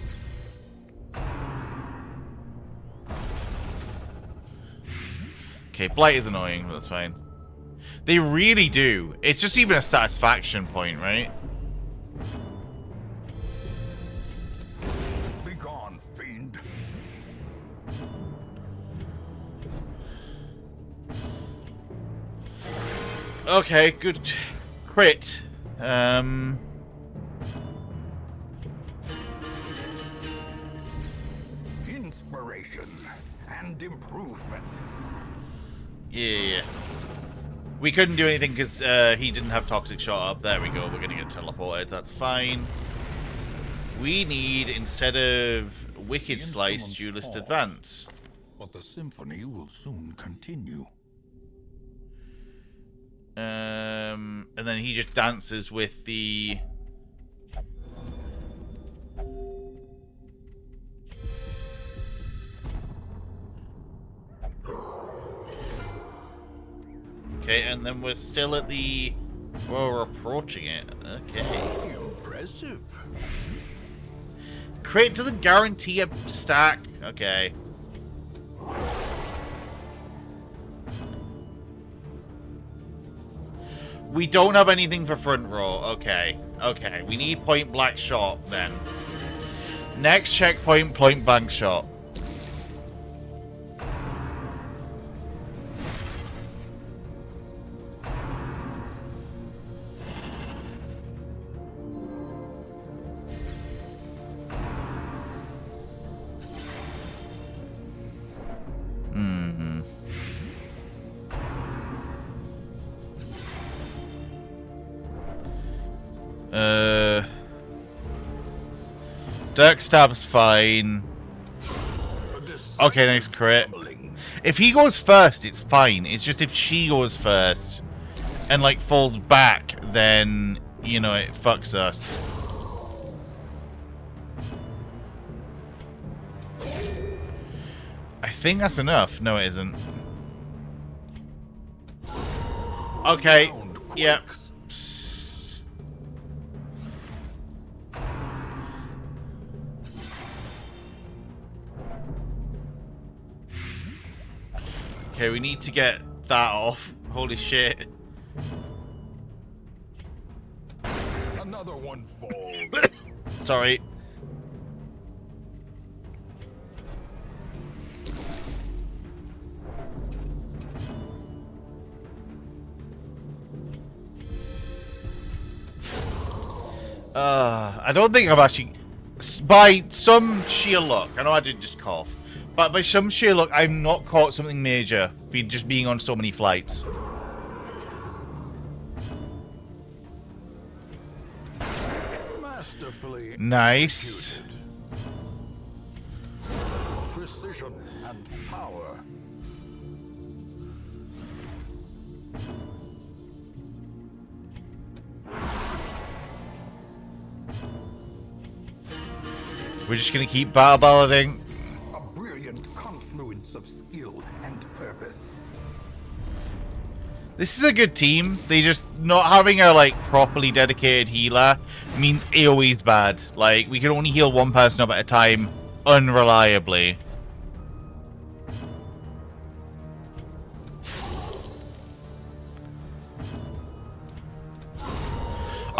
Okay, Blight is annoying, but that's fine. They really do. It's just even a satisfaction point, right? Be gone, fiend. Okay, good crit. Restoration and improvement. Yeah. We couldn't do anything because he didn't have toxic shot up. There we go. We're gonna get teleported. That's fine. We need, instead of Wicked Slice, Duelist Advance. But the symphony will soon continue. And then he just dances with the... Okay, and then we're still at the... Well, we're approaching it. Okay. Impressive. Crit doesn't guarantee a stack. Okay. We don't have anything for front row. Okay. Okay. We need point black shot then. Next checkpoint, point blank shot. Dirk stab's fine. Okay, nice crit. If he goes first, it's fine. It's just if she goes first and, like, falls back, then, you know, it fucks us. I think that's enough. No, it isn't. Okay. Yep. Okay, we need to get that off. Holy shit. Another one falls. Sorry. I don't think I've actually... By some sheer luck, I know I did just cough, but by some sheer luck, I've not caught something major for just being on so many flights. Masterfully Nice. executed. Precision and power. We're just gonna keep battle balloting. A brilliant confluence of skill and purpose. This is a good team. They just not having a like properly dedicated healer means AoE's bad. Like we can only heal one person up at a time unreliably.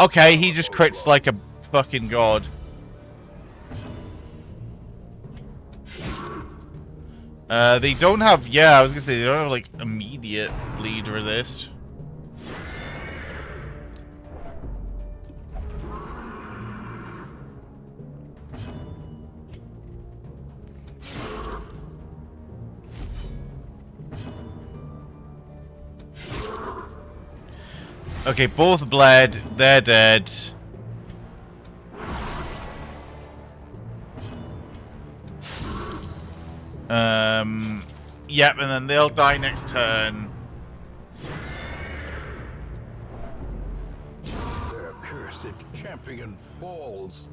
Okay, he just crits like a fucking god. They don't have, yeah, I was gonna say, they don't have, like, immediate bleed resist. Okay, both bled, they're dead. Yep, and then they'll die next turn. Their cursed champion falls.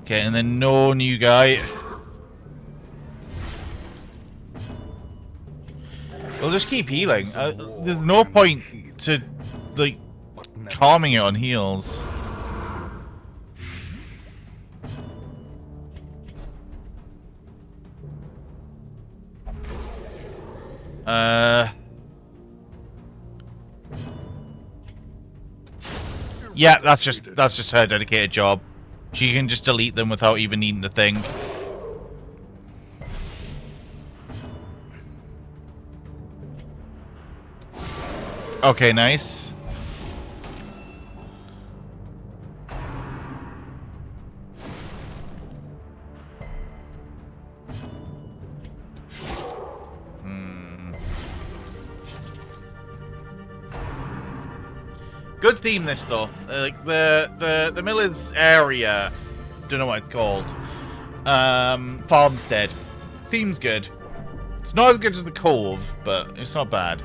Okay, and then no new guy. We'll just keep healing. There's no point to, like, calming it on heals. Yeah, that's just her dedicated job. She can just delete them without even needing to think. Okay, nice. Good theme this though. Like the Miller's area, don't know what it's called. Farmstead. Theme's good. It's not as good as the Cove, but it's not bad.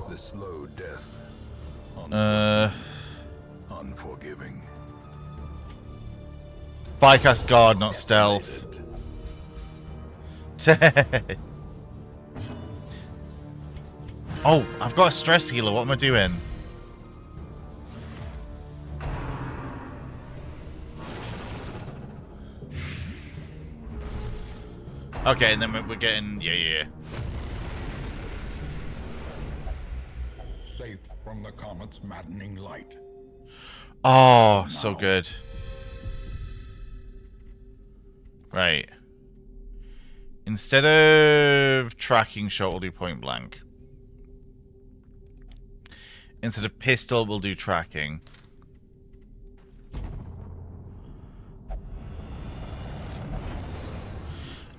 The slow death. Unforgiving. Bycast guard, not stealth. Oh, I've got a stress healer. What am I doing? Okay, and then we're getting... Yeah. Safe from the comet's maddening light. Oh, so good. Right. Instead of tracking shot, we'll do point blank. Instead of pistol, we'll do tracking.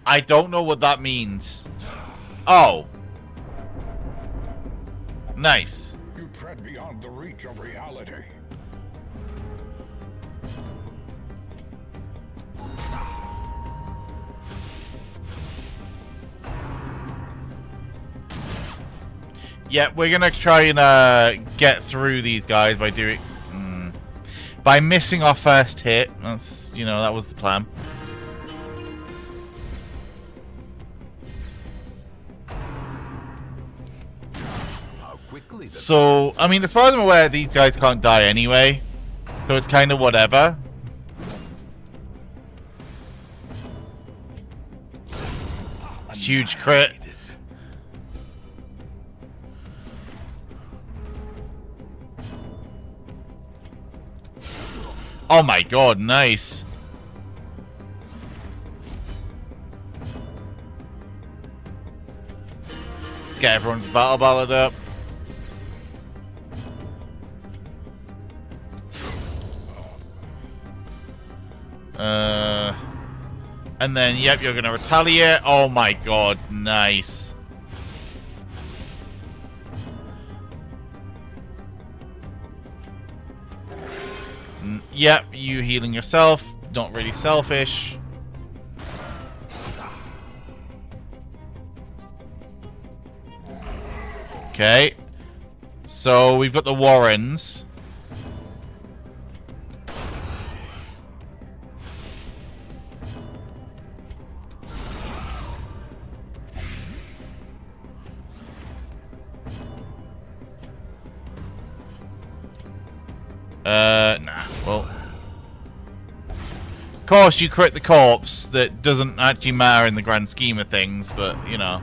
I don't know what that means. Oh. Nice. You tread beyond the reach of reality. Yeah, we're gonna try and get through these guys by doing... by missing our first hit. That's, you know, that was the plan. So, I mean, as far as I'm aware, these guys can't die anyway. So it's kind of whatever. Huge crit. Oh my god, nice. Let's get everyone's battle ballad up. And then, yep, you're gonna retaliate. Oh my god, nice. Yep, you healing yourself. Not really selfish. Okay. So, we've got the Warrens. Nah, well. Of course, you crit the corpse. That doesn't actually matter in the grand scheme of things, but, you know.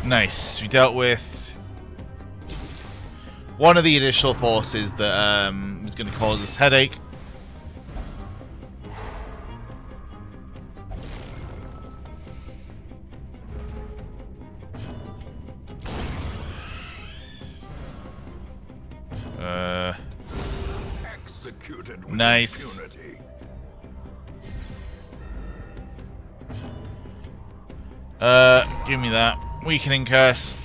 Nice. We dealt with one of the additional forces that was going to cause us headache. Executed with Nice. impunity. Give me that. Weakening curse.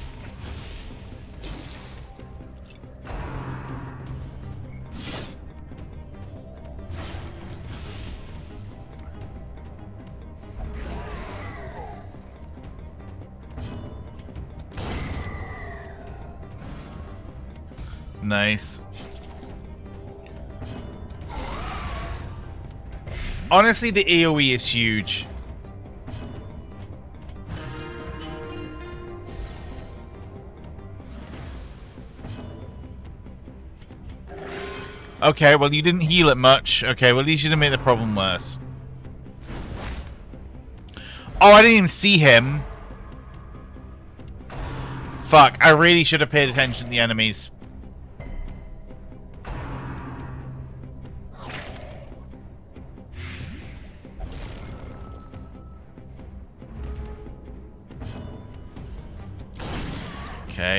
Nice. Honestly, the AoE is huge. Okay, well, you didn't heal it much. Okay, well, at least you didn't make the problem worse. Oh, I didn't even see him. Fuck, I really should have paid attention to the enemies.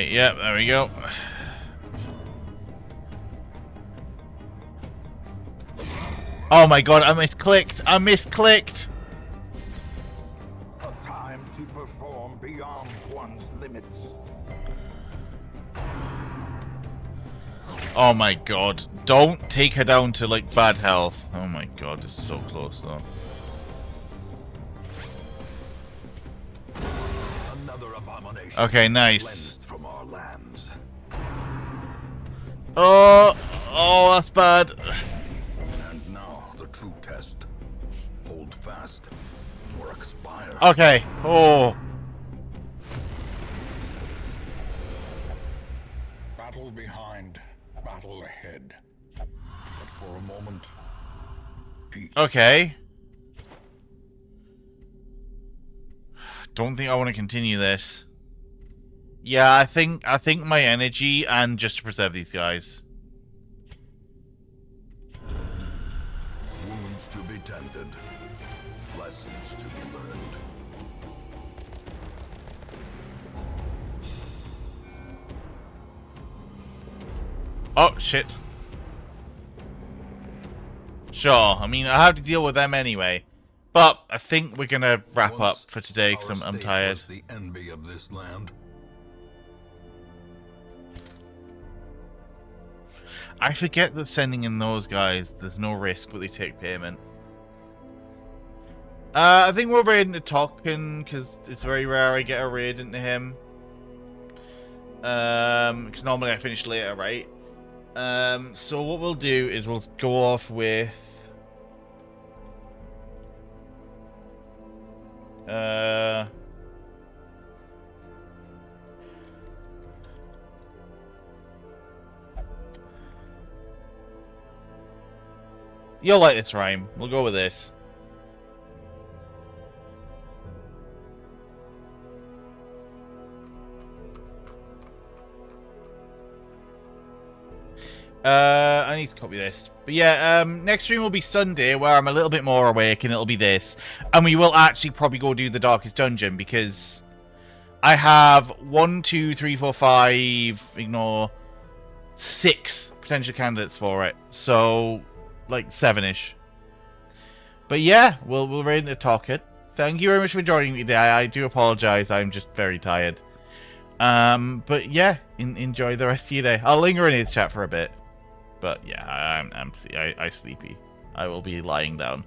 Okay, yep, there we go. Oh my god, I misclicked! I misclicked! A time to perform beyond one's limits. Oh my god. Don't take her down to, like, bad health. Oh my god, it's so close, though. Another abomination. Okay, nice. Cleansed from our lands. Oh! Oh, that's bad. And now the true test. Hold fast or expire. Okay. Oh. Battle behind, battle ahead. But for a moment, peace. Okay. Don't think I want to continue this. Yeah, I think my energy and just to preserve these guys. Wounds to be tended. Lessons to be learned. Oh, shit. Sure, I mean, I have to deal with them anyway. But I think we're gonna wrap up for today because I'm tired. Was the envy of this land. I forget that sending in those guys, there's no risk, but they take payment. I think we're raiding the Token, because it's very rare I get a raid into him. Because normally I finish later, right? So what we'll do is we'll go off with... You'll like this rhyme. We'll go with this. I need to copy this. But yeah, next stream will be Sunday, where I'm a little bit more awake, and it'll be this. And we will actually probably go do the Darkest Dungeon, because I have 1, 2, 3, 4, 5, ignore, 6 potential candidates for it. So... like 7-ish. But yeah, we'll raid the Token. Thank you very much for joining me today. I do apologize. I'm just very tired. But yeah, enjoy the rest of your day. I'll linger in his chat for a bit. But yeah, I'm sleepy. I will be lying down.